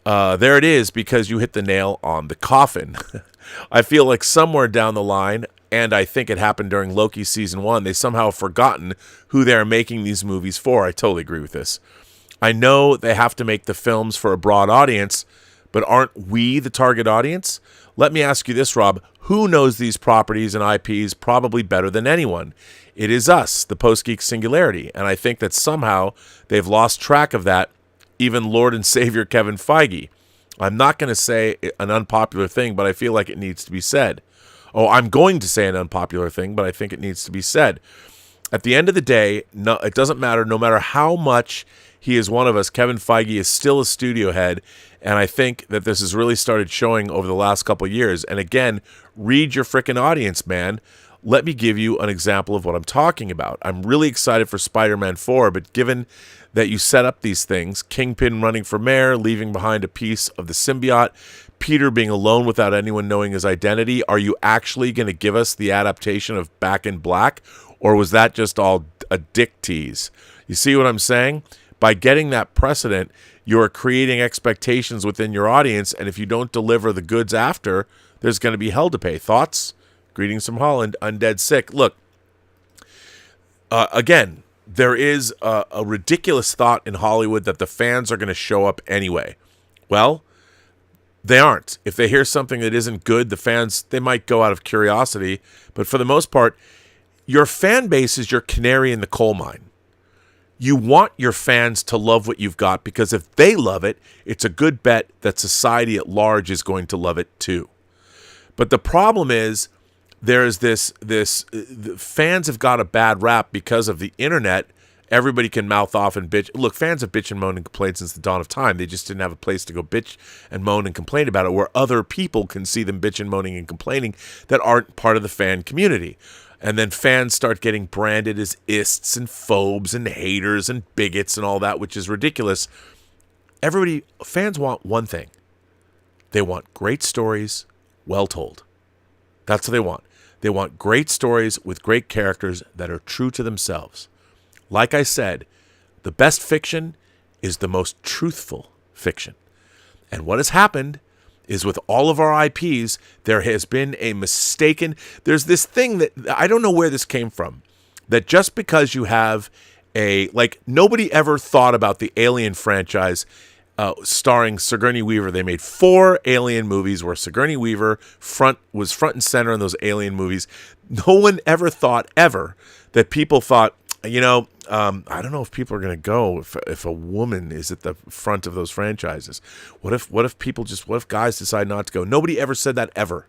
A: There it is, because you hit the nail on the coffin. I feel like somewhere down the line, and I think it happened during Loki season 1, they somehow have forgotten who they're making these movies for. I totally agree with this. I know they have to make the films for a broad audience, but aren't we the target audience? Let me ask you this, Rob. Who knows these properties and IPs probably better than anyone? It is us, the Post-Geek Singularity, and I think that somehow they've lost track of that, even Lord and Savior Kevin Feige. I'm not going to say an unpopular thing, but I feel like it needs to be said. Oh, I'm going to say an unpopular thing, but I think it needs to be said. At the end of the day, no, it doesn't matter. No matter how much he is one of us, Kevin Feige is still a studio head, and I think that this has really started showing over the last couple of years. And again, read your frickin' audience, man. Let me give you an example of what I'm talking about. I'm really excited for Spider-Man 4, but given that you set up these things, Kingpin running for mayor, leaving behind a piece of the symbiote, Peter being alone without anyone knowing his identity, are you actually going to give us the adaptation of Back in Black, or was that just all a dick tease? You see what I'm saying? By getting that precedent, you are creating expectations within your audience, and if you don't deliver the goods after, there's going to be hell to pay. Thoughts? Greetings from Holland, Undead Sick. Look, again, there is a ridiculous thought in Hollywood that the fans are going to show up anyway. Well, they aren't. If they hear something that isn't good, the fans, they might go out of curiosity. But for the most part, your fan base is your canary in the coal mine. You want your fans to love what you've got, because if they love it, it's a good bet that society at large is going to love it too. But the problem is, there's this fans have got a bad rap because of the internet. Everybody can mouth off and bitch. Look, fans have bitch and moaned and complained since the dawn of time. They just didn't have a place to go bitch and moan and complain about it, where other people can see them bitch and moaning and complaining that aren't part of the fan community. And then fans start getting branded as ists and phobes and haters and bigots and all that, which is ridiculous. Fans want one thing. They want great stories, well told. That's what they want. They want great stories with great characters that are true to themselves. Like I said, the best fiction is the most truthful fiction. And what has happened is, with all of our IPs, there has been a there's this thing that, I don't know where this came from, that just because you have nobody ever thought about the Alien franchise starring Sigourney Weaver. They made 4 Alien movies where Sigourney Weaver was front and center in those Alien movies. No one ever thought that people thought, I don't know if people are going to go if a woman is at the front of those franchises. What if guys decide not to go? Nobody ever said that ever.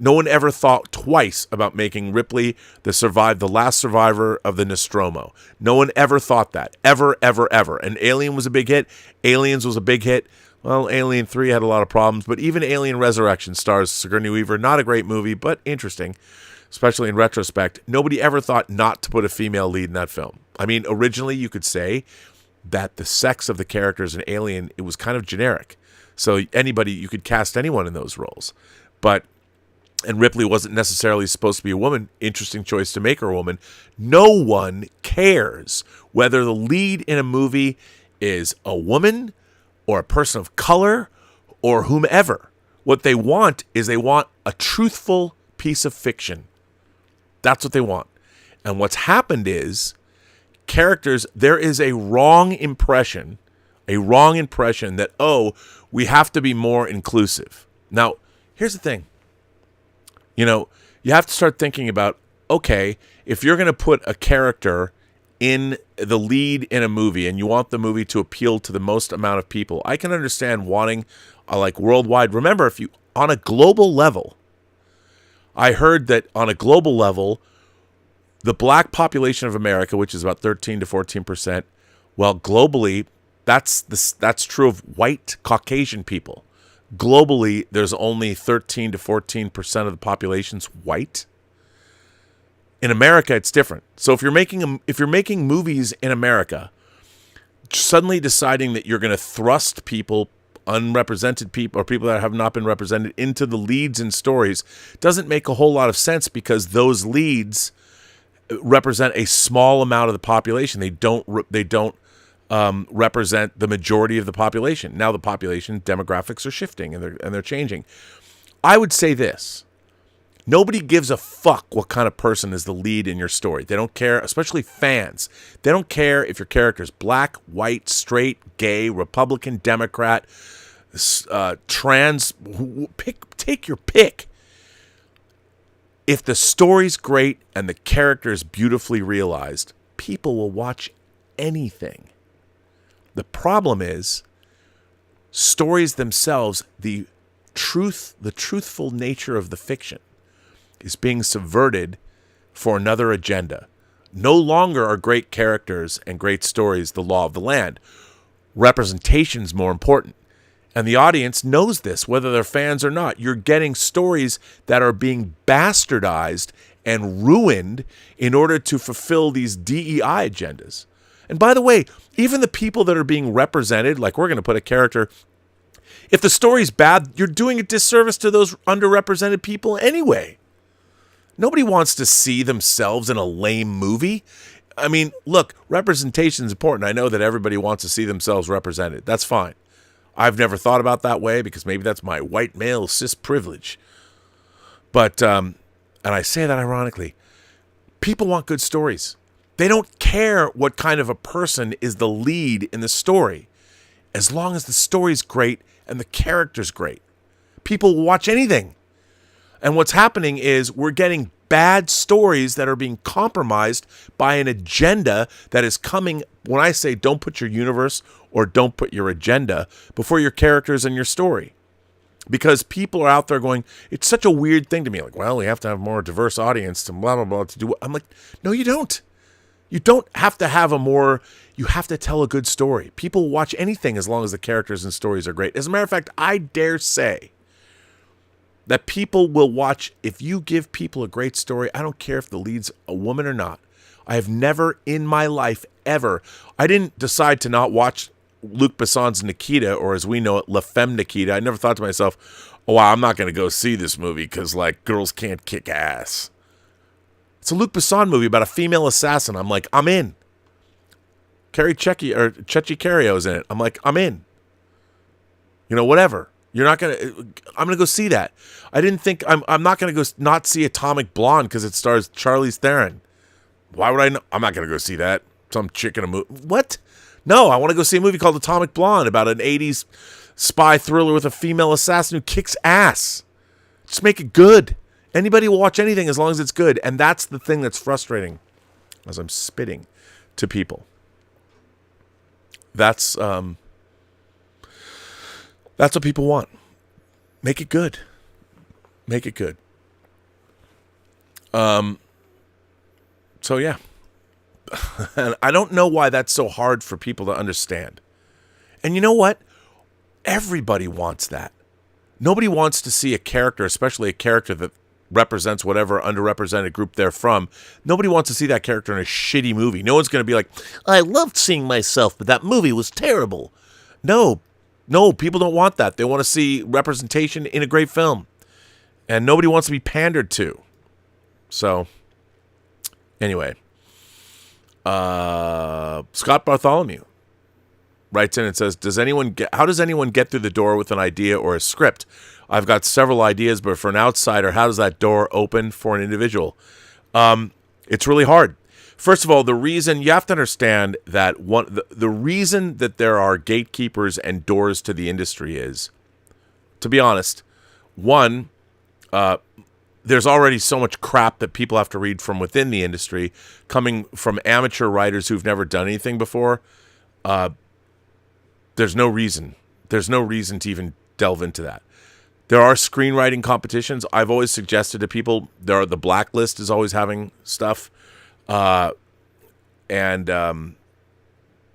A: No one ever thought twice about making Ripley the last survivor of the Nostromo. No one ever thought that. Ever, ever, ever. And Alien was a big hit. Aliens was a big hit. Well, Alien 3 had a lot of problems, but even Alien Resurrection stars Sigourney Weaver. Not a great movie, but interesting, especially in retrospect. Nobody ever thought not to put a female lead in that film. I mean, originally you could say that the sex of the characters in Alien, it was kind of generic. So you could cast anyone in those roles. And Ripley wasn't necessarily supposed to be a woman. Interesting choice to make her a woman. No one cares whether the lead in a movie is a woman or a person of color or whomever. What they want is a truthful piece of fiction. That's what they want. And what's happened is there is a wrong impression that, we have to be more inclusive. Now, here's the thing. You have to start thinking about, okay, if you're going to put a character in the lead in a movie and you want the movie to appeal to the most amount of people, I can understand wanting worldwide. Remember, on a global level, I heard that on a global level, the black population of America, which is about 13 to 14%, well, globally, that's true of white Caucasian people. Globally, there's only 13 to 14% of the population's white. In America, it's different. So if you're making movies in America, suddenly deciding that you're going to thrust people, unrepresented people, or people that have not been represented, into the leads in stories doesn't make a whole lot of sense, because those leads represent a small amount of the population. They don't represent the majority of the population. Now the population demographics are shifting, and they're changing. I would say this. Nobody gives a fuck what kind of person is the lead in your story. They don't care, especially fans. They don't care if your character is black, white, straight, gay, Republican, Democrat, trans. Take your pick. If the story's great and the character is beautifully realized, people will watch anything. The problem is stories themselves, the truthful nature of the fiction is being subverted for another agenda. No longer are great characters and great stories the law of the land. Representation's more important. And the audience knows this, whether they're fans or not. You're getting stories that are being bastardized and ruined in order to fulfill these DEI agendas. And by the way, even the people that are being represented, like we're going to put a character, if the story's bad, you're doing a disservice to those underrepresented people anyway. Nobody wants to see themselves in a lame movie. I mean, look, representation is important. I know that everybody wants to see themselves represented. That's fine. I've never thought about that way because maybe that's my white male cis privilege. But, and I say that ironically, people want good stories. They don't care what kind of a person is the lead in the story, as long as the story's great and the character's great. People will watch anything. And what's happening is we're getting bad stories that are being compromised by an agenda that is coming. When I say don't put your universe or don't put your agenda before your characters and your story. Because people are out there going, it's such a weird thing to me. Like, well, we have to have a more diverse audience to blah, blah, blah to do. I'm like, no, you don't. You don't have to have you have to tell a good story. People will watch anything as long as the characters and stories are great. As a matter of fact, I dare say that people will watch, if you give people a great story, I don't care if the lead's a woman or not. I have never in my life ever, I didn't decide to not watch Luc Besson's Nikita, or as we know it, La Femme Nikita. I never thought to myself, oh, wow, I'm not going to go see this movie because, like, girls can't kick ass. It's a Luc Besson movie about a female assassin. I'm like, I'm in. Chechi Carrio's in it. I'm like, I'm in. You know, whatever. You're not going to, I'm going to go see that. I didn't think, I'm not going to go not see Atomic Blonde because it stars Charlize Theron. Why would I know? I'm not going to go see that. Some chick in a movie. What? No, I want to go see a movie called Atomic Blonde about an 80s spy thriller with a female assassin who kicks ass. Just make it good. Anybody will watch anything as long as it's good. And that's the thing that's frustrating as I'm spitting to people. That's what people want. Make it good. Make it good. So yeah. And I don't know why that's so hard for people to understand. And you know what? Everybody wants that. Nobody wants to see a character, especially a character that represents whatever underrepresented group they're from. Nobody wants to see that character in a shitty movie. No one's going to be like, I loved seeing myself, but that movie was terrible. No, people don't want that. They want to see representation in a great film. And nobody wants to be pandered to. So, anyway. Scott Bartholomew writes in and says, how does anyone get through the door with an idea or a script? I've got several ideas, but for an outsider, how does that door open for an individual? It's really hard. First of all, the reason you have to understand that the reason that there are gatekeepers and doors to the industry is, to be honest, one, there's already so much crap that people have to read from within the industry, coming from amateur writers who've never done anything before. There's no reason. There's no reason to even delve into that. There are screenwriting competitions. I've always suggested to people, the Blacklist is always having stuff. That's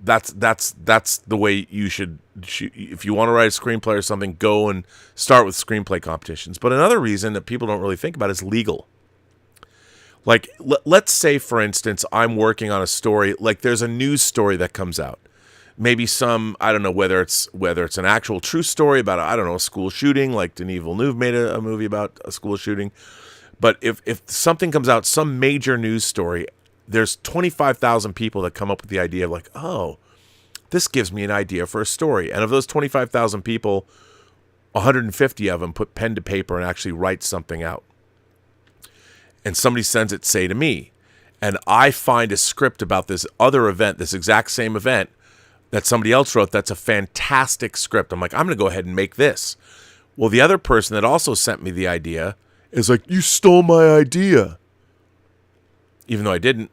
A: the way you should, if you want to write a screenplay or something, go and start with screenplay competitions. But another reason that people don't really think about is legal. Like, let's say, for instance, I'm working on a story, like there's a news story that comes out. maybe some, I don't know whether it's an actual true story about, I don't know, a school shooting, like Denis Villeneuve made a movie about a school shooting. But if something comes out, some major news story, there's 25,000 people that come up with the idea of like, oh, this gives me an idea for a story. And of those 25,000 people, 150 of them put pen to paper and actually write something out. And somebody sends it, say, to me. And I find a script about this other event, this exact same event, that somebody else wrote. That's a fantastic script. I'm like, I'm going to go ahead and make this. Well, the other person that also sent me the idea is like, you stole my idea. Even though I didn't.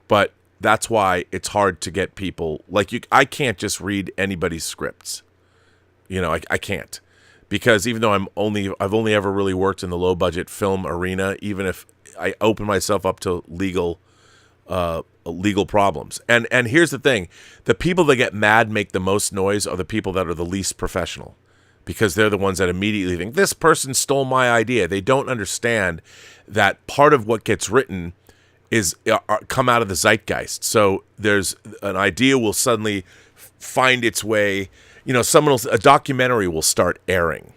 A: But that's why it's hard to get people. Like, I can't just read anybody's scripts. You know, I can't. Because even though I've only ever really worked in the low budget film arena, even if I open myself up to legal problems. And here's the thing. The people that get mad, make the most noise, are the people that are the least professional. Because they're the ones that immediately think, this person stole my idea. They don't understand that part of what gets written is come out of the zeitgeist. So there's an idea will suddenly find its way. You know, a documentary will start airing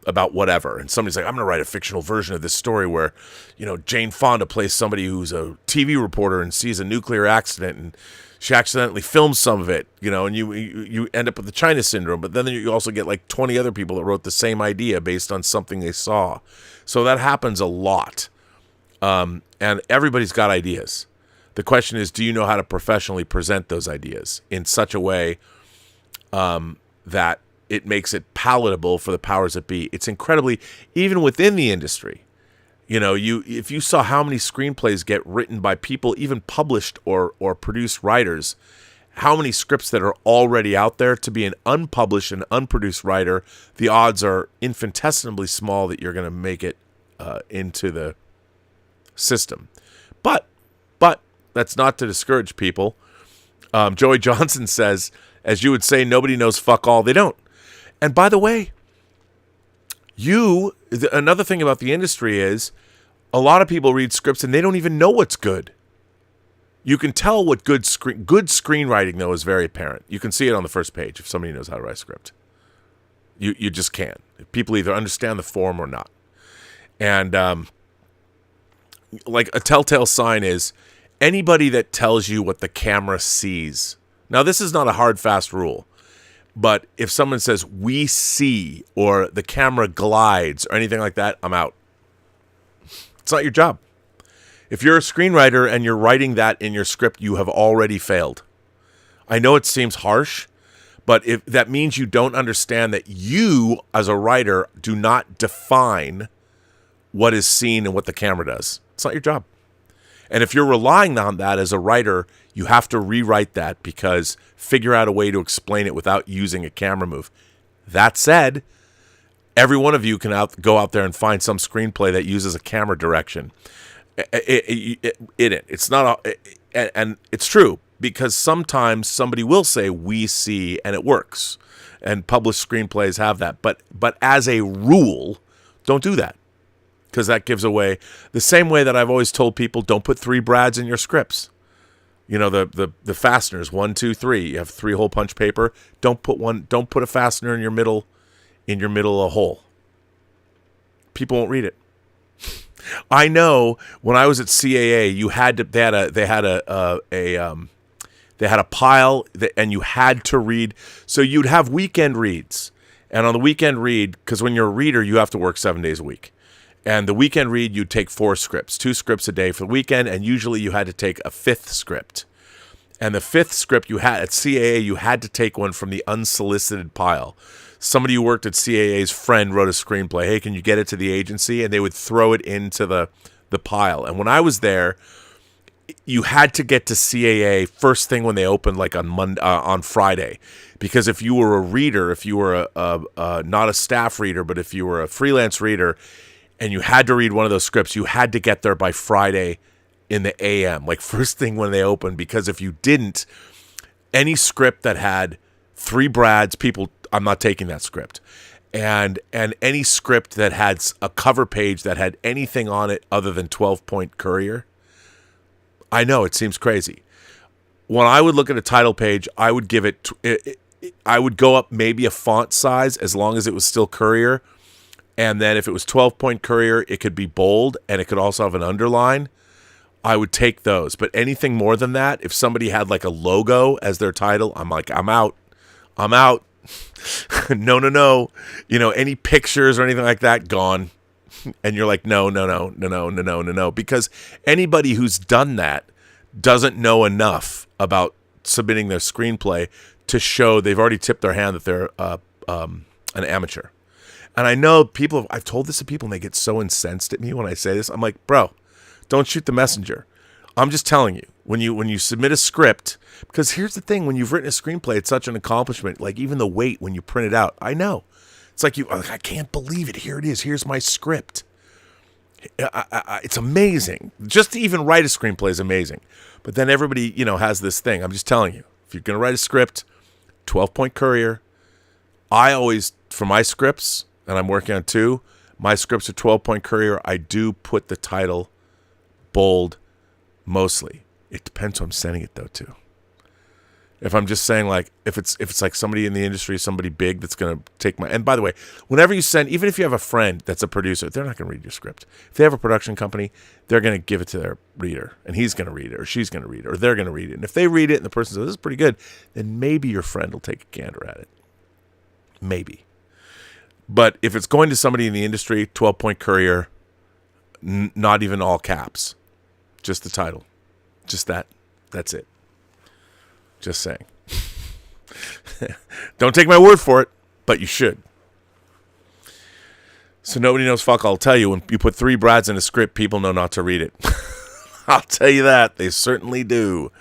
A: about whatever, and somebody's like, I'm going to write a fictional version of this story where, you know, Jane Fonda plays somebody who's a TV reporter and sees a nuclear accident, and she accidentally films some of it, you know, and you end up with the China syndrome. But then you also get like 20 other people that wrote the same idea based on something they saw. So that happens a lot, and everybody's got ideas. The question is, do you know how to professionally present those ideas in such a way that it makes it palatable for the powers that be? It's incredibly, even within the industry, you know, if you saw how many screenplays get written by people, even published or produced writers, how many scripts that are already out there, to be an unpublished and unproduced writer, the odds are infinitesimally small that you're going to make it into the system. But that's not to discourage people. Joey Johnson says, as you would say, nobody knows fuck all. They don't. And by the way, another thing about the industry is a lot of people read scripts and they don't even know what's good. You can tell what good screenwriting, though, is very apparent. You can see it on the first page if somebody knows how to write a script. You just can. People either understand the form or not. And like a telltale sign is anybody that tells you what the camera sees. Now, this is not a hard, fast rule. But if someone says, we see, or the camera glides, or anything like that, I'm out. It's not your job. If you're a screenwriter and you're writing that in your script, you have already failed. I know it seems harsh, but if that means you don't understand that you, as a writer, do not define what is seen and what the camera does. It's not your job. And if you're relying on that as a writer, you have to rewrite that, because figure out a way to explain it without using a camera move. That said, every one of you can go out there and find some screenplay that uses a camera direction. It's not, and it's true, because sometimes somebody will say we see and it works, and published screenplays have that. But as a rule, don't do that. Because that gives away the same way that I've always told people, don't put 3 Brads in your scripts. You know, the fasteners, 1, 2, 3. You have 3 hole punch paper. Don't put a fastener in your middle a hole. People won't read it. I know when I was at CAA, they had a pile and you had to read. So you'd have weekend reads, and on the weekend read, because when you're a reader, you have to work 7 days a week. And the weekend read, you'd take 4 scripts, 2 scripts a day for the weekend, and usually you had to take a 5th script. And the 5th script you had at CAA, you had to take one from the unsolicited pile. Somebody who worked at CAA's friend wrote a screenplay. Hey, can you get it to the agency? And they would throw it into the pile. And when I was there, you had to get to CAA first thing when they opened, like on Friday. Because if you were a reader, if you were not a staff reader, but if you were a freelance reader, and you had to read one of those scripts, you had to get there by Friday in the AM, like first thing when they opened, because if you didn't, any script that had 3 Brads, I'm not taking that script. And any script that had a cover page that had anything on it other than 12-point Courier, I know it seems crazy. when I would look at a title page, I would give I would go up maybe a font size as long as it was still Courier. And then if it was 12-point Courier, it could be bold and it could also have an underline. I would take those. But anything more than that, if somebody had like a logo as their title, I'm like, I'm out. I'm out. No. Any pictures or anything like that, gone. And you're like, no. Because anybody who's done that doesn't know enough about submitting their screenplay to show they've already tipped their hand that they're an amateur. And I know I've told this to people and they get so incensed at me when I say this. I'm like, bro, don't shoot the messenger. I'm just telling you, when you submit a script, because here's the thing, when you've written a screenplay, it's such an accomplishment. Like even the weight when you print it out, I know. It's like I can't believe it. Here it is. Here's my script. It's amazing. Just to even write a screenplay is amazing. But then everybody, has this thing. I'm just telling you, if you're going to write a script, 12-point Courier. I always, for my scripts, and I'm working on 2, my scripts are 12-point Courier. I do put the title bold mostly. It depends who I'm sending it though too. If I'm just saying like if it's like somebody in the industry, somebody big that's gonna take my, and by the way, whenever you send, even if you have a friend that's a producer, they're not gonna read your script. If they have a production company, they're gonna give it to their reader and he's gonna read it or she's gonna read it or they're gonna read it. And if they read it and the person says this is pretty good, then maybe your friend will take a gander at it. Maybe. But if it's going to somebody in the industry, 12-point Courier, not even all caps. Just the title. Just that. That's it. Just saying. Don't take my word for it, but you should. So nobody knows fuck. I'll tell you, when you put 3 Brads in a script, people know not to read it. I'll tell you that. They certainly do.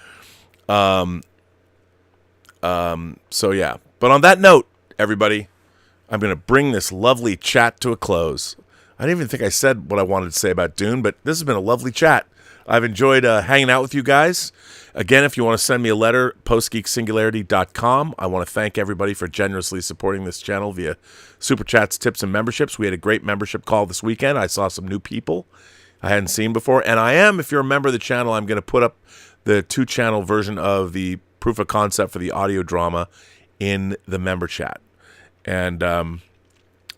A: So yeah. But on that note, everybody, I'm going to bring this lovely chat to a close. I didn't even think I said what I wanted to say about Dune, but this has been a lovely chat. I've enjoyed hanging out with you guys. Again, if you want to send me a letter, postgeeksingularity.com. I want to thank everybody for generously supporting this channel via Super Chats, tips, and memberships. We had a great membership call this weekend. I saw some new people I hadn't seen before. And I am, if you're a member of the channel, I'm going to put up the 2-channel version of the proof of concept for the audio drama in the member chat. And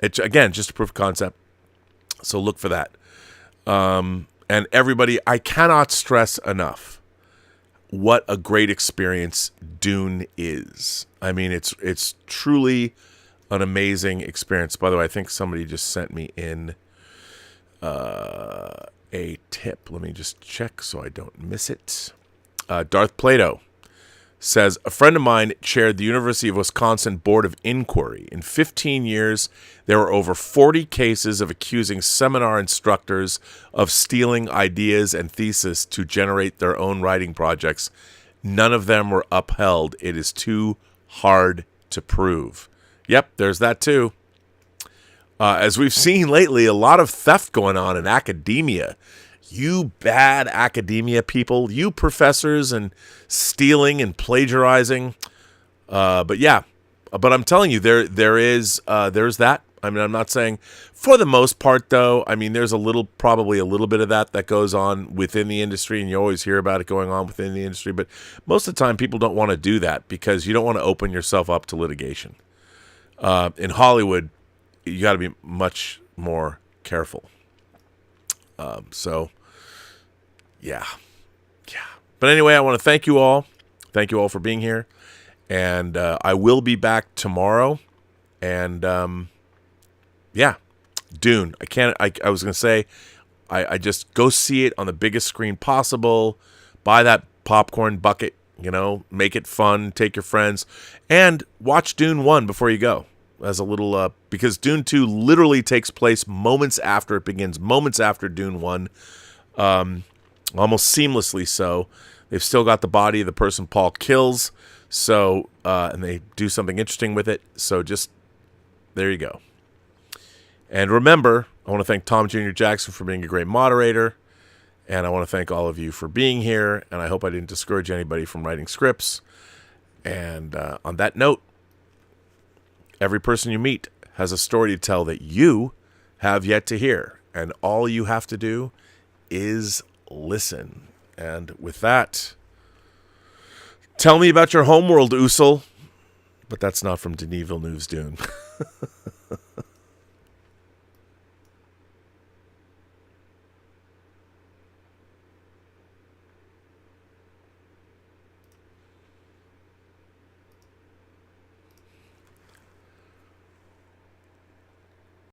A: it's, again, just a proof of concept. So look for that. And everybody, I cannot stress enough what a great experience Dune is. I mean, it's truly an amazing experience. By the way, I think somebody just sent me in a tip. Let me just check so I don't miss it. Darth Plato says, a friend of mine chaired the University of Wisconsin Board of Inquiry. In 15 years, there were over 40 cases of accusing seminar instructors of stealing ideas and thesis to generate their own writing projects. None of them were upheld. It is too hard to prove. Yep, there's that too. As we've seen lately, a lot of theft going on in academia. You bad academia people, you professors, and stealing and plagiarizing. But yeah, but I'm telling you, there's that. I mean, I'm not saying for the most part, though. I mean, there's probably a little bit of that goes on within the industry, and you always hear about it going on within the industry. But most of the time, people don't want to do that because you don't want to open yourself up to litigation. In Hollywood, you got to be much more careful. So, yeah. But anyway, I want to thank you all. Thank you all for being here. And I will be back tomorrow. And, yeah, Dune. I was going to say, I just go see it on the biggest screen possible. Buy that popcorn bucket, make it fun. Take your friends. And watch Dune 1 before you go. As a little, because Dune 2 literally takes place moments after it begins, moments after Dune 1, almost seamlessly so. They've still got the body of the person Paul kills, so, and they do something interesting with it, so just, there you go. And remember, I want to thank Tom Jr. Jackson for being a great moderator, and I want to thank all of you for being here, and I hope I didn't discourage anybody from writing scripts. And on that note, every person you meet has a story to tell that you have yet to hear. And all you have to do is listen. And with that, Tell me about your homeworld, Usul. But that's not from Denis Villeneuve's Dune.